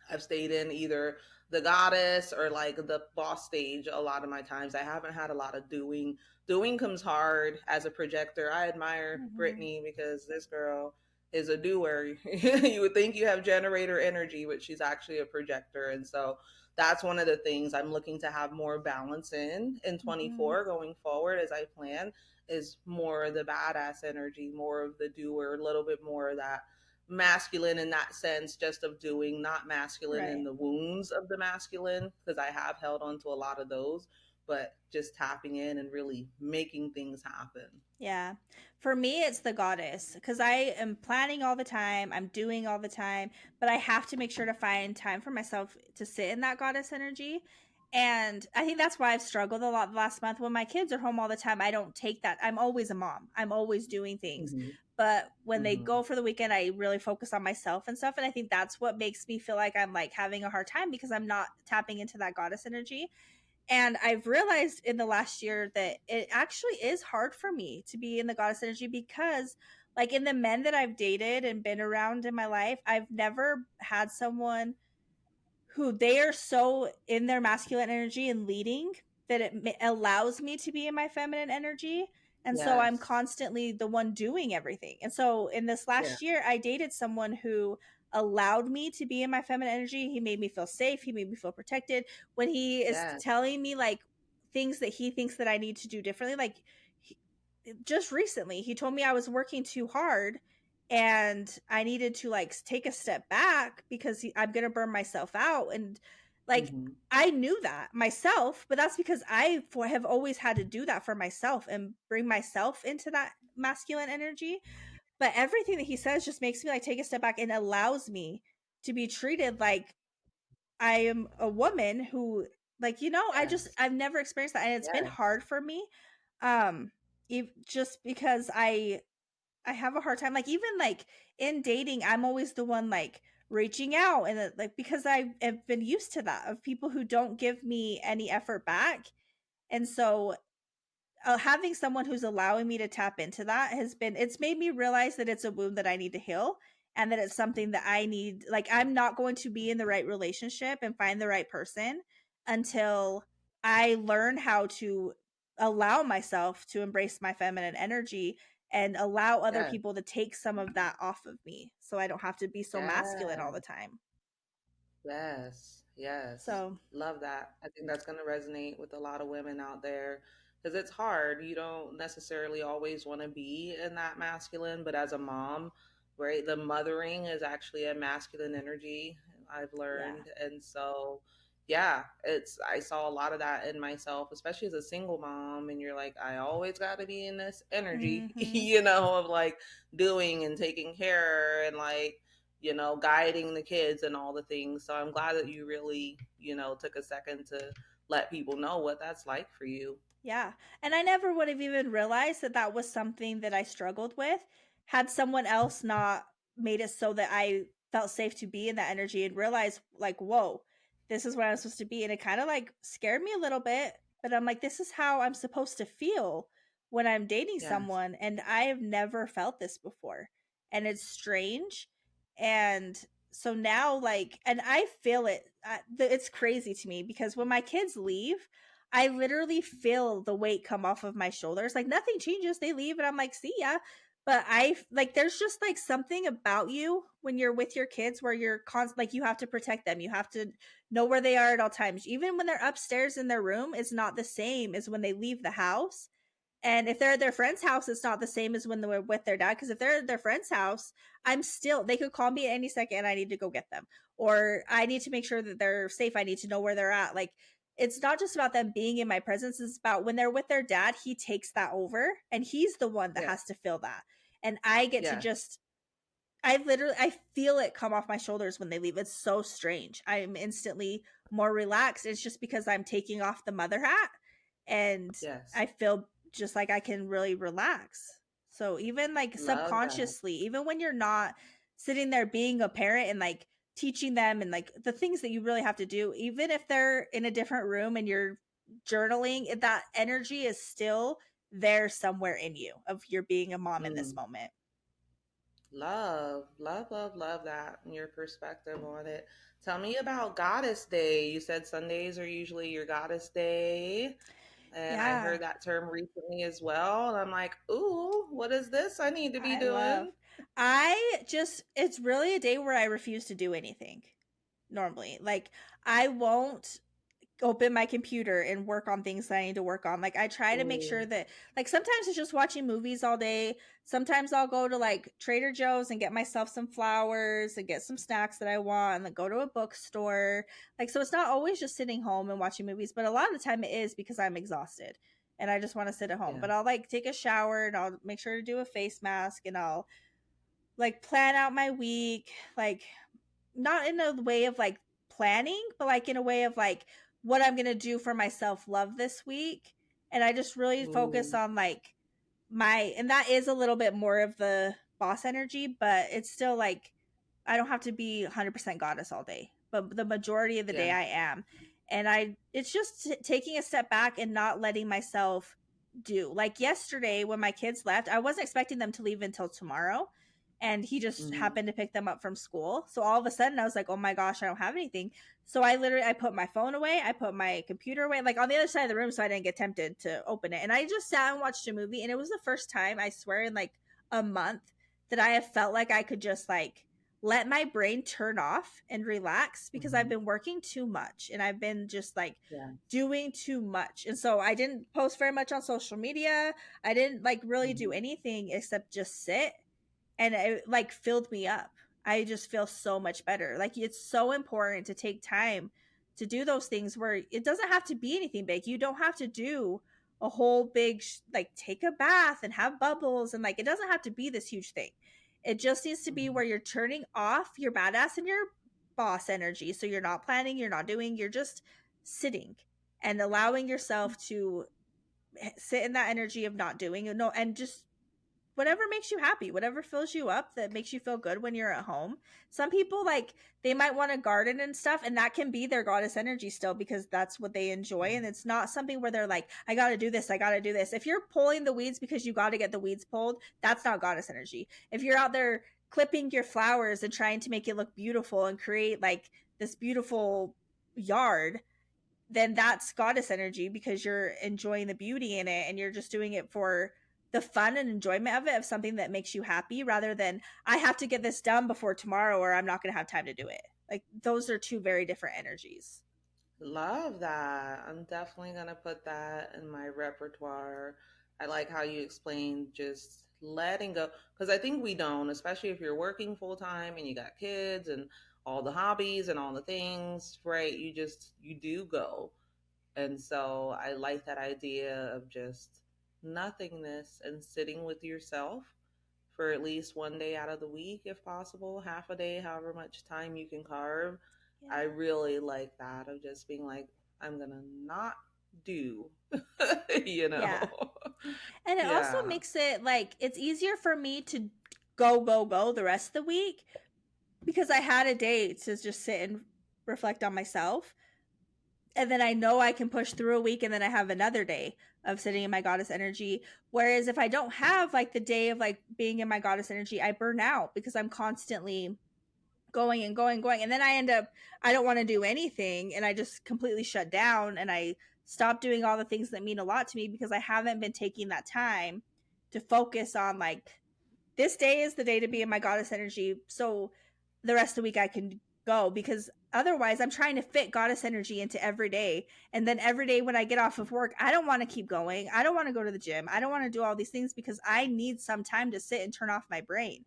I've stayed in either the goddess or like the boss stage a lot of my times. I haven't had a lot of doing. Doing comes hard as a projector. I admire Mm-hmm. Britney because this girl is a doer. You would think you have generator energy, but she's actually a projector. And so that's one of the things I'm looking to have more balance in Mm-hmm. 24 going forward as I plan is more of the badass energy, more of the doer, a little bit more of that masculine in that sense, just of doing, not masculine in Right. the wounds of the masculine, because I have held on to a lot of those, but just tapping in and really making things happen. Yeah. For me, it's the goddess because I am planning all the time. I'm doing all the time, but I have to make sure to find time for myself to sit in that goddess energy. And I think that's why I've struggled a lot the last month. When my kids are home all the time, I don't take that. I'm always a mom, I'm always doing things. Mm-hmm. But when they Mm-hmm. go for the weekend, I really focus on myself and stuff. And I think that's what makes me feel like I'm like having a hard time because I'm not tapping into that goddess energy. And I've realized in the last year that it actually is hard for me to be in the goddess energy because, like, in the men that I've dated and been around in my life, I've never had someone who they are so in their masculine energy and leading that it allows me to be in my feminine energy. And so I'm Yes. constantly the one doing everything. And so in this Yeah. last year, I dated someone who allowed me to be in my feminine energy. He made me feel safe. He made me feel protected. When he is Yes. telling me like things that he thinks that I need to do differently, like he, just recently, he told me I was working too hard and I needed to like take a step back because I'm going to burn myself out. And like, Hmm. I knew that myself, but that's because have always had to do that for myself and bring myself into that masculine energy. But everything that he says just makes me like take a step back and allows me to be treated like I am a woman who, like, Yes. I've never experienced that. And it's been Yes. hard for me. Um, just because I have a hard time, like, even like in dating, I'm always the one like reaching out and like because I have been used to that of people who don't give me any effort back. And so having someone who's allowing me to tap into that it's made me realize that it's a wound that I need to heal and that it's something that I need. Like, I'm not going to be in the right relationship and find the right person until I learn how to allow myself to embrace my feminine energy and allow other Yes. people to take some of that off of me so I don't have to be so masculine all the Yes. time. Yes, yes. So, Love that. I think that's going to resonate with a lot of women out there because it's hard. You don't necessarily always want to be in that masculine, but as a mom, right, the mothering is actually a masculine energy, I've yeah. learned. And so, yeah, I saw a lot of that in myself, especially as a single mom. And you're like, I always got to be in this energy, Mhm. of like doing and taking care and like, guiding the kids and all the things. So I'm glad that you really, took a second to let people know what that's like for you. Yeah. And I never would have even realized that that was something that I struggled with had someone else not made it so that I felt safe to be in that energy and realize, like, whoa, this is where I'm supposed to be. And it kind of like scared me a little bit, but I'm like, this is how I'm supposed to feel when I'm dating Yes. someone. And I have never felt this before. And it's strange. And so now, like, and I feel it. It's crazy to me because when my kids leave, I literally feel the weight come off of my shoulders. Like, nothing changes. They leave and I'm like, see ya. But like, there's just like something about you when you're with your kids where you're like, you have to protect them. You have to know where they are at all times. Even when they're upstairs in their room, it's not the same as when they leave the house. And if they're at their friend's house, it's not the same as when they're with their dad. Because if they're at their friend's house, they could call me at any second and I need to go get them. Or I need to make sure that they're safe. I need to know where they're at. Like, it's not just about them being in my presence. It's about when they're with their dad, he takes that over and he's the one that Yeah. has to feel that. And I get to Yeah. just I feel it come off my shoulders when they leave. It's so strange. I'm instantly more relaxed. It's just because I'm taking off the mother hat and Yes. I feel just like I can really relax. So even like Love that. subconsciously, even when you're not sitting there being a parent and like teaching them and like the things that you really have to do, even if they're in a different room and you're journaling, that energy is still there somewhere in you of your being a mom in this Mm. moment. Love, love, love, love that and your perspective on it. Tell me about Goddess Day. You said Sundays are usually your Goddess Day. And I Yeah. heard that term recently as well. And I'm like, ooh, what is this I need to be I love. doing? It's really a day where I refuse to do anything normally. Like, I won't open my computer and work on things that I need to work on. Like, I try to make sure Ooh, that, like, sometimes it's just watching movies all day. Sometimes I'll go to like Trader Joe's and get myself some flowers and get some snacks that I want and then go to a bookstore. Like, so it's not always just sitting home and watching movies, but a lot of the time it is because I'm exhausted and I just want to sit at home. yeah, But I'll like take a shower and I'll make sure to do a face mask and I'll like plan out my week, like not in a way of like planning, but like in a way of like what I'm gonna do for my self love this week. And I just really focus ooh, on like and that is a little bit more of the boss energy, but it's still like I don't have to be 100% goddess all day, but the majority of the day yeah, I am. And it's just taking a step back and not letting myself do. Like yesterday when my kids left, I wasn't expecting them to leave until tomorrow. And he just Mm-hmm. happened to pick them up from school. So all of a sudden I was like, oh my gosh, I don't have anything. So I put my phone away, I put my computer away, like on the other side of the room so I didn't get tempted to open it. And I just sat and watched a movie, and it was the first time, I swear, in like a month that I have felt like I could just like let my brain turn off and relax, because I've Mm-hmm. been working too much and I've been just like Yeah. doing too much. And so I didn't post very much on social media. I didn't like really do Mm-hmm. anything except just sit, and it like filled me up. I just feel so much better. Like it's so important to take time to do those things where it doesn't have to be anything big. You don't have to do a whole big like take a bath and have bubbles, and like it doesn't have to be this huge thing. It just needs to be Mm-hmm. where you're turning off your badass and your boss energy. So you're not planning, you're not doing, you're just sitting and allowing yourself to sit in that energy of not doing, and no, and just whatever makes you happy, whatever fills you up, that makes you feel good when you're at home. Some people like they might want to garden and stuff, and that can be their goddess energy still, because that's what they enjoy. And it's not something where they're like, I got to do this, I got to do this. If you're pulling the weeds because you got to get the weeds pulled, that's not goddess energy. If you're out there clipping your flowers and trying to make it look beautiful and create like this beautiful yard, then that's goddess energy, because you're enjoying the beauty in it and you're just doing it for the fun and enjoyment of it, of something that makes you happy, rather than I have to get this done before tomorrow or I'm not going to have time to do it. Like those are two very different energies. Love that. I'm definitely going to put that in my repertoire. I like how you explained just letting go, because I think we don't, especially if you're working full time and you got kids and all the hobbies and all the things, right? You do go. And so I like that idea of just nothingness and sitting with yourself for at least one day out of the week, if possible, half a day, however much time you can carve. I Yeah. really like that of just being like, I'm going to not do, you Yeah. know? And it also Yeah. makes it like it's easier for me to go the rest of the week, because I had a day to just sit and reflect on myself. And then I know I can push through a week, and then I have another day of sitting in my goddess energy. Whereas if I don't have like the day of like being in my goddess energy, I burn out because I'm constantly going and going and going. And then I end up, I don't want to do anything, and I just completely shut down and I stop doing all the things that mean a lot to me, because I haven't been taking that time to focus on like, this day is the day to be in my goddess energy, so the rest of the week I can go. Because otherwise I'm trying to fit goddess energy into every day, and then every day when I get off of work, I don't want to keep going, I don't want to go to the gym, I don't want to do all these things, because I need some time to sit and turn off my brain.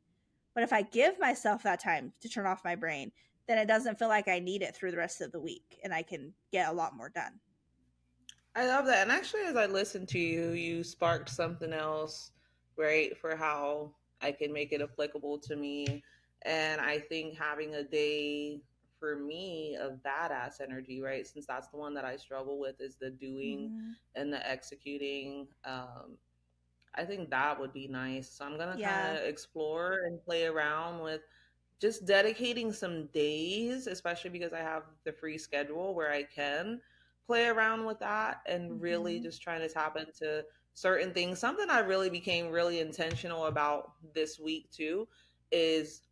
But if I give myself that time to turn off my brain, then it doesn't feel like I need it through the rest of the week, and I can get a lot more done. I love that. And actually, as I listened to you, you sparked something else, right, for how I can make it applicable to me. And I think having a day for me of badass energy, right, since that's the one that I struggle with, is the doing Mm-hmm. and the executing. I think that would be nice. So I'm gonna kind Yeah. of explore and play around with just dedicating some days, especially because I have the free schedule where I can play around with that and really Mm-hmm. just trying to tap into certain things. Something I really became really intentional about this week too is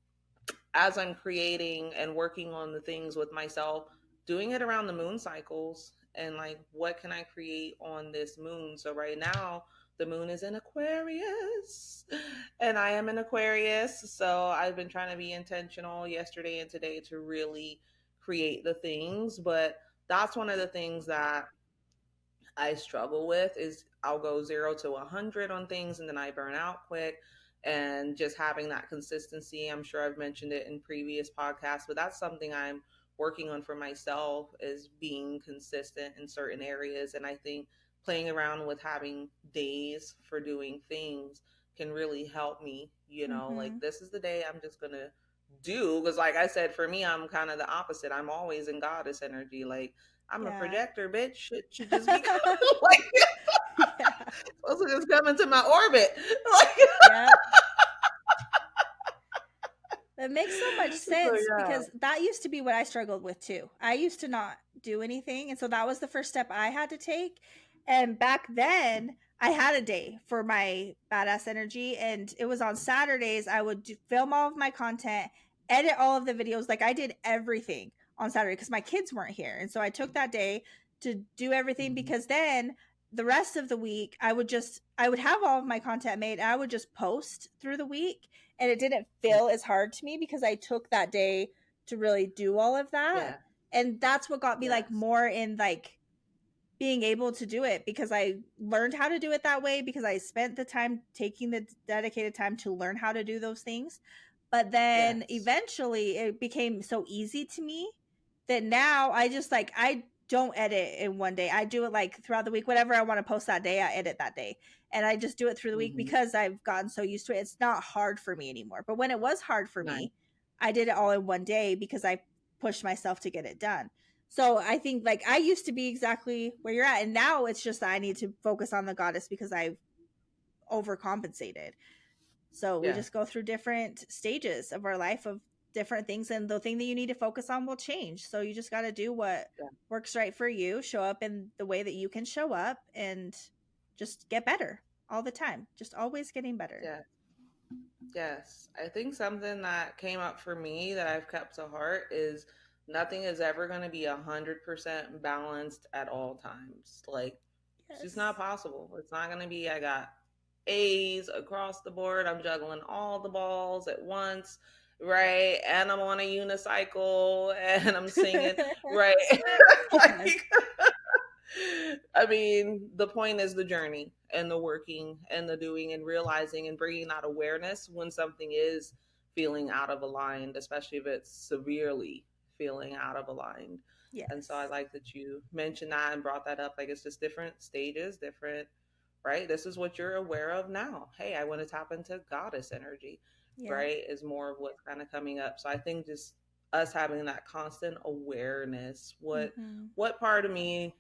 as I'm creating and working on the things with myself, doing it around the moon cycles and like what can I create on this moon. So right now the moon is in Aquarius and I am in Aquarius. So I've been trying to be intentional yesterday and today to really create the things. But that's one of the things that I struggle with is I'll go 0 to 100 on things and then I burn out quick. And just having that consistency, I'm sure I've mentioned it in previous podcasts, but that's something I'm working on for myself is being consistent in certain areas. And I think playing around with having days for doing things can really help me, Mm-hmm. like this is the day I'm just going to do. Because, like I said, for me, I'm kind of the opposite. I'm always in goddess energy. Like, I'm a Yeah. projector, bitch. It should just be like Yeah. supposed to just come into my orbit. Like, Yep. That makes so much so sense, yeah. because that used to be what I struggled with too. I used to not do anything. And so that was the first step I had to take. And back then, I had a day for my badass energy, and it was on Saturdays. I would film all of my content, edit all of the videos. Like I did everything on Saturday because my kids weren't here. And so I took that day to do everything, Mhm. because then the rest of the week I would have all of my content made, and I would just post through the week, and it didn't feel as hard to me because I took that day to really do all of that. Yeah. And that's what got me like Yes. more in like being able to do it, because I learned how to do it that way, because I spent the time taking the dedicated time to learn how to do those things. But then Yes. eventually it became so easy to me that now I just like, I don't edit in one day. I do it like throughout the week. Whatever I want to post that day, I edit that day. And I just do it through the week Hmm. because I've gotten so used to it. It's not hard for me anymore. But when it was hard for Nice. me, I did it all in one day because I pushed myself to get it done. So I think like I used to be exactly where you're at, and now it's just that I need to focus on the goddess because I've overcompensated. So we Yeah. just go through different stages of our life of different things, and the thing that you need to focus on will change. So you just got to do what Yeah. works right for you, show up in the way that you can show up, and just get better all the time. Just always getting better. Yeah. Yes. I think something that came up for me that I've kept to heart is nothing is ever going to be 100% balanced at all times. Like, it's just not Yes. possible. It's not going to be, I got A's across the board. I'm juggling all the balls at once, right? And I'm on a unicycle and I'm singing, right? Yes. Like, I mean, the point is the journey and the working and the doing and realizing and bringing that awareness when something is feeling out of aligned, especially if it's severely feeling out of aligned. And so I Yes. like that you mentioned that and brought that up. Like it's just different stages, different, right? This is what you're aware of now. Hey, I want to tap into goddess energy, Yep. right? Is more of what's kind of coming up. So I think just us having that constant awareness, Mm-hmm. what part of me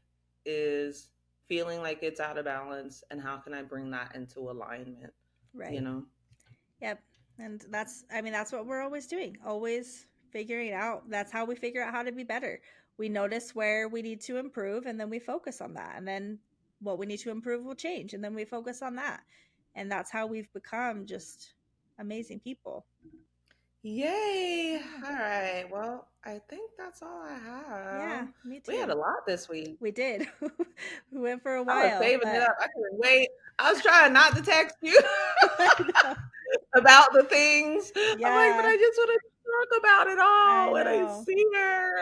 is feeling like it's out of balance and how can I bring that into alignment, you Right. know? Yep. And that's, I mean, that's what we're always doing, always figuring it out. That's how we figure out how to be better. We notice where we need to improve, and then we focus on that. And then what we need to improve will change, and then we focus on that. And that's how we've become just amazing people. Yay. Yeah. All right. Well, I think that's all I Yeah, have. me We had a too. lot this week. We did. We went for a I was while, saving it but up. I couldn't wait. I was trying not to text you I know. about the things. I'm like, but Yeah, I just want to talk about it I all when I know. see her.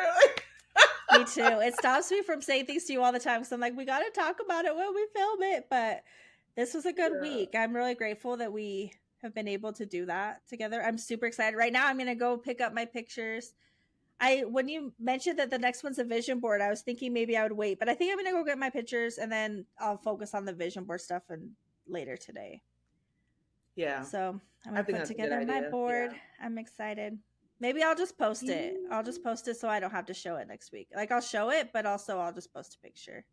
Me too. It stops me from saying things to you all the time because I'm like, we got to talk about it when we film it. But this was a good Yeah. week. I'm really grateful that we have been able to do that together. I'm super excited. Right now, I'm going to go pick up my pictures. When you mentioned that the next one's a vision board, I was thinking maybe I would wait, but I think I'm going to go get my pictures and then I'll focus on the vision board stuff and later today. Yeah. So I'm I going to think put that's a good together my idea. board. Yeah. I'm excited. Maybe I'll just post it. I'll Yeah. just post it so I don't have to show it next week. Like I'll show it, but also I'll just post a picture.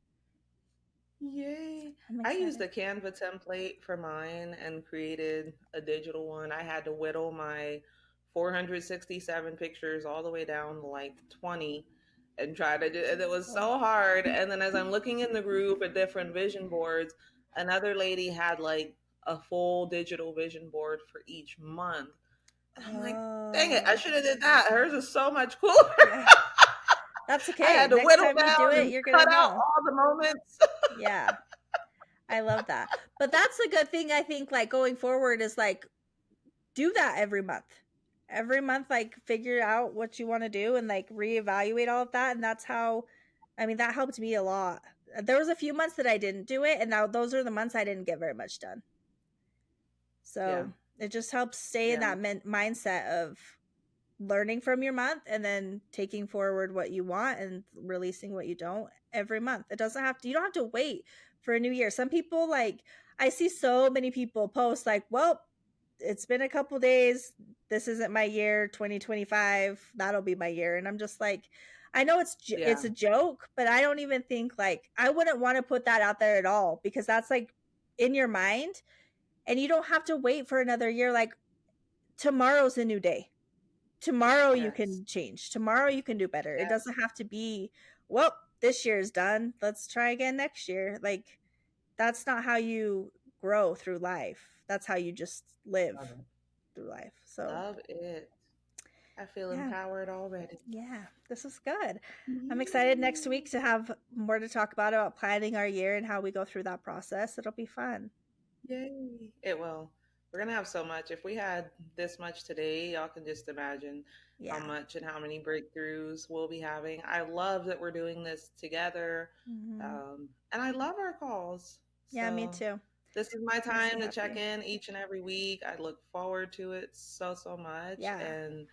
Yay. I'm I used excited. a Canva template for mine and created a digital one. I had to whittle my 467 pictures all the way down to like 20 and try to do it. It was Oh. so hard. And then as I'm looking in the group at different vision boards, another lady had like a full digital vision board for each month. And I'm like, dang it, I Oh, should have did that. Hers is so much cooler. yeah. That's I okay. had to Next whittle time you do down it, and you're going to cut out know. all the moments. Yeah. I love that. But that's a good thing, I think, like going forward is like do that every month. Every month, like figure out what you want to do and like reevaluate all of that. And that's how, I mean, that helped me a lot. There was a few months that I didn't do it, and now those are the months I didn't get very much done. Yeah. So it just helps stay in Yeah. that mindset of learning from your month and then taking forward what you want and releasing what you don't every month. It doesn't have to, you don't have to wait for a new year. Some people like, I see so many people post like, well, it's been a couple days. This isn't my year, 2025. That'll be my year. And I'm just like, I know Yeah. it's a joke, but I don't even think like I wouldn't want to put that out there at all, because that's like in your mind, and you don't have to wait for another year. Like tomorrow's a new day. Tomorrow you Yes. can change. Tomorrow you can do better. It Yes. doesn't have to be well, this year is done. Let's try again next year. Like, that's not how you grow through life. That's how you just live Love it. through life. So, Love it. I feel yeah, empowered already. yeah, this is good. I'm excited next Yeah. week to have more to talk about planning our year and how we go through that process. It'll be fun. Yay. It will. We're going to have so much. If we had this much today, y'all can just imagine how Yeah. much and how many breakthroughs we'll be having. I love that we're doing this together. Hmm. And I love our calls. Yeah, me So too. this is my Makes me time to check happy. in each and every week. I look forward to it so, so much. Yeah. And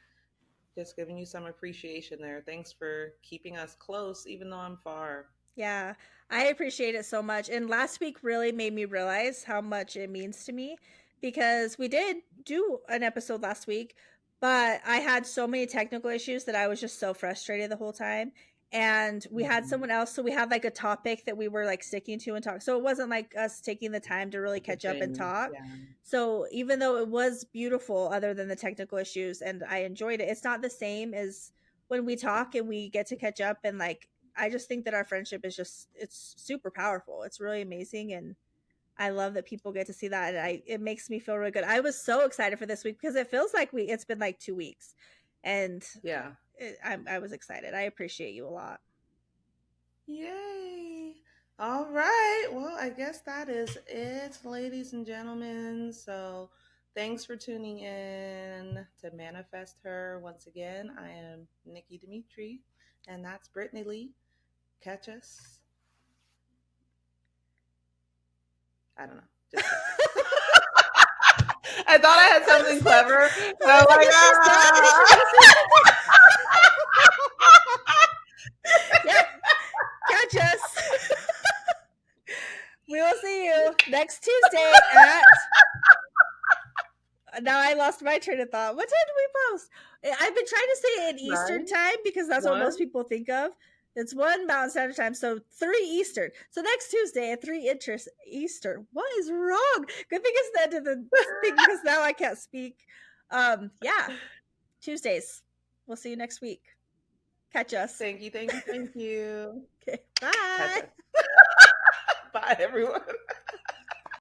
just giving you some appreciation there. Thanks for keeping us close, even though I'm far. Yeah, I appreciate it so much. And last week really made me realize how much it means to me because we did do an episode last week, but I had so many technical issues that I was just so frustrated the whole time. And we had Mhm. someone else, so we had like a topic that we were like sticking to and talk. So it wasn't like us taking the time to really catch up and Pushing. talk. Yeah. So even though it was beautiful, other than the technical issues, and I enjoyed it, it's not the same as when we talk and we get to catch up and like I just think that our friendship is just it's super powerful. It's really amazing and I love that people get to see that and it makes me feel really good. I was so excited for this week because it feels like it's been like 2 weeks and Yeah. I was excited. I appreciate you a lot. Yay. All right. Well, I guess that is it, ladies and gentlemen. So thanks for tuning in to Manifest Her. Once again, I am Nikki Dimitri, and that's Brittany Lee. Catch us. I don't know. Just catch us. I thought I had something clever. And I I'm was like, like, is she done? Is she ah. gonna say something? Yep. Catch us. We will see you next Tuesday at now I lost my train of thought. What time do we post? I've been trying to say in Eastern Nine, time because that's what most one. people think of. It's 1 Mountain Standard Time, so 3 Eastern. So next Tuesday at 3 interest Eastern. What is wrong? Good thing it's the end of the thing because now I can't speak. Yeah, Tuesdays. We'll see you next week. Catch us. Thank you, thank you, thank you. Okay, Catch bye. us. Bye, everyone.